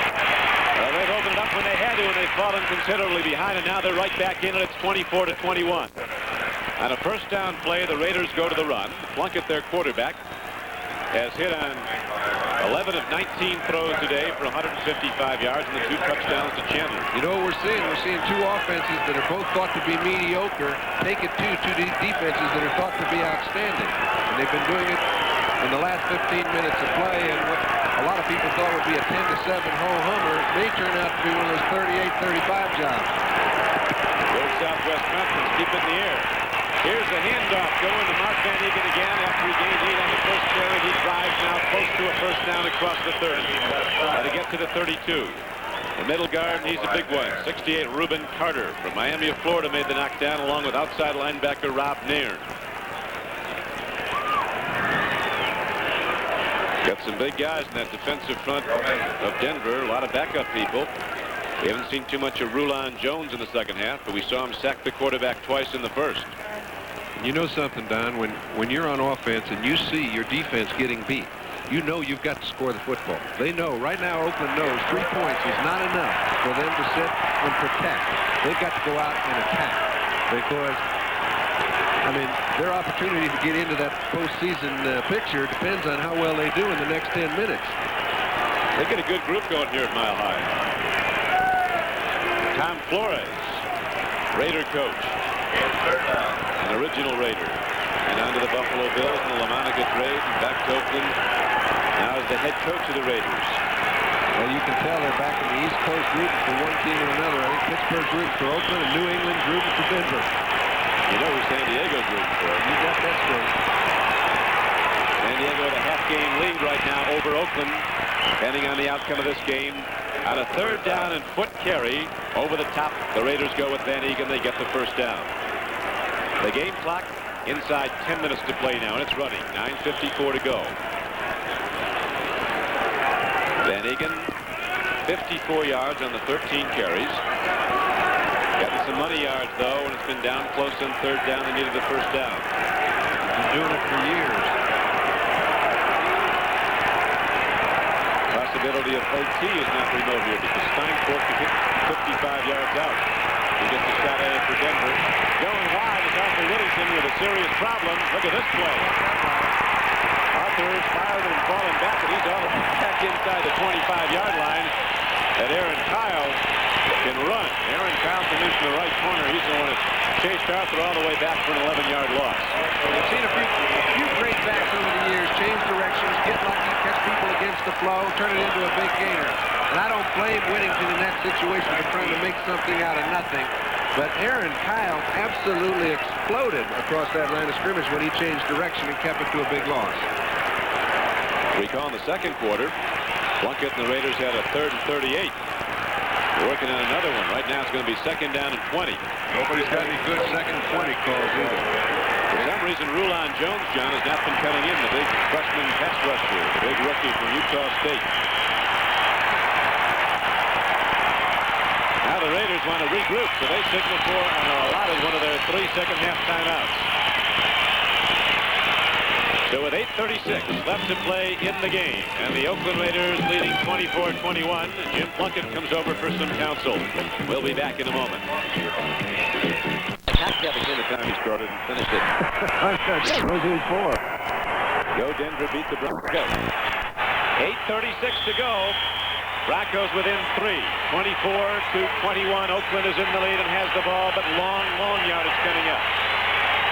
Well, they've opened it up when they had to, and they've fallen considerably behind, and now they're right back in, and it's 24-21. On a first down play, the Raiders go to the run. Plunkett, their quarterback, has hit on 11 of 19 throws today for 155 yards and the 2 touchdowns to Chandler. You know what we're seeing? We're seeing 2 offenses that are both thought to be mediocre take it to 2 defenses that are thought to be outstanding. And they've been doing it in the last 15 minutes of play, and what a lot of people thought would be a 10-7 ho-hummer may turn out to be one of those 38-35 jobs. Goes Southwest Conference, keep it in the air. Here's the handoff going to Mark Van Eegen again after he gained 8 on the first carry. He drives now close to a first down across the 30. To get to the 32. The middle guard needs a big one. 68 Reuben Carter from Miami of Florida made the knockdown along with outside linebacker Rob Nairn. Got some big guys in that defensive front of Denver. A lot of backup people. We haven't seen too much of Rulon Jones in the second half, but we saw him sack the quarterback twice in the first. You know something, Don, when you're on offense and you see your defense getting beat, you know you've got to score the football. They know, right now Oakland knows 3 points is not enough for them to sit and protect. They've got to go out and attack because, I mean, their opportunity to get into that postseason picture depends on how well they do in the next 10 minutes. They get a good group going here at Mile High. Tom Flores, Raider coach. An original Raider. And on to the Buffalo Bills and the LaMonica trade and back to Oakland. Now is the head coach of the Raiders. Well, you can tell they're back in the East Coast rooting for one team or another. I think Pittsburgh's rooting for Oakland and New England's rooting for Denver. You know who San Diego's rooting for. You got that straight. San Diego with a half-game lead right now over Oakland. Depending on the outcome of this game. On a 3rd down and foot carry over the top, the Raiders go with Van Eegen. They get the first down. The game clock inside 10 minutes to play now, and it's running. 9:54 to go. Van Eegen, 54 yards on the 13 carries. Getting some money yards, though, and it's been down close on 3rd down. They needed the first down. Been doing it for years. Possibility of OT is not remote here because Steinfort can hit 55 yards out. He gets a shot at it for Denver. Going wide is Arthur Whittington with a serious problem. Look at this play. Arthur is fired and falling back, and he's all back inside the 25-yard line. And Aaron Kyle can run. Aaron Kyle can move to the right corner. He's the one that chased Arthur all the way back for an 11-yard loss. We've seen a few great backs over the years change directions, get lucky, catch people against the flow, turn it into a big gainer. And I don't blame Whittington in that situation for trying to make something out of nothing. But Aaron Kyle absolutely exploded across that line of scrimmage when he changed direction and kept it to a big loss. Recall in the second quarter, Plunkett and the Raiders had a 3rd and 38. We're working on another one. Right now it's going to be 2nd down and 20. Nobody's got any good 2nd and 20 calls either. For some reason, Rulon Jones, John, has not been coming in. The big freshman pass rusher, the big rookie from Utah State. Now the Raiders want to regroup, so they signal for and are allotted one of their 3 second-half timeouts. So with 8:36 left to play in the game, and the Oakland Raiders leading 24-21, Jim Plunkett comes over for some counsel. We'll be back in a moment. Between the time he started and finished it. Those are 4. Go Denver, beat the Broncos. 8:36 to go. Broncos within 3. 24-21. Oakland is in the lead and has the ball, but long yardage coming up.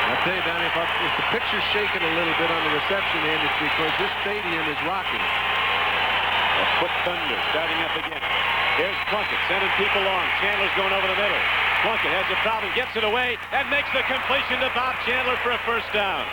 I'll tell you, Donnie, if the picture's shaking a little bit on the reception end, it's because this stadium is rocking. A foot thunder starting up again. Here's Plunkett sending people long. Chandler's going over the middle. Plunkett has a problem, gets it away, and makes the completion to Bob Chandler for a first down.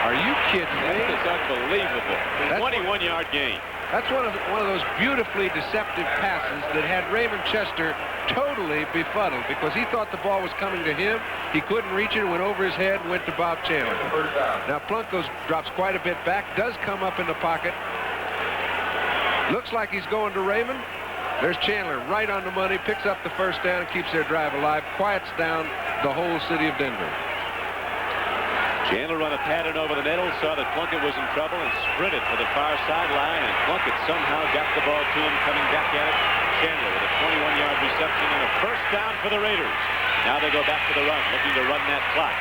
Are you kidding me? This is unbelievable. 21-yard gain. That's one of those beautifully deceptive passes that had Raymond Chester totally befuddled because he thought the ball was coming to him. He couldn't reach it, went over his head, went to Bob Chandler. Now Plunkett drops quite a bit back, does come up in the pocket. Looks like he's going to Raymond. There's Chandler right on the money, picks up the first down, and keeps their drive alive, quiets down the whole city of Denver. Chandler run a pattern over the middle, saw that Plunkett was in trouble, and sprinted for the far sideline, and Plunkett somehow got the ball to him, coming back at it. Chandler with a 21-yard reception and a first down for the Raiders. Now they go back to the run, looking to run that clock.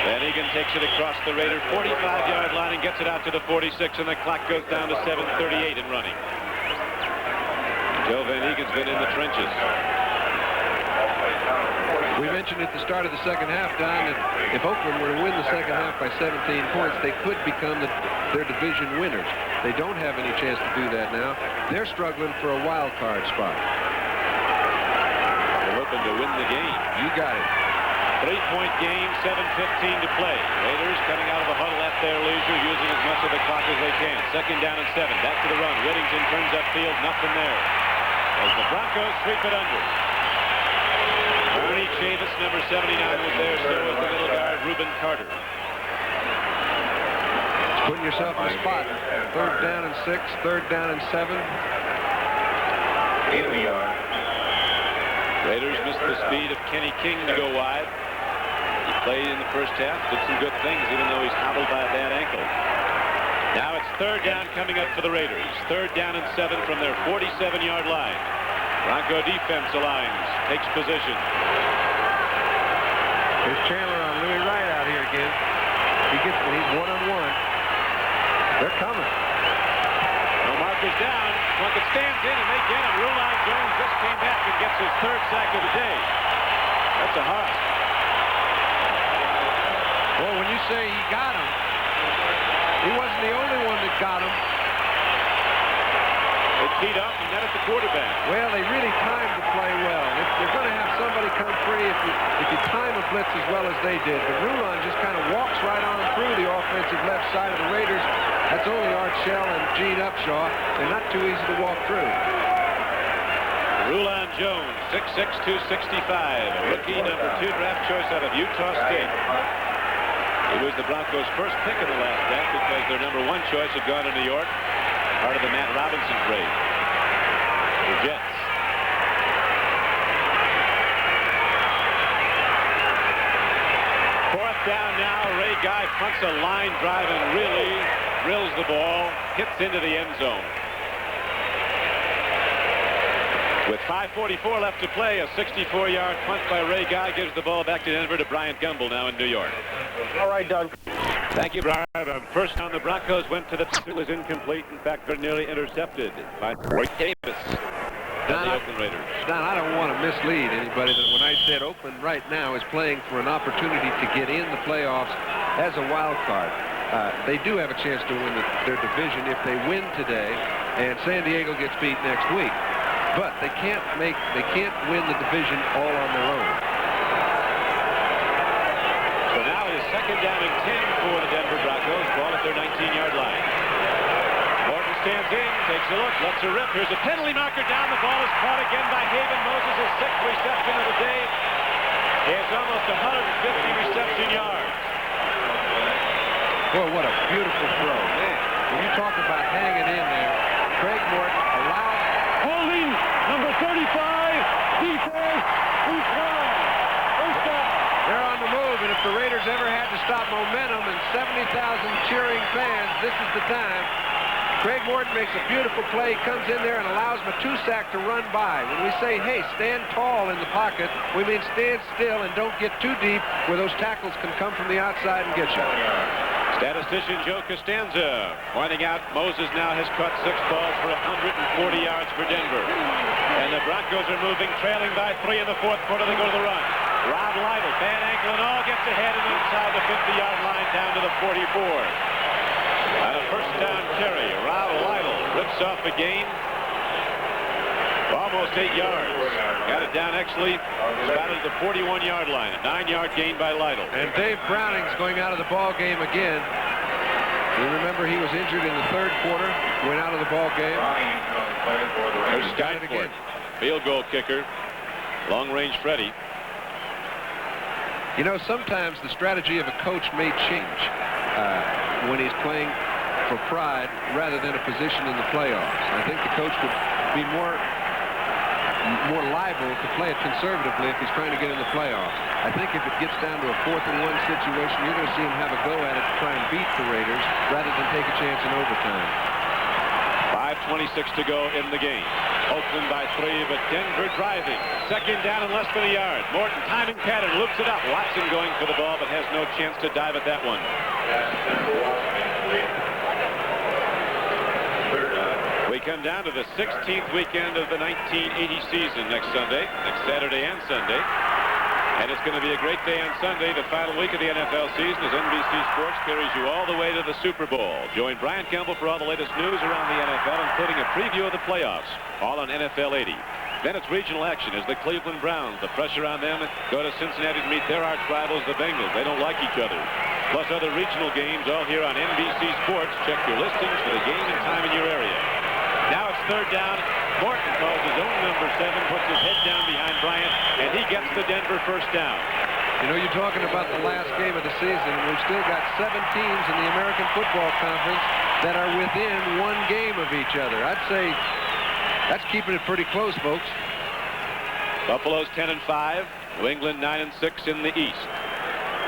Van Egan takes it across the Raider 45-yard line and gets it out to the 46, and the clock goes down to 7:38 in running. Joe Van Egan's been in the trenches. We mentioned at the start of the second half, Don, that if Oakland were to win the second half by 17 points, they could become their division winners. They don't have any chance to do that now. They're struggling for a wild card spot. They're hoping to win the game. You got it. 3-point game, 7:15 to play. Raiders coming out of the huddle at their leisure, using as much of the clock as they can. Second down and 7. Back to the run. Whittington turns upfield. Nothing there. As the Broncos sweep it under. Ernie Chavis, number 79, was there. So was the middle guard, Reuben Carter. Putting yourself in a spot. Third down and 6. Third down and 7. 8 yards. Raiders missed the speed of Kenny King to go wide. He played in the first half, did some good things, even though he's hobbled by a bad ankle. Now it's third down coming up for the Raiders. Third down and 7 from their 47-yard line. Bronco defense aligns, takes position. Here's Chandler on Louis Wright out here again. He's one-on-one. They're coming. No markers down. Plunkett stands in, and they get him. Rulon Jones just came back and gets his third sack of the day. That's a hoss. Well, when you say he got him, he wasn't the only one that got him. They teed up and net at the quarterback. Well, they really timed the play well. If they're going to have somebody come free, if you time a blitz as well as they did. But Rulon just kind of walks right on through the offensive left side of the Raiders. That's only Art Shell and Gene Upshaw. They're not too easy to walk through. Rulon Jones, 6'6", 265. Rookie number 2 draft choice out of Utah State. He was the Broncos' first pick in the last draft because their number 1 choice had gone to New York. Part of the Matt Robinson trade. The Jets. Fourth down now. Ray Guy punts a line drive and really drills the ball. Hits into the end zone. With 5:44 left to play, a 64-yard punt by Ray Guy gives the ball back to Denver to Bryant Gumbel now in New York. All right, Doug. Thank you, Brian. First down, the Broncos went to the... It was incomplete. In fact, very nearly intercepted by Roy Davis and the Oakland Raiders. Don, I don't want to mislead anybody that when I said Oakland right now is playing for an opportunity to get in the playoffs as a wild card. They do have a chance to win their division if they win today, and San Diego gets beat next week. But they can't win the division all on their own. So now it is second down and 10 for the Denver Broncos. Ball at their 19-yard line. Morton stands in, takes a look, lets her rip. Here's a penalty marker down. The ball is caught again by Haven Moses, his 6th reception of the day. He has almost 150 reception yards. Boy, what a beautiful throw. Man, when you talk about hanging in there, Craig Morton allowed... Holding, number 35, defense, he's gone. First down. They're on the move, and if the Raiders ever had to stop momentum and 70,000 cheering fans, this is the time. Craig Morton makes a beautiful play, comes in there and allows Matusak to run by. When we say, hey, stand tall in the pocket, we mean stand still and don't get too deep where those tackles can come from the outside and get you. Statistician Joe Costanza pointing out Moses now has caught 6 balls for 140 yards for Denver. And the Broncos are moving, trailing by 3 in the 4th quarter. They go to the run. Rob Lytle, bad ankle and all, gets ahead and inside the 50-yard line down to the 44. On a first down carry, Rob Lytle rips off a gain. Almost 8 yards. Got it down actually about at the 41-yard line. A 9-yard gain by Lytle. And Dave Browning's going out of the ball game again. You remember he was injured in the 3rd quarter, went out of the ball game. There's Skyford, field goal kicker, long-range Freddie. You know, sometimes the strategy of a coach may change when he's playing for pride rather than a position in the playoffs. I think the coach would be more liable to play it conservatively if he's trying to get in the playoffs. I think if it gets down to a 4th and 1 situation, you're going to see him have a go at it to try and beat the Raiders rather than take a chance in overtime. 5:26 to go in the game. Oakland by 3, but Denver driving. 2nd down and less than a yard. Morton timing pattern, loops it up. Watson going for the ball, but has no chance to dive at that one. We come down to the 16th weekend of the 1980 season next Sunday, next Saturday and Sunday. And it's going to be a great day on Sunday, the final week of the NFL season, as NBC Sports carries you all the way to the Super Bowl. Join Brian Campbell for all the latest news around the NFL, including a preview of the playoffs, all on NFL 80. Then it's regional action as the Cleveland Browns, the pressure on them, go to Cincinnati to meet their arch rivals, the Bengals. They don't like each other. Plus other regional games all here on NBC Sports. Check your listings for the game and time in your area. Now it's 3rd down. Morton calls his own number 7, puts his head down behind Bryant, and he gets the Denver first down. You know, you're talking about the last game of the season. We've still got 7 teams in the American Football Conference that are within 1 game of each other. I'd say that's keeping it pretty close, folks. Buffalo's 10-5. New England 9-6 in the East.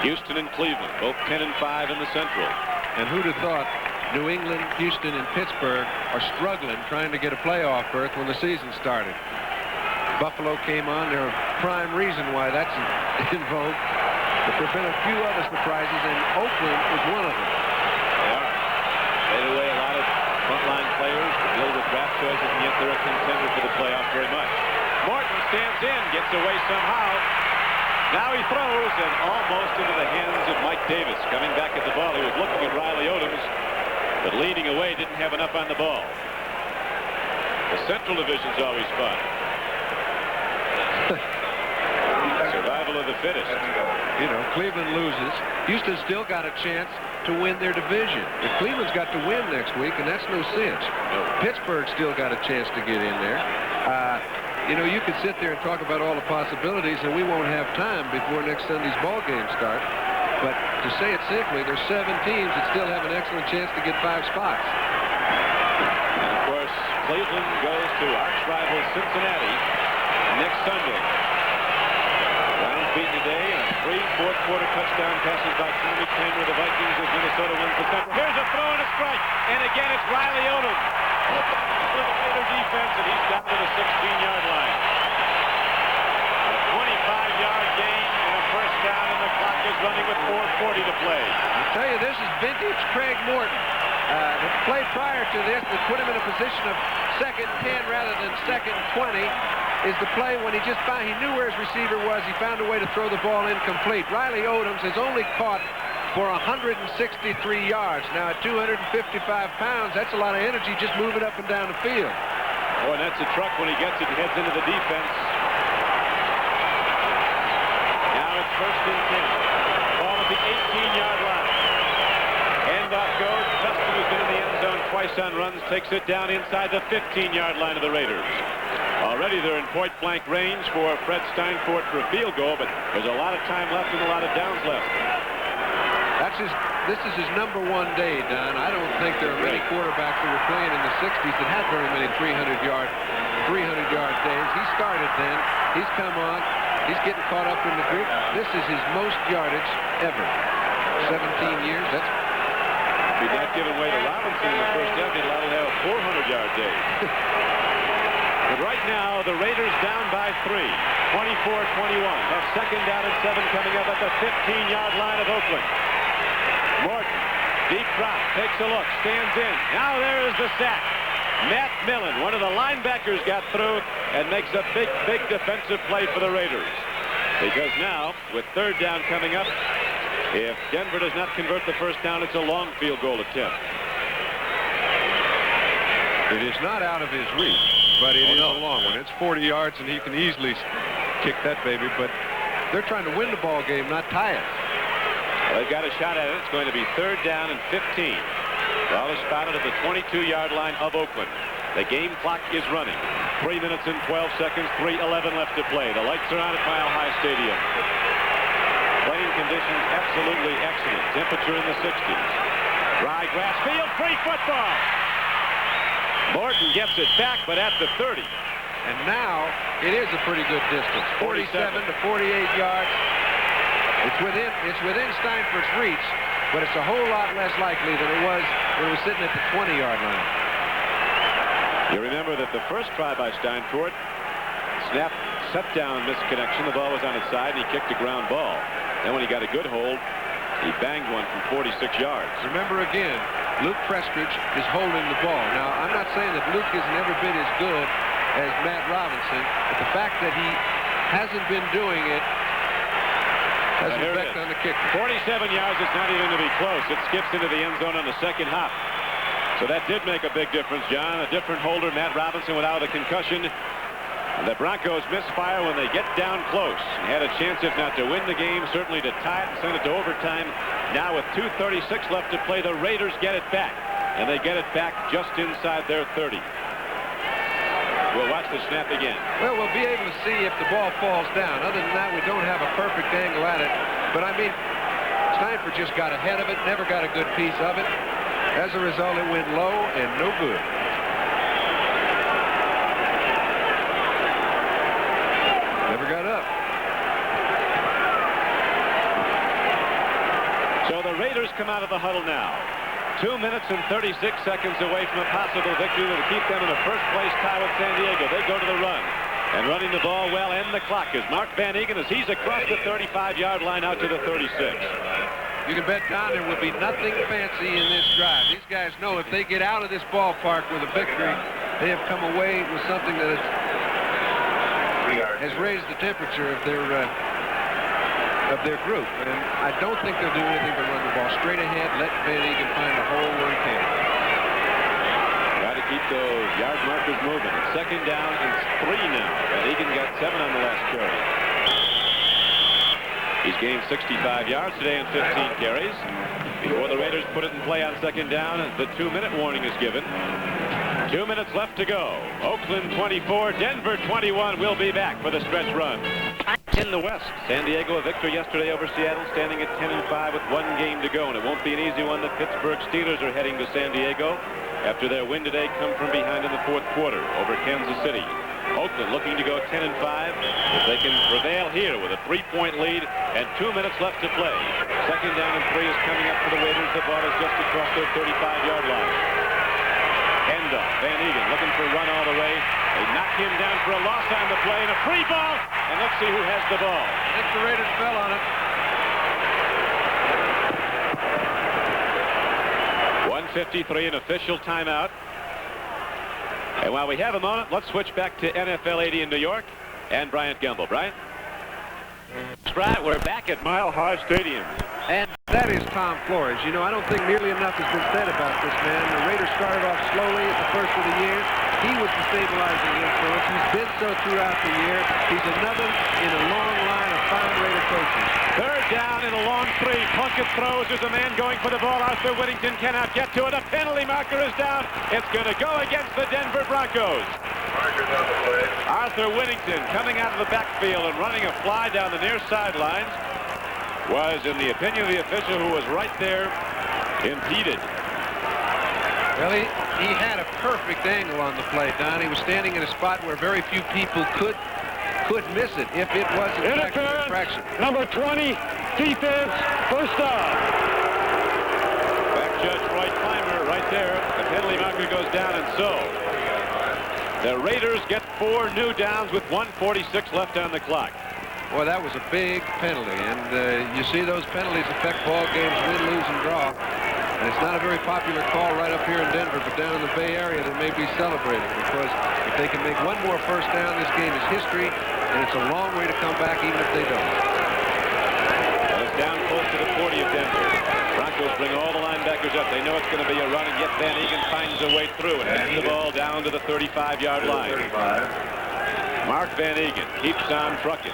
Houston and Cleveland, both 10-5 in the Central. And who'd have thought New England, Houston, and Pittsburgh are struggling trying to get a playoff berth when the season started. Buffalo came on. They're a prime reason why that's in vogue. But there have been a few other surprises, and Oakland is one of them. They are. Fade away a lot of frontline players to deal with draft choices, and yet they're a contender for the playoffs very much. Morton stands in, gets away somehow. Now he throws, and almost into the hands of Mike Davis. Coming back at the ball, he was looking at Riley Odoms, but leaning away, didn't have enough on the ball. The Central Division's always fun. Survival of the fittest. You know, Cleveland loses. Houston's still got a chance to win their division. If Cleveland's got to win next week, and that's no cinch. No. Pittsburgh's still got a chance to get in there. You know, you could sit there and talk about all the possibilities, and we won't have time before next Sunday's ball game start. But to say it simply, there's 7 teams that still have an excellent chance to get 5 spots. And of course, Cleveland goes to arch rival Cincinnati next Sunday. Browns beaten today on 3 fourth-quarter touchdown passes by Tommy Kramer. The Vikings as Minnesota wins the Central. Here's a throw and a strike, and again it's Riley Odom with the Raider defense, and he's down to the 16-yard line. A 25-yard gain and a first down, and the clock is running with 4:40 to play. I'll tell you, this is vintage Craig Morton. The play prior to this that put him in a position of 2nd and 10 rather than 2nd and 20 is the play when he just found, he knew where his receiver was. He found a way to throw the ball incomplete. Riley Odoms has only caught for 163 yards. Now at 255 pounds, that's a lot of energy just moving up and down the field. Boy, and that's a truck when he gets it, heads into the defense. Now it's 1st and 10. Ball at the 18-yard line. Handoff goes. Justin, who's been in the end zone twice on runs, takes it down inside the 15-yard line of the Raiders. Already they're in point-blank range for Fred Steinfort for a field goal, but there's a lot of time left and a lot of downs left. This is his number 1 day, Don. I don't think there are many quarterbacks who were playing in the 60s that had very many 300-yard days. He started then. He's come on. He's getting caught up in the group. This is his most yardage ever. 17 years. That's if he'd not given way to Robinson in the first half, he'd allowed to have a 400-yard day. But right now, the Raiders down by 3, 24-21. That's 2nd down and 7 coming up at the 15-yard line of Oakland. Morton Deep drop, takes a look, stands in. Now there is the sack. Matt Millen, one of the linebackers, got through and makes a big defensive play for the Raiders. Because now, with third down coming up, if Denver does not convert the first down, it's a long field goal attempt. It is not out of his reach, but it is a long one. It's 40 yards, and he can easily kick that baby, but they're trying to win the ball game, not tie it. Well, they've got a shot at it. It's going to be third down and 15. Ball is spotted at the 22-yard line of Oakland. The game clock is running. 3 minutes and 12 seconds, 3:11 left to play. The lights are on at Mile High Stadium. Playing conditions absolutely excellent. Temperature in the 60s. Dry grass field, free football. Morton gets it back, but at the 30. And now it is a pretty good distance. 47 to 48 yards. It's within Steinford's reach, but it's a whole lot less likely than it was when it was sitting at the 20-yard line. You remember that the first try by Steinfort, snap, set down misconnection. The ball was on its side, and he kicked a ground ball. Then when he got a good hold, he banged one from 46 yards. Remember again, Luke Prestridge is holding the ball. Now, I'm not saying that Luke is never been as good as Matt Robinson, but the fact that he hasn't been doing it has an effect on the kicker. 47 yards, it's not even to be close. It skips into the end zone on the second hop. So that did make a big difference, John. A different holder, Matt Robinson, without a concussion. The Broncos misfire when they get down close. And had a chance, if not to win the game, certainly to tie it and send it to overtime. Now with 2:36 left to play, the Raiders get it back. And they get it back just inside their 30. We'll watch the snap again. Well, we'll be able to see if the ball falls down. Other than that, we don't have a perfect angle at it. But, I mean, Steinford just got ahead of it, never got a good piece of it. As a result, it went low and no good. Never got up. So the Raiders come out of the huddle now. 2 minutes and 36 seconds away from a possible victory that will keep them in a first-place tie with San Diego. They go to the run. And running the ball well and the clock is Mark Van Eegen as he's across the 35-yard line out to the 36. You can bet, Don, there will be nothing fancy in this drive. These guys know if they get out of this ballpark with a victory, they have come away with something that has raised the temperature of their group. And I don't think they'll do anything but run the ball straight ahead, let Van Eegen find a hole where he can. Got to keep those yard markers moving. Second down and 3 now. Van Eegen got 7 on the last carry. He's gained 65 yards today and 15 carries. Before the Raiders put it in play on second down, the 2-minute warning is given. 2 minutes left to go. Oakland 24, Denver 21. We'll be back for the stretch run. In the West, San Diego a victory yesterday over Seattle, standing at 10-5 with 1 game to go, and it won't be an easy one. The Pittsburgh Steelers are heading to San Diego after their win today come from behind in the 4th quarter over Kansas City. Oakland looking to go 10-5 if they can prevail here with a 3-point lead and 2 minutes left to play. Second down and 3 is coming up for the Raiders. The ball is just across their 35-yard line. Handoff. Van Eegen looking for a run all the way. They knock him down for a loss on the play and a free ball. And let's see who has the ball. I think the Raiders fell on it. 1:53, an official timeout. And while we have a moment, let's switch back to NFL 80 in New York and Bryant Gumbel. Bryant? That's right. We're back at Mile High Stadium. And that is Tom Flores. You know, I don't think nearly enough has been said about this man. The Raiders started off slowly at the first of the year. He was the stabilizing influence. He's been so throughout the year. He's another in a long line of fine Raider coaches. Third down and a long 3. Plunkett throws. There's a man going for the ball. Arthur Whittington cannot get to it. A penalty marker is down. It's going to go against the Denver Broncos. Arthur Whittington coming out of the backfield and running a fly down the near sidelines was, in the opinion of the official who was right there, impeded. Well, he had a perfect angle on the play, Don. He was standing in a spot where very few people could miss it if it was in fact an infraction. Number 20, defense, first down. Back judge Roy Clymer right there. The penalty marker goes down, and so the Raiders get 4 new downs with 1:46 left on the clock. Boy, that was a big penalty, and you see those penalties affect ball games, win, lose, and draw. And it's not a very popular call right up here in Denver, but down in the Bay Area, they may be celebrating, because if they can make one more first down, this game is history, and it's a long way to come back even if they don't. Well, it's down close to the 40 of Denver. Broncos bring all the linebackers up. They know it's going to be a run, and yet Van Egan finds a way through and hits the ball down to the 35-yard line. Mark Van Egan keeps on trucking.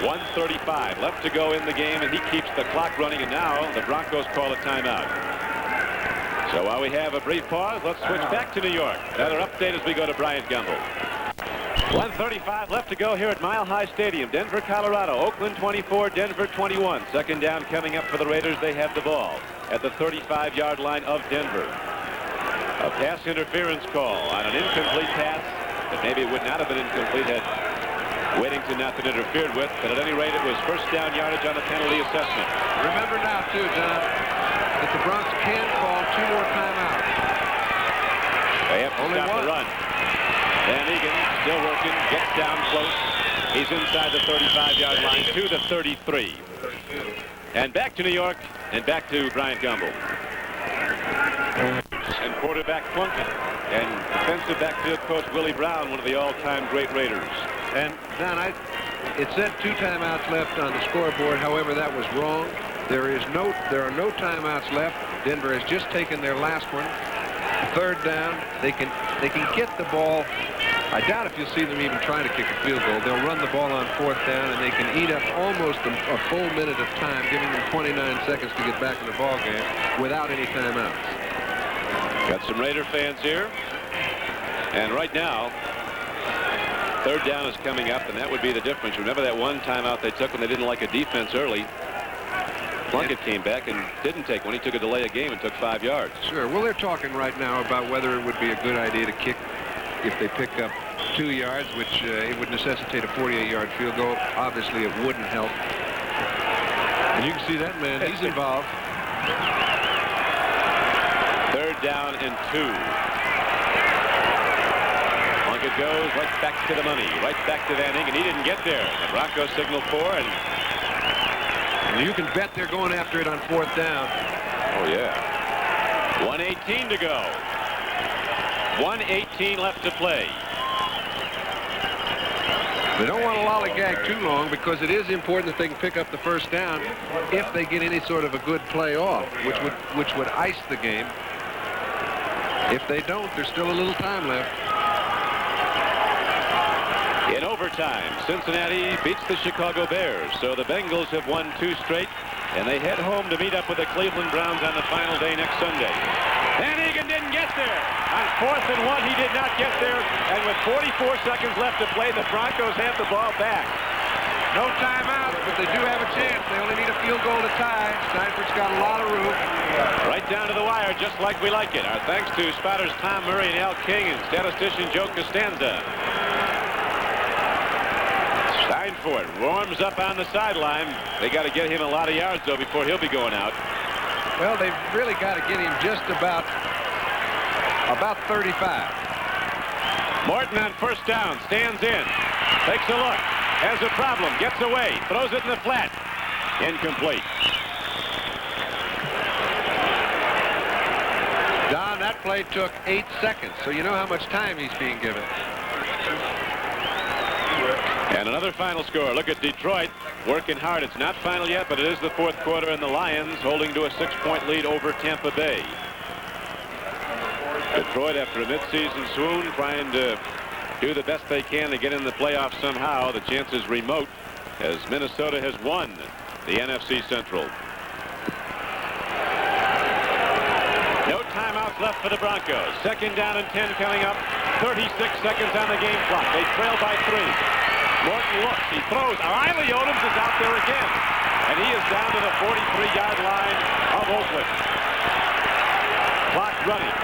1:35 left to go in the game, and he keeps the clock running, and now the Broncos call a timeout. So while we have a brief pause, let's switch back to New York. Another update as we go to Bryant Gumbel. 1:35 left to go here at Mile High Stadium. Denver, Colorado. Oakland 24, Denver 21. Second down coming up for the Raiders. They have the ball at the 35-yard line of Denver. A pass interference call on an incomplete pass, but maybe it would not have been incomplete had Whittington not been interfered with, but at any rate it was first down yardage on the penalty assessment. Remember now, too, John, that the Bronx can call 2 more timeouts. They have to stop the run. Van Egan still working, gets down close. He's inside the 35-yard line to the 33. And back to New York, and back to Bryant Gumbel. And quarterback Plunkett, and defensive backfield coach Willie Brown, one of the all-time great Raiders. And Don, it said 2 timeouts left on the scoreboard. However, that was wrong. There are no timeouts left. Denver has just taken their last one. Third down. They can get the ball. I doubt if you'll see them even trying to kick a field goal. They'll run the ball on 4th down, and they can eat up almost a full minute of time, giving them 29 seconds to get back in the ball game without any timeouts. Got some Raider fans here. And right now, third down is coming up, and that would be the difference. Remember that one timeout they took when they didn't like a defense early? Plunkett came back and didn't take one. He took a delay of game and took 5 yards. Sure. Well, they're talking right now about whether it would be a good idea to kick if they pick up 2 yards, which it would necessitate a 48-yard field goal. Obviously, it wouldn't help. And you can see that man. He's involved. Third down and 2. Plunkett goes right back to the money, right back to Van Egan. He didn't get there. The Broncos signal 4, and you can bet they're going after it on 4th down. Oh, yeah. 1:18 to go. 1:18 left to play. They don't want to lollygag too long, because it is important that they can pick up the first down if they get any sort of a good play off, which would ice the game. If they don't, there's still a little time left. In overtime, Cincinnati beats the Chicago Bears, so the Bengals have won 2 straight, and they head home to meet up with the Cleveland Browns on the final day next Sunday. Van Egan didn't get there. On 4th and 1, he did not get there, and with 44 seconds left to play, the Broncos have the ball back. No timeouts, but they do have a chance. They only need a field goal to tie. Steinford's got a lot of room. Right down to the wire, just like we like it. Our thanks to spotters Tom Murray and Al King and statistician Joe Costanza. Steinford warms up on the sideline. They got to get him a lot of yards, though, before he'll be going out. Well, they've really got to get him just about 35. Morton on first down, stands in, takes a look, has a problem, gets away, throws it in the flat. Incomplete. Don, that play took 8 seconds, so you know how much time he's being given. And another final score. Look at Detroit working hard. It's not final yet, but it is the 4th quarter, and the Lions holding to a 6-point lead over Tampa Bay. Detroit, after a midseason swoon, trying to do the best they can to get in the playoffs somehow. The chance is remote, as Minnesota has won the NFC Central. No timeouts left for the Broncos. Second down and 10 coming up. 36 seconds on the game clock. They trail by 3. Morton looks, he throws. Riley Odoms is out there again, and he is down to the 43-yard line of Oakland. Clock running.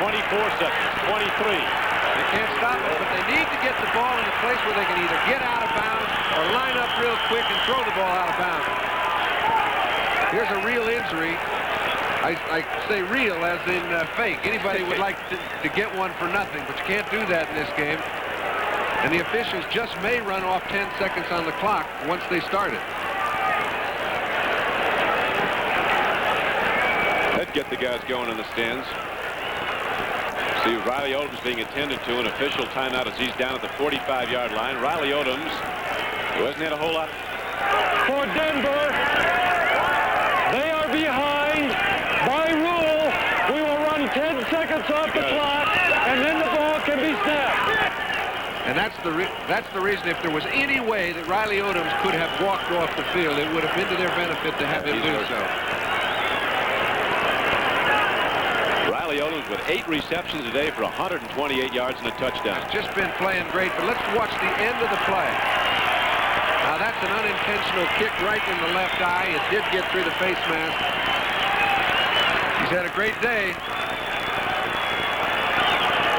24 seconds. 23. They can't stop it, but they need to get the ball in a place where they can either get out of bounds or line up real quick and throw the ball out of bounds. Here's a real injury. I say real as in fake. Anybody would like to get one for nothing, but you can't do that in this game. And the officials just may run off 10 seconds on the clock once they start it. That get the guys going in the stands. See Riley Odoms being attended to, an official timeout as he's down at the 45-yard line. Riley Odoms, who hasn't had a whole lot. For Denver, they are behind. By rule, we will run 10 seconds off the clock, and then the ball can be snapped. And that's the reason, if there was any way that Riley Odoms could have walked off the field, it would have been to their benefit to have him do so. Riley Odoms with 8 receptions today for 128 yards and a touchdown. He's just been playing great, but let's watch the end of the play. Now that's an unintentional kick right in the left eye. It did get through the face mask. He's had a great day.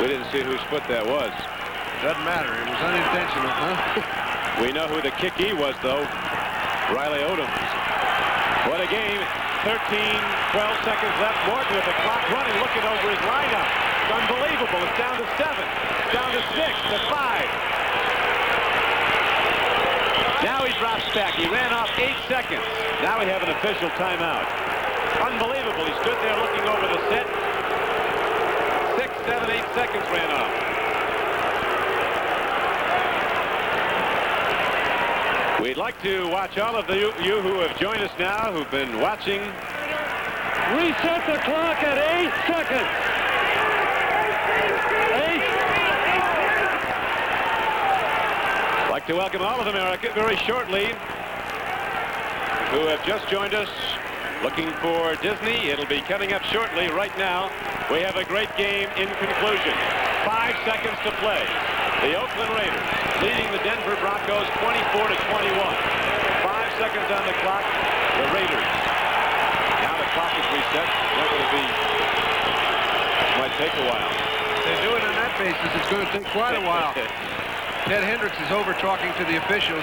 We didn't see whose foot that was. Doesn't matter. It was unintentional, huh? We know who the kickee was, though. Riley Odoms. What a game. 13, 12 seconds left. Morton with the clock running, looking over his lineup. It's unbelievable. It's down to 7. It's down to 6, to 5. Now he drops back. He ran off 8 seconds. Now we have an official timeout. Unbelievable. He stood there looking over the set. 6, 7, 8 seconds ran off. We'd like to watch all of you who have joined us now, who've been watching. Reset the clock at 8 seconds. 8. I'd like to welcome all of America very shortly who have just joined us looking for Disney. It'll be coming up shortly. Right now, we have a great game in conclusion. 5 seconds to play. The Oakland Raiders leading the Denver Broncos 24-21. 5 seconds on the clock. The Raiders. Now the clock is reset. It's going to be, might take a while. They do it on that basis. It's going to take quite a while. Ted Hendricks is over talking to the officials,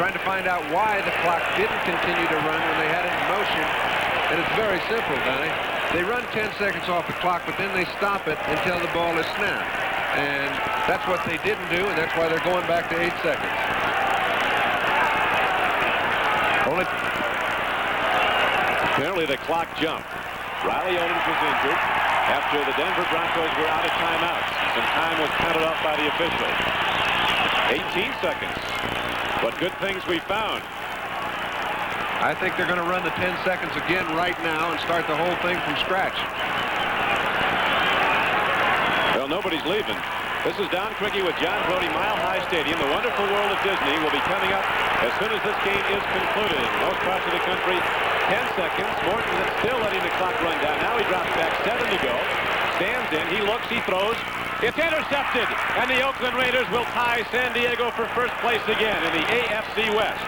trying to find out why the clock didn't continue to run when they had it in motion. And it's very simple, Donnie. They run 10 seconds off the clock, but then they stop it until the ball is snapped. And that's what they didn't do, and that's why they're going back to 8 seconds. Apparently the clock jumped. Riley Odoms was injured after the Denver Broncos were out of timeouts. Some time was counted off by the officials. 18 seconds. What good things we found. I think they're going to run the 10 seconds again right now and start the whole thing from scratch. Well, nobody's leaving. This is Don Criqui with John Brody, Mile High Stadium. The wonderful world of Disney will be coming up as soon as this game is concluded. In most parts of the country, 10 seconds. Morton is still letting the clock run down. Now he drops back, 7 to go. Stands in, he looks, he throws. It's intercepted, and the Oakland Raiders will tie San Diego for first place again in the AFC West.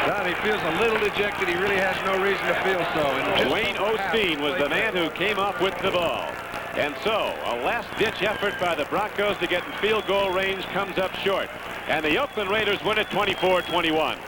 Don, he feels a little dejected. He really has no reason to feel so. And Wayne Osteen was the man who came up with the ball. And so, a last-ditch effort by the Broncos to get in field goal range comes up short. And the Oakland Raiders win it 24-21.